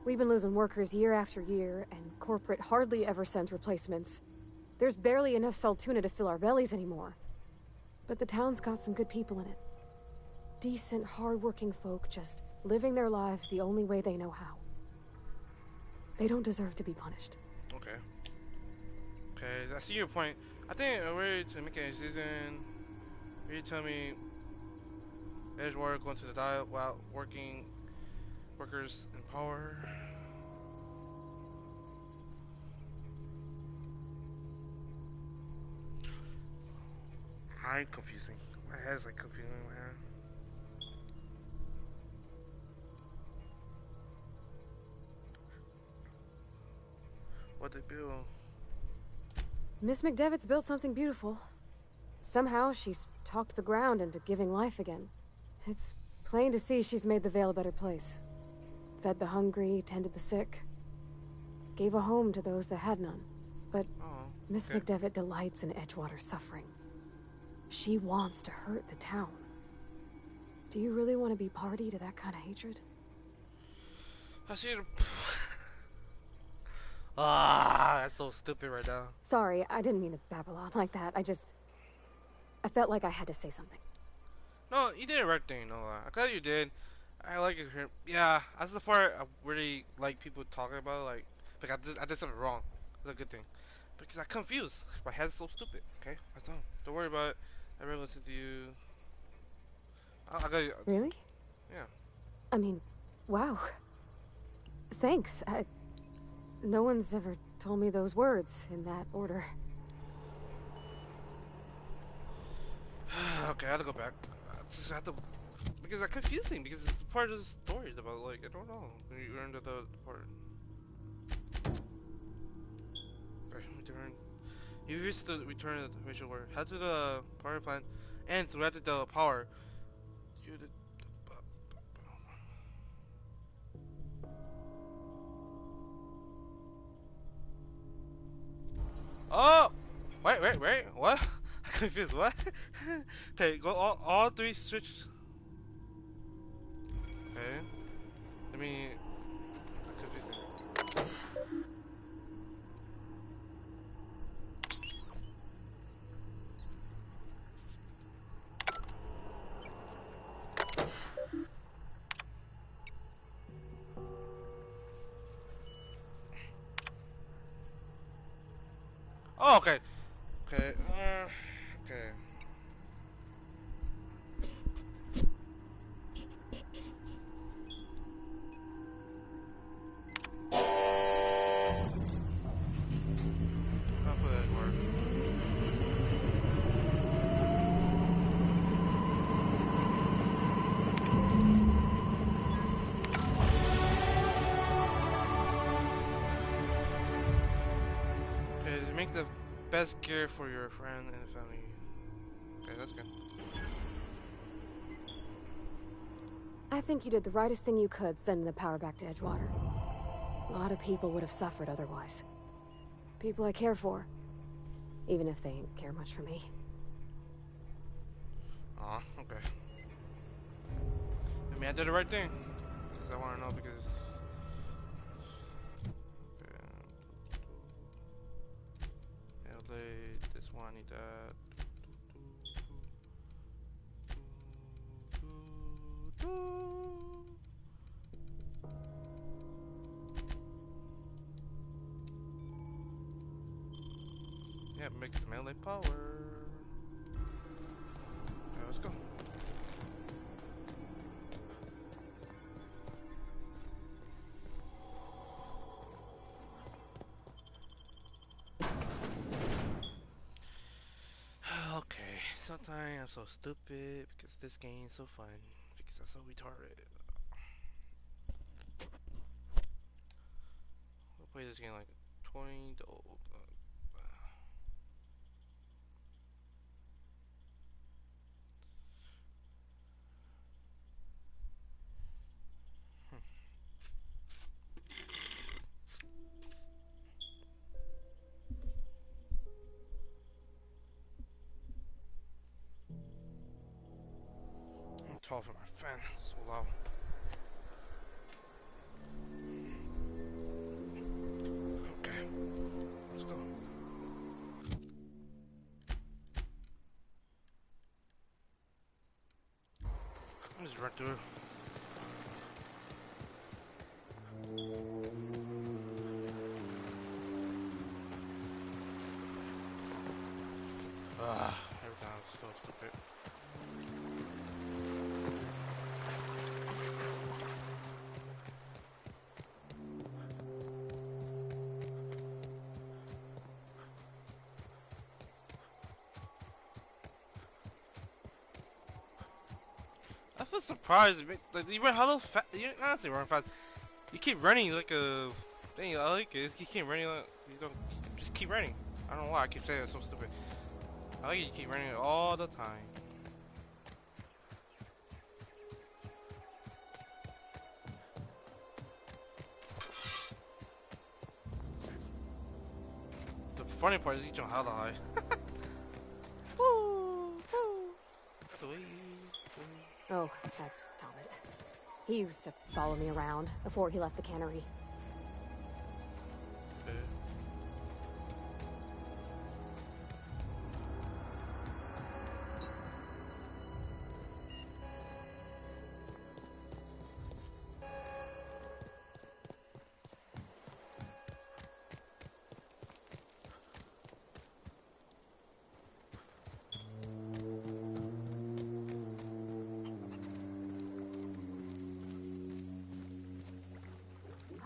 We've been losing workers year after year, and corporate hardly ever sends replacements. There's barely enough Saltuna to fill our bellies anymore. But the town's got some good people in it. Decent, hard-working folk just living their lives the only way they know how. They don't deserve to be punished. Okay. Okay, I see your point. I think a way to make a decision, you tell me Edgewater going to the diet while workers in power. I'm confusing. My head's like confusing, man. What they build? Miss McDevitt's built something beautiful. Somehow she's talked the ground into giving life again. It's plain to see she's made the Vale a better place. Fed the hungry, tended the sick. Gave a home to those that had none. But Miss McDevitt delights in Edgewater's suffering. She wants to hurt the town. Do you really want to be party to that kind of hatred? I see the... that's so stupid right now. Sorry, I didn't mean to babble on like that. I felt like I had to say something. No, you did the right thing, no lie. I'm glad you did. I like it. Yeah, that's the part I really like people talking about. Like I did something wrong. It's a good thing. Because I'm confused. My head's so stupid. Okay? Don't worry about it. I will listen to you. I got you. Really? Yeah. I mean, wow. Thanks. No one's ever told me those words in that order. Okay, I have to go back. I just have to... Because that's confusing. Because it's part of the story about, like, I don't know. You learned the part. Okay, return. You used to return to the racial word. Head to the power plant and threat the power. Oh! Wait, what? I'm confused, what? Okay, go all three switches. Okay. Let me... I'm confused. Oh, okay. Okay, okay. I'll put that in work. Okay, to make the best gear for your friend and family. Okay, that's good. I think you did the rightest thing you could, sending the power back to Edgewater. A lot of people would have suffered otherwise. People I care for. Even if they ain't care much for me. Aw, okay. I mean, I did the right thing. Because I want to know because... This one, I need that. Yeah, mixed melee power. Okay, let's go. Okay, sometimes I'm so stupid because this game's so fun. Because I'm so retarded. I'll play this game like 20 to old. I'm tall for my fan. So loud. Okay, let's go. I'll just run through. Every time it's so stupid. I feel surprised. Like you run hella fast. You honestly run fast. You keep running like a thing. I like it. You keep running. Like, you don't just keep running. I don't know why I keep saying it's so stupid. I like it. You keep running all the time. The funny part is you jump hella high. Woo! Woo! Oh, that's Thomas. He used to follow me around before he left the cannery.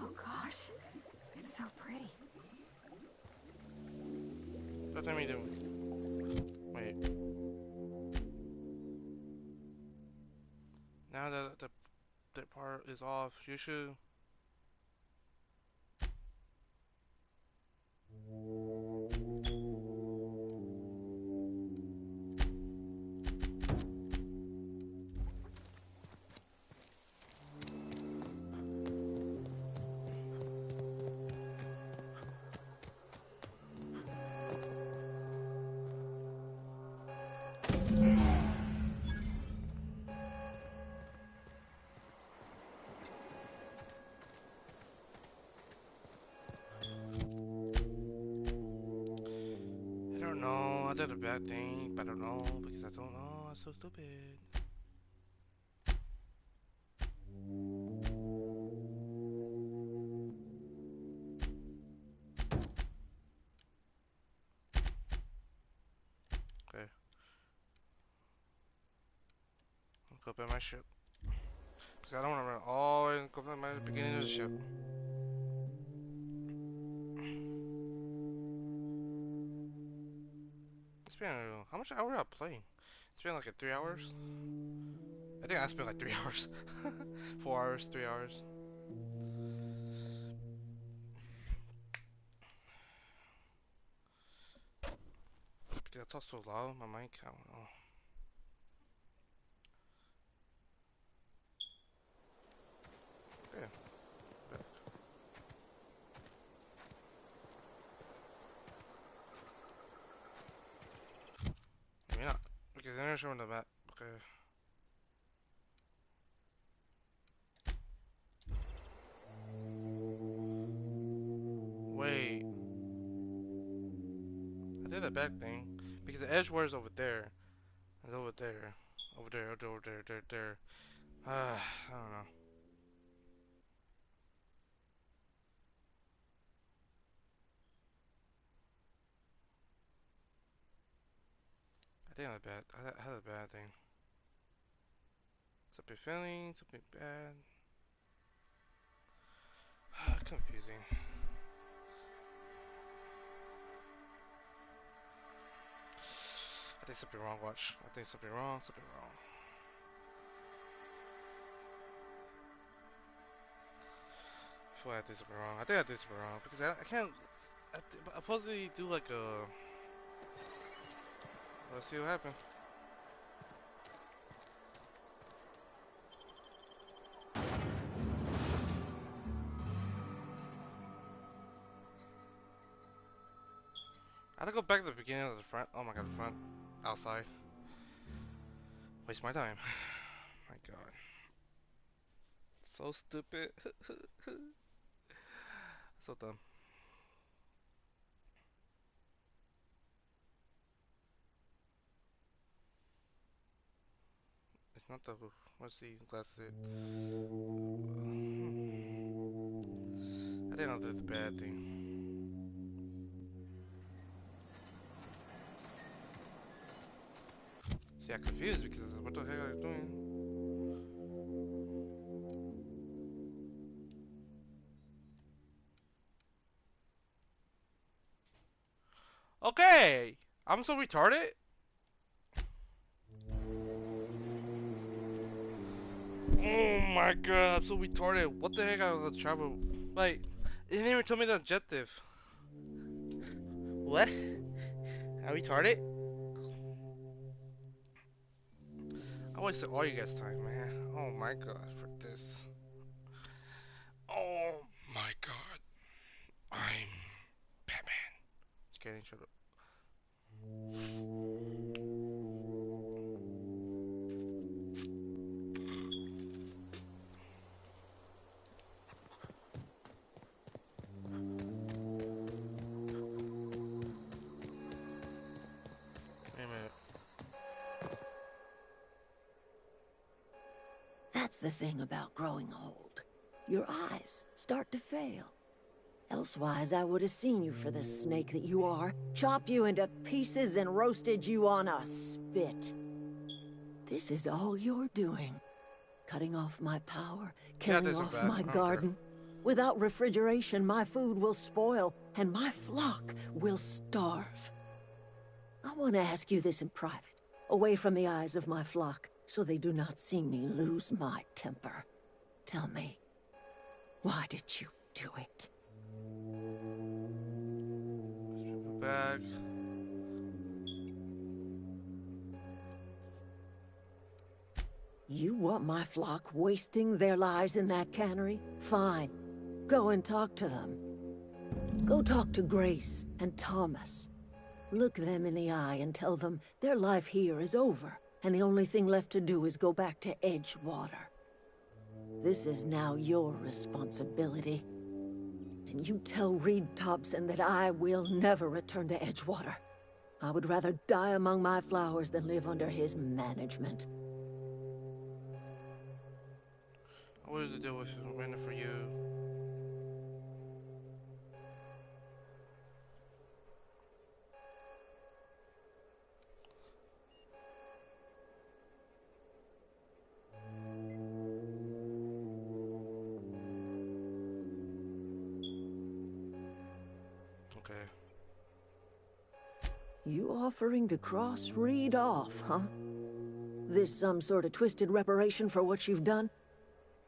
Oh gosh, it's so pretty. Don't tell me to wait. Now that the part is off, you should. I don't know. I did a bad thing, but I don't know because I don't know. I'm so stupid. Okay. I'll go back my ship. Because I don't want to run all the way and go back my beginning of the ship. It's been, how much hour I playing? It's been like 3 hours? I think I spent like 3 hours. 4 hours, 3 hours. Did I talk so loud? My mic? I don't know. Yeah. Back. gonna show him the map. Okay. Wait. I did that back thing. Because the Edgewater is over there. It's over there. Over there, over there, there. I don't know. I think I had a bad. I had a bad thing. Something feeling, something bad. Confusing. I think something wrong. Watch. I think something wrong. Something wrong. I feel like I did something wrong. I think I did something wrong because I can't. I supposedly do like a. Let's see what happens. I have to go back to the beginning of the front. Oh my god, the front. Outside. Waste my time. My god. So stupid. So dumb. It's not the. Let's see. Glasses. I think I'll do the bad thing. See, I'm confused because what the heck are you doing? Okay! I'm so retarded? Oh my god, I'm so retarded. What the heck I was travel? Like, it didn't even tell me the objective. What? I'm retarded? I wasted all you guys' time, man. Oh my god, for this. Oh my god. I'm Batman. Just kidding, shut up. Wait a minute. That's the thing about growing old. Your eyes start to fail. Elsewise, I would have seen you for the snake that you are, chopped you into pieces and roasted you on a spit. This is all you're doing. Cutting off my power, killing off my garden. Without refrigeration, my food will spoil, and my flock will starve. I want to ask you this in private, away from the eyes of my flock, so they do not see me lose my temper. Tell me, why did you do it? Back. You want my flock wasting their lives in that cannery? Fine. Go and talk to them. Go talk to Grace and Thomas. Look them in the eye and tell them their life here is over, and the only thing left to do is go back to Edgewater. This is now your responsibility. And you tell Reed Thompson that I will never return to Edgewater. I would rather die among my flowers than live under his management. What is the deal with random for you? Okay. You offering to cross Reed off, huh? This some sort of twisted reparation for what you've done?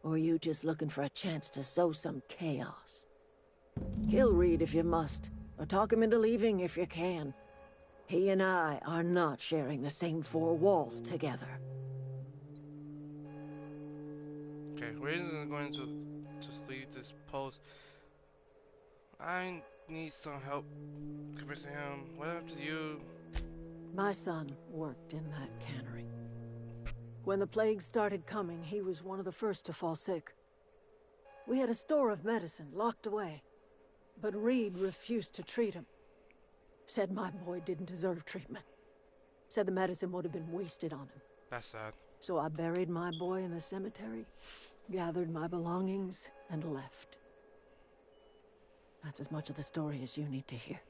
Or you just looking for a chance to sow some chaos? Kill Reed if you must, or talk him into leaving if you can. He and I are not sharing the same four walls together. Okay, Reed is going to just leave this post. I need some help convincing him. What up to you? My son worked in that cannery. When the plague started coming, he was one of the first to fall sick. We had a store of medicine locked away, but Reed refused to treat him. Said my boy didn't deserve treatment. Said the medicine would have been wasted on him. That's sad. So I buried my boy in the cemetery, gathered my belongings, and left. That's as much of the story as you need to hear.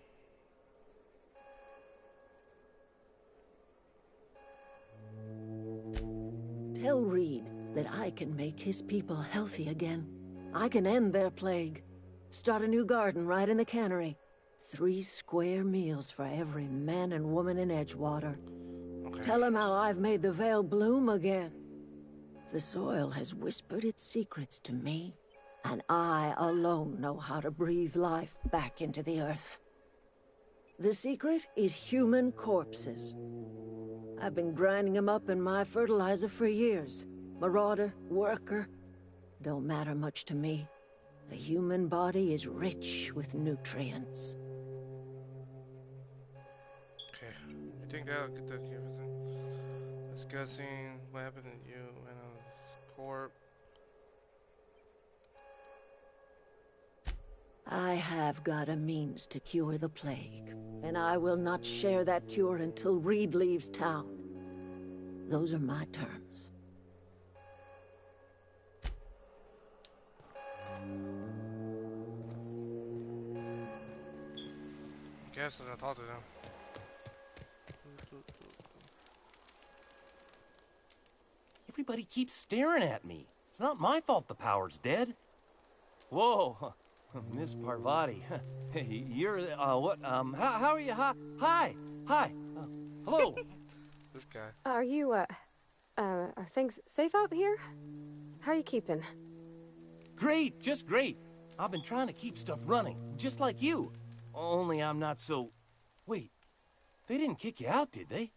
Tell Reed that I can make his people healthy again. I can end their plague. Start a new garden right in the cannery. 3 square meals for every man and woman in Edgewater. Okay. Tell him how I've made the Vale bloom again. The soil has whispered its secrets to me, and I alone know how to breathe life back into the earth. The secret is human corpses. I've been grinding them up in my fertilizer for years. Marauder, worker, don't matter much to me. The human body is rich with nutrients. Okay, you think that'll get everything? Discussing what happened to you and corp. I have got a means to cure the plague, and I will not share that cure until Reed leaves town. Those are my terms. I guess I'm gonna talk to them. Everybody keeps staring at me. It's not my fault the power's dead. Whoa, Miss Parvati. You're, what, how are you? Hi. Hello. This guy. Are you, are things safe out here? How are you keeping? Great, just great. I've been trying to keep stuff running, just like you. Only I'm not so... Wait, they didn't kick you out, did they?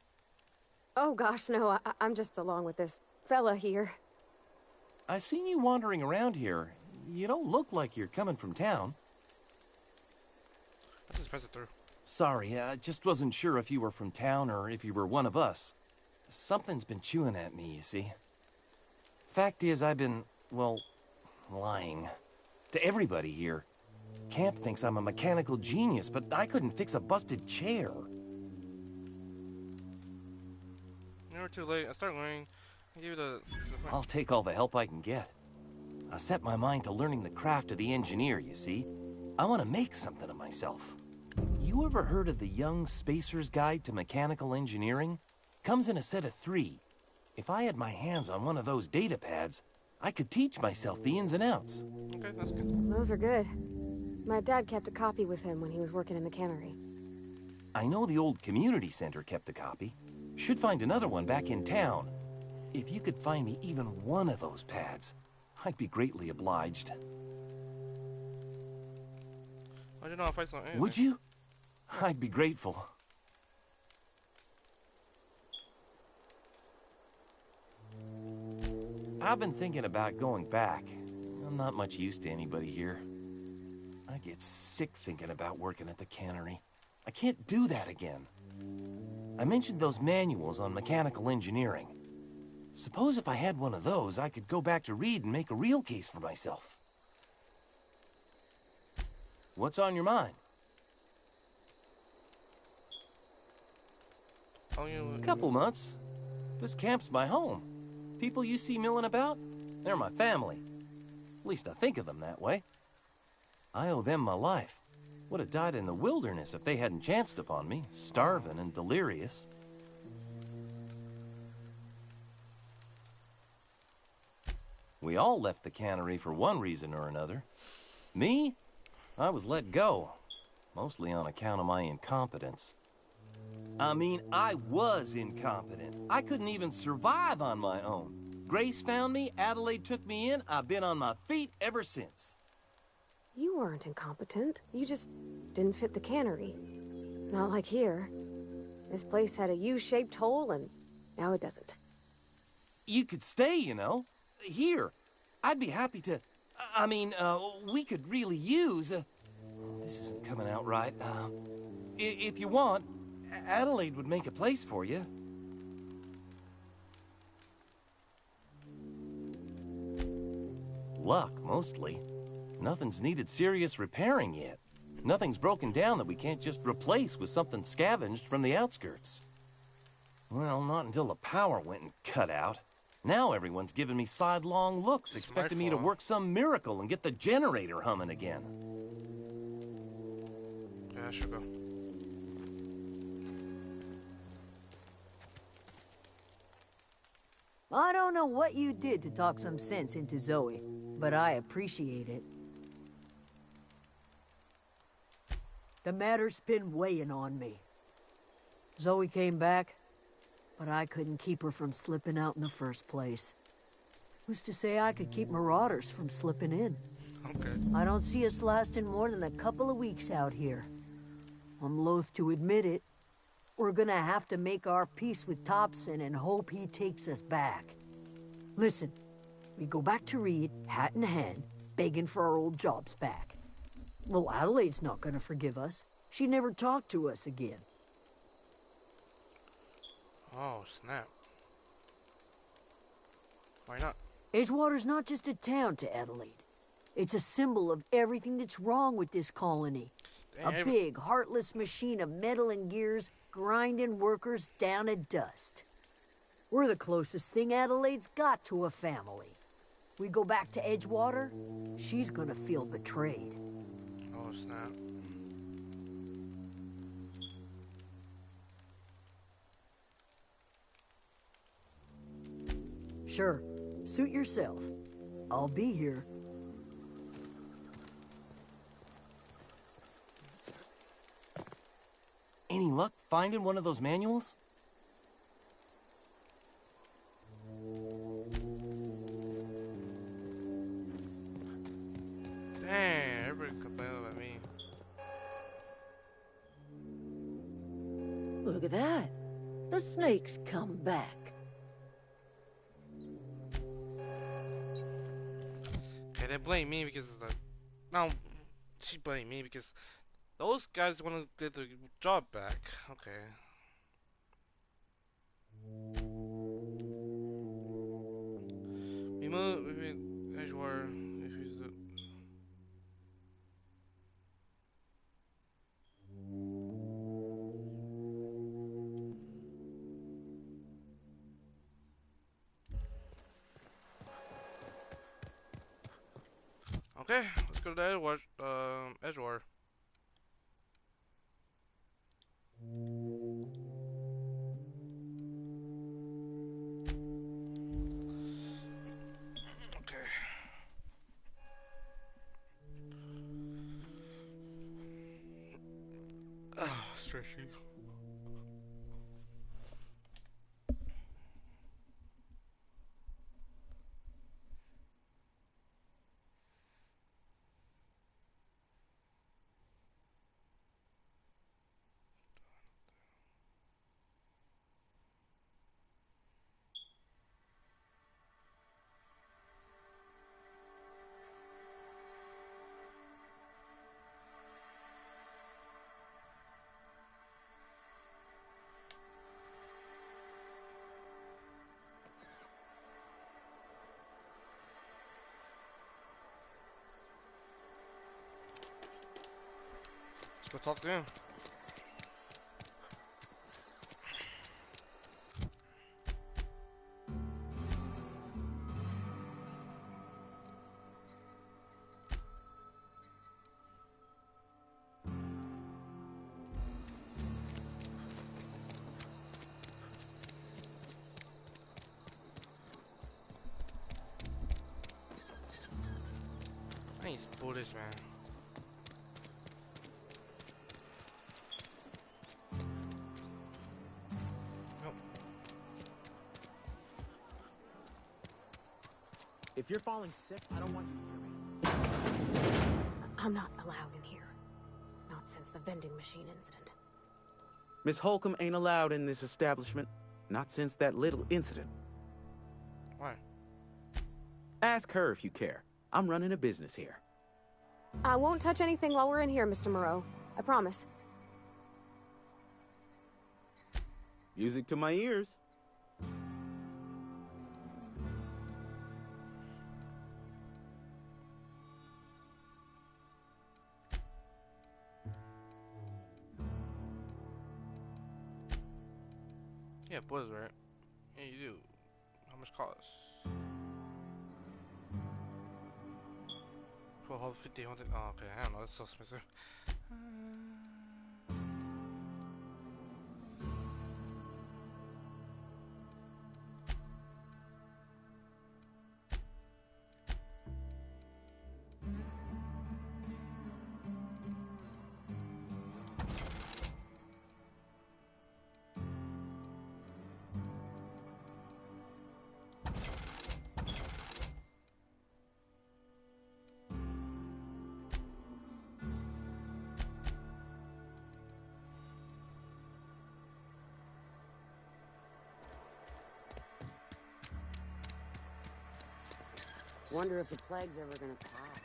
Oh gosh, no, I'm just along with this fella here. I seen you wandering around here. You don't look like you're coming from town. Let's just press it through. Sorry, I just wasn't sure if you were from town or if you were one of us. Something's been chewing at me, you see. Fact is, I've been, well, lying. To everybody here. Camp thinks I'm a mechanical genius, but I couldn't fix a busted chair. Never too late. I start learning. I give you the I'll take all the help I can get. I set my mind to learning the craft of the engineer, you see. I want to make something of myself. You ever heard of the Young Spacer's Guide to Mechanical Engineering? Comes in a set of 3. If I had my hands on one of those data pads, I could teach myself the ins and outs. Okay, that's good. Those are good. My dad kept a copy with him when he was working in the cannery. I know the old community center kept a copy. Should find another one back in town. If you could find me even one of those pads, I'd be greatly obliged. I don't know if I saw anything. Would you? I'd be grateful. I've been thinking about going back. I'm not much use to anybody here. I get sick thinking about working at the cannery. I can't do that again. I mentioned those manuals on mechanical engineering. Suppose if I had one of those, I could go back to Reed and make a real case for myself. What's on your mind? A couple months. This camp's my home. People you see milling about, they're my family. At least I think of them that way. I owe them my life. Would have died in the wilderness if they hadn't chanced upon me, starving and delirious. We all left the cannery for one reason or another. Me? I was let go, mostly on account of my incompetence. I mean, I was incompetent. I couldn't even survive on my own. Grace found me, Adelaide took me in, I've been on my feet ever since. You weren't incompetent. You just didn't fit the cannery. Not like here. This place had a U-shaped hole, and now it doesn't. You could stay, you know. Here. I'd be happy to... I mean, we could really use... this isn't coming out right. If you want, Adelaide would make a place for you. Luck, mostly. Nothing's needed serious repairing yet. Nothing's broken down that we can't just replace with something scavenged from the outskirts. Well, not until the power went and cut out. Now everyone's giving me sidelong looks, expecting me to work some miracle and get the generator humming again. Yeah, I should go. I don't know what you did to talk some sense into Zoe, but I appreciate it. The matter's been weighing on me. Zoe came back, but I couldn't keep her from slipping out in the first place. Who's to say I could keep marauders from slipping in? Okay. I don't see us lasting more than a couple of weeks out here. I'm loath to admit it. We're gonna have to make our peace with Thompson and hope he takes us back. Listen, we go back to Reed, hat in hand, begging for our old jobs back. Well, Adelaide's not gonna forgive us. She never talked to us again. Oh, snap. Why not? Edgewater's not just a town to Adelaide. It's a symbol of everything that's wrong with this colony. A big, heartless machine of metal and gears grinding workers down to dust. We're the closest thing Adelaide's got to a family. We go back to Edgewater, she's gonna feel betrayed. Oh, snap. Sure, suit yourself. I'll be here. Any luck finding one of those manuals? Dang, everybody complaining about me. Look at that. The snake's come back. Okay, they blame me because of the... No, she blamed me because those guys want to get the job back. Okay. We Edgewater. Okay, let's go to the Edgewater. Okay. Oh, stretching. Let's go talk to him. I need to pull this, man. If you're falling sick, I don't want you near me. I'm not allowed in here. Not since the vending machine incident. Miss Holcomb ain't allowed in this establishment. Not since that little incident. Why? Ask her if you care. I'm running a business here. I won't touch anything while we're in here, Mr. Moreau. I promise. Music to my ears. Yeah, boys, right? Yeah, you do. How much cost? 50, 100. Oh, okay. I don't know. That's so expensive. Wonder if the plague's ever gonna pass.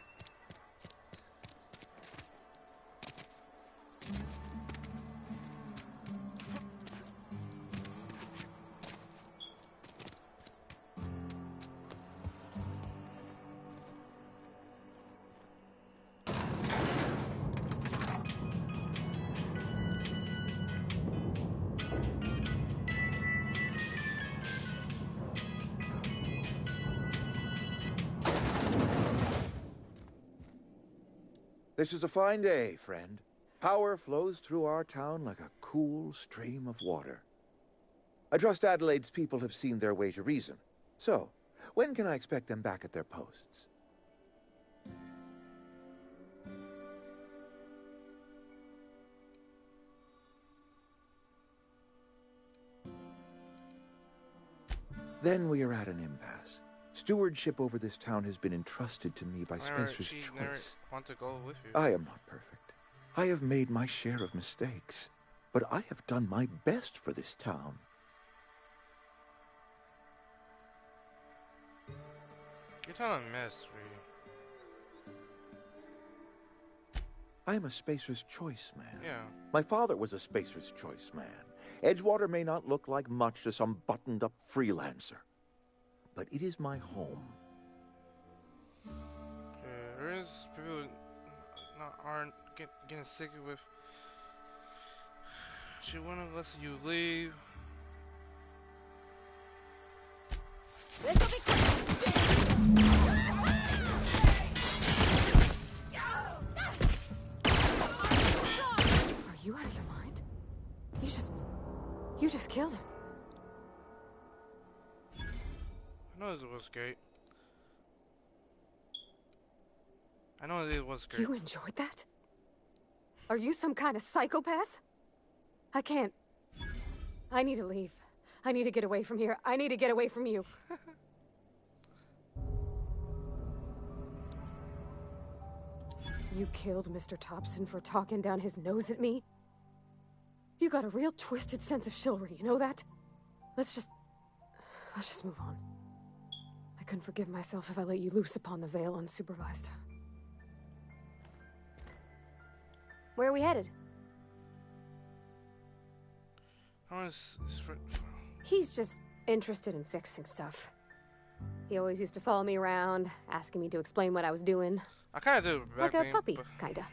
This is a fine day, friend. Power flows through our town like a cool stream of water. I trust Adelaide's people have seen their way to reason. So, when can I expect them back at their posts? Then we are at an impasse. Stewardship over this town has been entrusted to me by Spacer's Choice. Want to go with you. I am not perfect. I have made my share of mistakes, but I have done my best for this town. You're telling a mess, really. I am a Spacer's Choice man. Yeah. My father was a Spacer's Choice man. Edgewater may not look like much to some buttoned-up freelancer, but it is my home. There is people aren't getting sick with. She wouldn't let you leave. This'll be quick. Are you out of your mind? You just killed him. I know it was great. I know it was great. You enjoyed that? Are you some kind of psychopath? I can't. I need to leave. I need to get away from here. I need to get away from you. You killed Mr. Thompson for talking down his nose at me? You got a real twisted sense of chivalry, you know that? Let's just move on. I couldn't forgive myself if I let you loose upon the Vale unsupervised. Where are we headed? He's just interested in fixing stuff. He always used to follow me around, asking me to explain what I was doing. I kind of do. Like a puppy, kinda.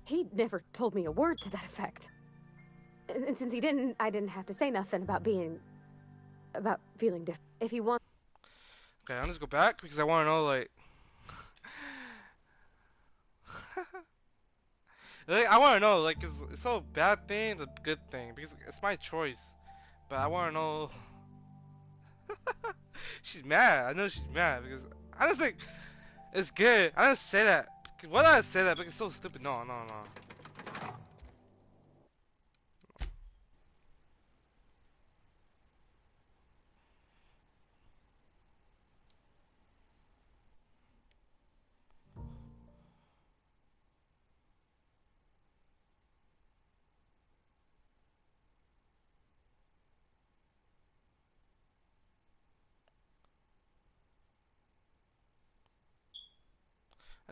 He never told me a word to that effect. And since he didn't, I didn't have to say nothing about feeling different. If he wants... Okay, I'm just go back because I want to know, like... like, I want to know, like, it's so bad thing, the good thing, because it's my choice. But I want to know... She's mad. I know she's mad because I just think it's good. I don't say that. Why did I say that? Because it's so stupid. No.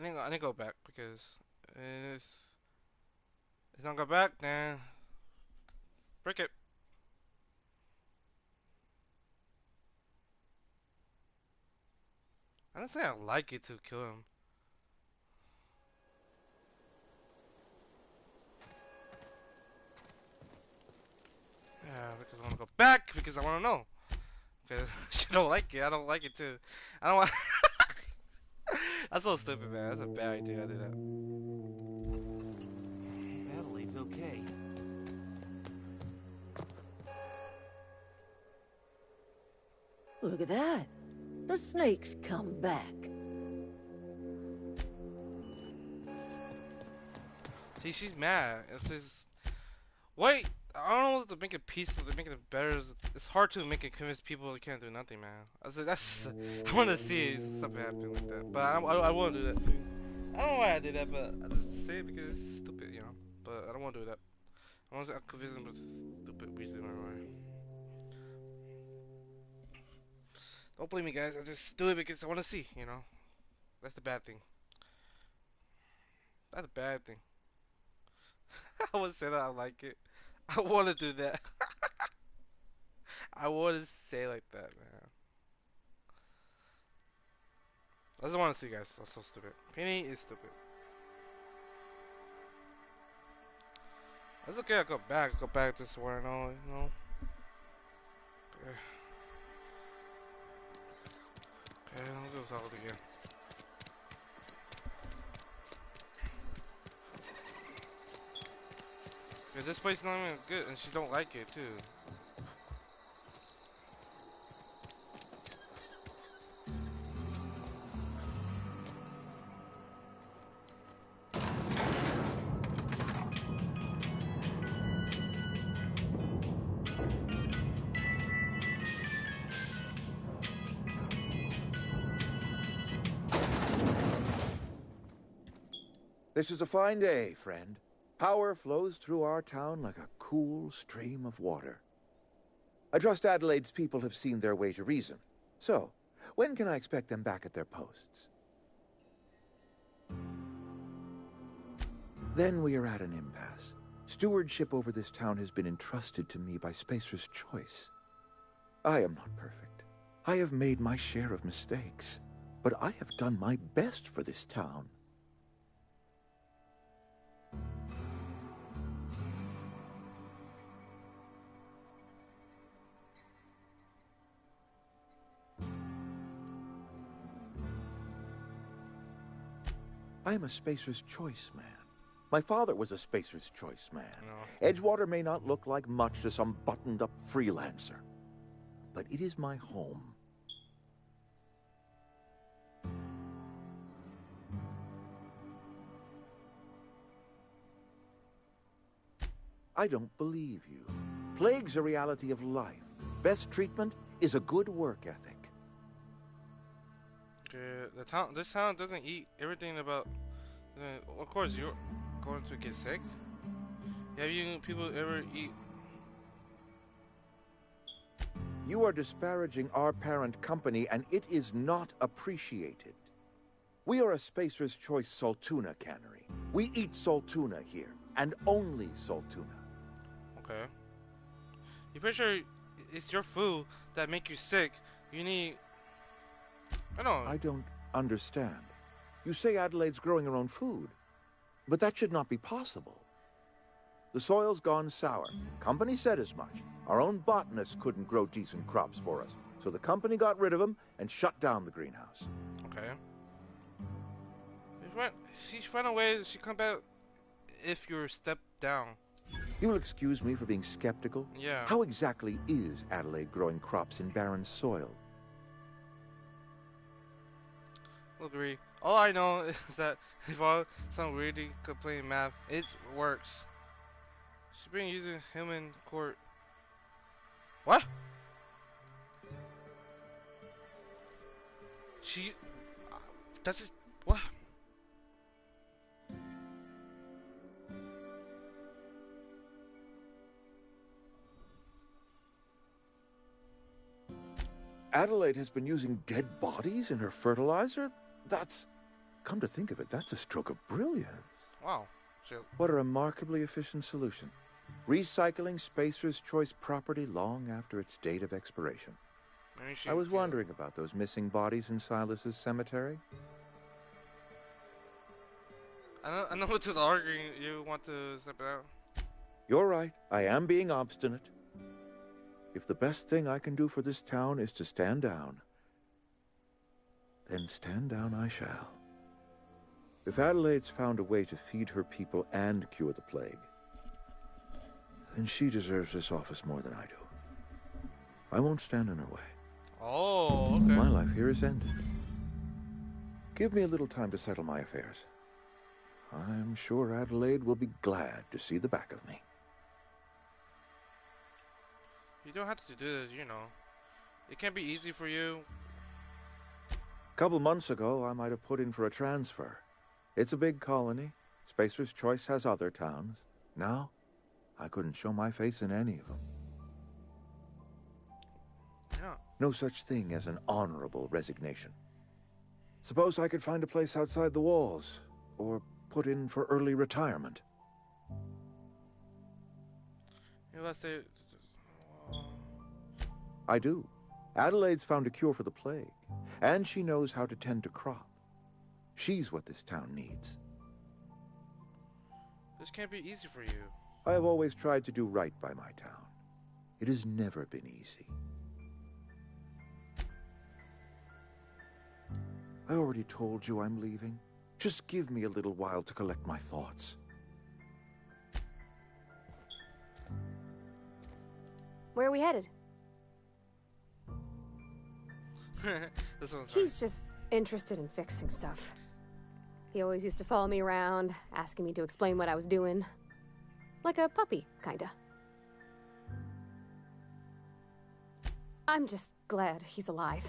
I need to go back because it's... He's not go back, then break it. I don't say I like it to kill him. Yeah, because I want to go back because I want to know. Because she don't like it. I don't like it too. I don't want. That's so stupid, man. That's a bad idea. I did that. Adelaide's okay. Look at that. The snake's come back. See, she's mad. It's just... Wait! I don't know what to make it peaceful, to make it better. It's hard to make it convince people they can't do nothing, man. I said, that's... I want to see something happen like that. But I want to do that, too. I don't know why I did that, but I just say it because it's stupid, you know? But I don't want to do that. I want to convince them with stupid reason or why. Don't blame me, guys. I just do it because I want to see, you know? That's the bad thing. That's a bad thing. I would say that I like it. I want to do that. I want to say like that, man. I just want to see, guys. That's so stupid. Penny is stupid. That's okay. I'll go back. I'll go back to where I know, you know. Okay. Okay, let's do this all again. Cause this place is not even good, and she don't like it too. This is a fine day, friend. Power flows through our town like a cool stream of water. I trust Adelaide's people have seen their way to reason. So, when can I expect them back at their posts? Then we are at an impasse. Stewardship over this town has been entrusted to me by Spacer's Choice. I am not perfect. I have made my share of mistakes. But I have done my best for this town. I am a Spacer's Choice man. My father was a Spacer's Choice man. No. Edgewater may not look like much to some buttoned-up freelancer, but it is my home. I don't believe you. Plague's a reality of life. Best treatment is a good work ethic. This town doesn't eat everything about. Of course, you're going to get sick. Have you people ever eat? You are disparaging our parent company, and it is not appreciated. We are a Spacer's Choice Saltuna cannery. We eat saltuna here, and only saltuna. Okay. You pretty sure it's your food that make you sick? You need. I don't understand. You say Adelaide's growing her own food, but that should not be possible. The soil's gone sour. Company said as much. Our own botanists couldn't grow decent crops for us, so the company got rid of them and shut down the greenhouse. Okay. She ran away. She come back if you're stepped down. You will excuse me for being skeptical? Yeah. How exactly is Adelaide growing crops in barren soil? I'll agree. All I know is that if all some weirdly complaining math, it works. She's been using human court. What? She. That's just. What? Adelaide has been using dead bodies in her fertilizer? That's... Come to think of it, that's a stroke of brilliance. Wow. Chill. What a remarkably efficient solution. Recycling Spacer's Choice property long after its date of expiration. I was wondering about those missing bodies in Silas's cemetery. I know what's the arguing. You want to step it out? You're right. I am being obstinate. If the best thing I can do for this town is to stand down, then stand down I shall. If Adelaide's found a way to feed her people and cure the plague, then she deserves this office more than I do. I won't stand in her way. Oh, okay. My life here is ended. Give me a little time to settle my affairs. I'm sure Adelaide will be glad to see the back of me. You don't have to do this, you know. It can be easy for you. A couple months ago, I might have put in for a transfer. It's a big colony. Spacer's Choice has other towns. Now, I couldn't show my face in any of them. Yeah. No such thing as an honorable resignation. Suppose I could find a place outside the walls, or put in for early retirement. I do. Adelaide's found a cure for the plague, and she knows how to tend a crop. She's what this town needs. This can't be easy for you. I have always tried to do right by my town. It has never been easy. I already told you I'm leaving. Just give me a little while to collect my thoughts. Where are we headed? This one's He's just interested in fixing stuff. He always used to follow me around, asking me to explain what I was doing. Like a puppy, kinda. I'm just glad he's alive.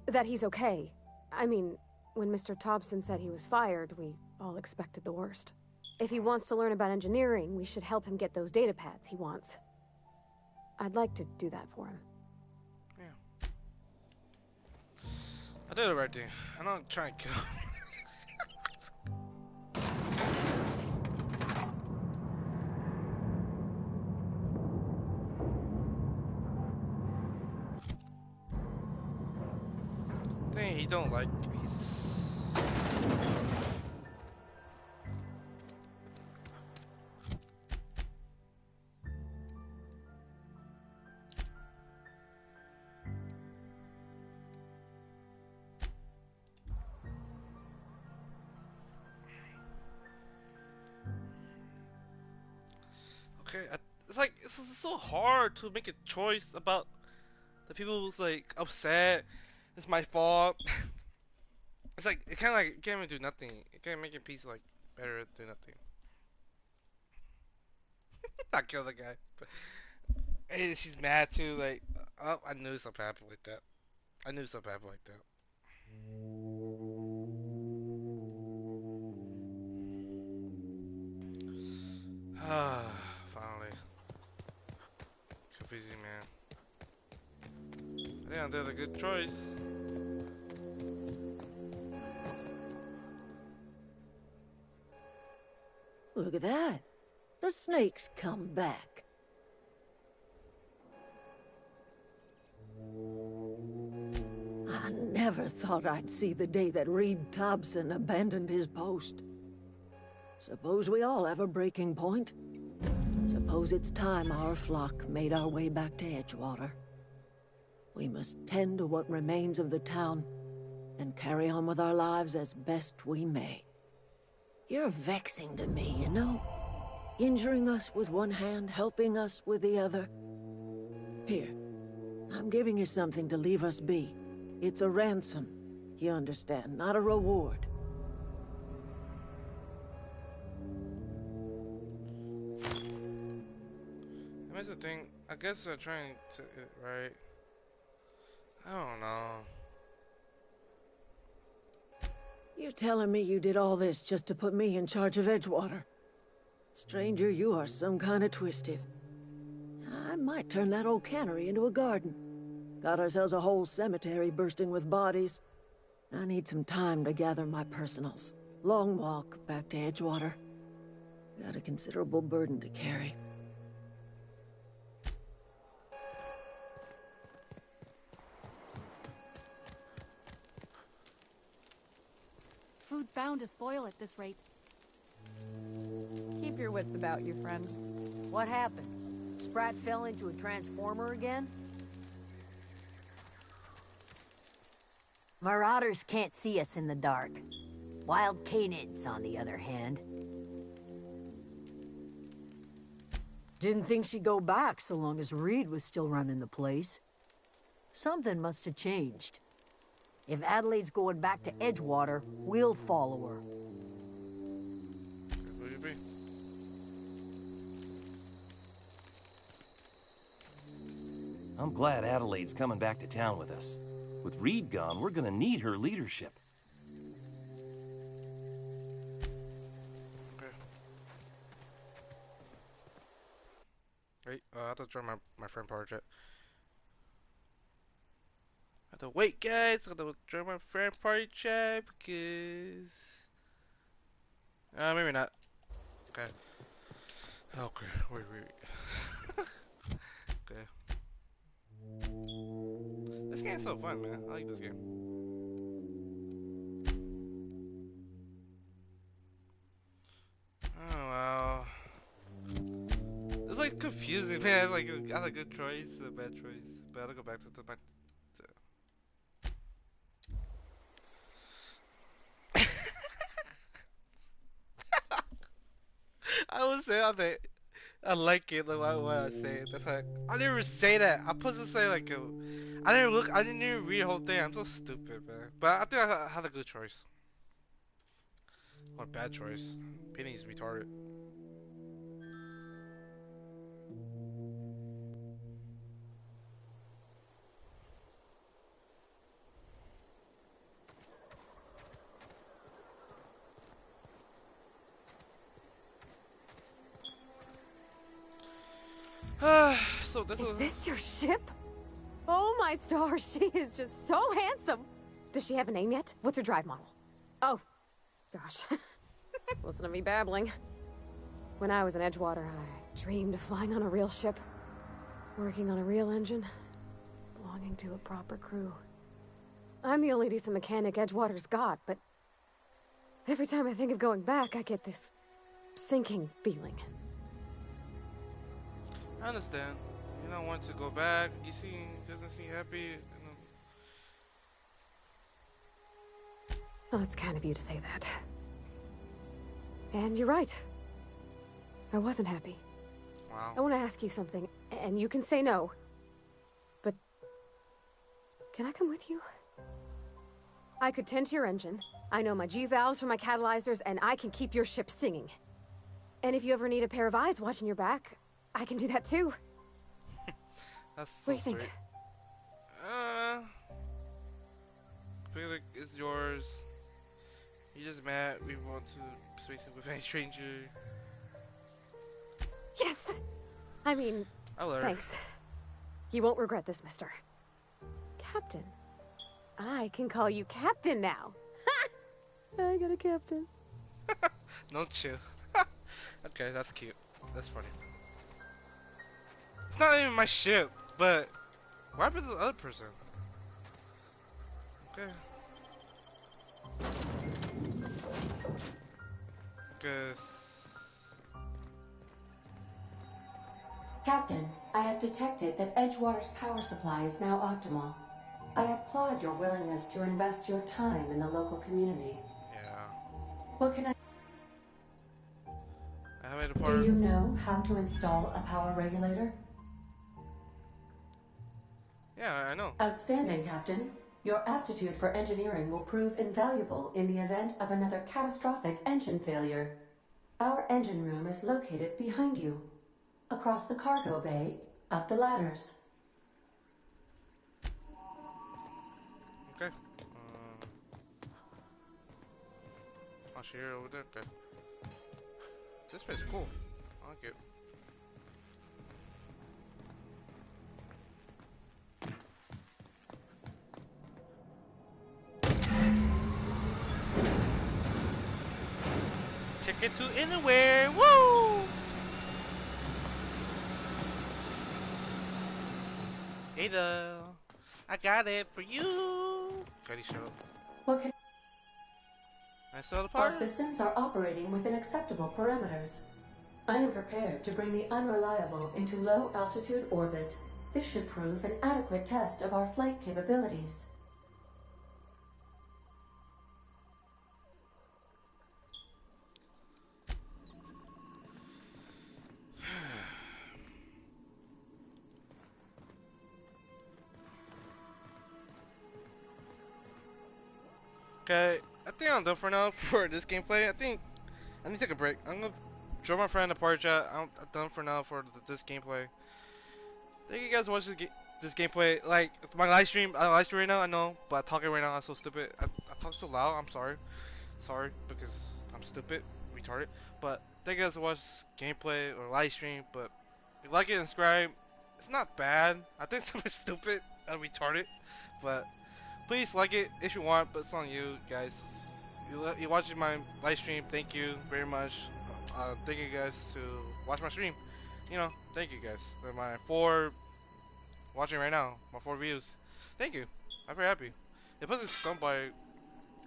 That he's okay. I mean, when Mr. Thompson said he was fired, we all expected the worst. If he wants to learn about engineering, we should help him get those data pads he wants. I'd like to do that for him. Yeah. I did the right thing. I'm not trying to kill him. Thing he don't like. Okay, it's like it's so hard to make a choice about the people who's like upset. It's my fault. It's like it kind of like it can't even do nothing. It can't make a piece like better do nothing. Not kill the guy, but hey, she's mad too. Like, oh, I knew something happened like that. I knew something happened like that. Ah, finally. Confusing, man. I think I did a good choice. Look at that. The snake's come back. I never thought I'd see the day that Reed Thompson abandoned his post. Suppose we all have a breaking point. Suppose it's time our flock made our way back to Edgewater. We must tend to what remains of the town and carry on with our lives as best we may. You're vexing to me, you know? Injuring us with one hand, helping us with the other. Here, I'm giving you something to leave us be. It's a ransom, you understand, not a reward. That's the thing. I guess they're trying to, right? I don't know. You're telling me you did all this just to put me in charge of Edgewater? Stranger, you are some kind of twisted. I might turn that old cannery into a garden. Got ourselves a whole cemetery bursting with bodies. I need some time to gather my personals. Long walk back to Edgewater. Got a considerable burden to carry. Food's bound to spoil at this rate. Keep your wits about you, friend. What happened? Sprat fell into a transformer again? Marauders can't see us in the dark. Wild canids, on the other hand. Didn't think she'd go back so long as Reed was still running the place. Something must have changed. If Adelaide's going back to Edgewater, we'll follow her. Who you be? I'm glad Adelaide's coming back to town with us. With Reed gone, we're gonna need her leadership. Okay. Wait, I have to join my friend project. I have to wait, guys. I have to join my friend party chat because maybe not. Okay. Okay. Wait. Okay. This game's so fun, man. I like this game. Oh wow. It's like confusing, man. Like I had a good choice, a bad choice, but I have to go back to my. I would say I like it. Like why I say it. That's like I didn't even say that. I'm supposed to say like I didn't look. I didn't even read the whole thing. I'm so stupid, man. But I think I had a good choice or bad choice. Penny's retarded. So Is this your ship? Oh my stars, she is just so handsome. Does she have a name yet? What's her drive model? Oh, gosh. Listen to me babbling. When I was in Edgewater, I dreamed of flying on a real ship, working on a real engine, belonging to a proper crew. I'm the only decent mechanic Edgewater's got, but every time I think of going back, I get this sinking feeling. I understand. You don't want to go back. You doesn't seem happy. You know. Well, it's kind of you to say that. And you're right. I wasn't happy. Wow. I want to ask you something, and you can say no. But can I come with you? I could tend to your engine. I know my G-valves for my catalyzers, and I can keep your ship singing. And if you ever need a pair of eyes watching your back, I can do that too. That's so what do you think? Sweet. I feel like it's yours. You're just mad we want to space it with any stranger. Yes! I mean, thanks. You won't regret this, mister. Captain. I can call you Captain now. I got a captain. Don't you? Okay, that's cute. That's funny. It's not even my ship, but what happened to the other person? Okay. Guess. Captain, I have detected that Edgewater's power supply is now optimal. I applaud your willingness to invest your time in the local community. Yeah. What can I have a part. Do you know how to install a power regulator? Yeah, I know. Outstanding, Captain. Your aptitude for engineering will prove invaluable in the event of another catastrophic engine failure. Our engine room is located behind you. Across the cargo bay, up the ladders. Okay. I'll share over there. Okay. This place is cool. I like it. ticket to anywhere. Woo! Ada, I got it for you. Cuddy, shut up. What can... I saw the Our part. systems are operating within acceptable parameters. I am prepared to bring the unreliable into low-altitude orbit. This should prove an adequate test of our flight capabilities. Okay, I think I'm done for now for this gameplay. I need to take a break. I'm gonna join my friend in the party chat. I'm done for now for this gameplay. Thank you guys for watching this gameplay. Like my live stream, I live stream right now. I know, but talking right now, I'm so stupid. I talk so loud. I'm sorry because I'm stupid, retarded. But thank you guys for watching gameplay or live stream. But if you like it and subscribe, it's not bad. I think it's stupid and retarded, but please like it if you want. But it's on you guys. You watching my live stream. Thank you very much. Thank you guys to watch my stream. You know, thank you guys. My 4 watching right now, my 4 views. Thank you. I'm very happy. It wasn't stung by, I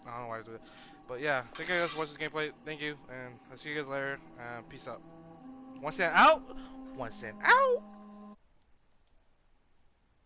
don't know why I do it. But yeah, thank you guys for watching this gameplay. Thank you, and I'll see you guys later. Peace out. 1 cent out. 1 cent out.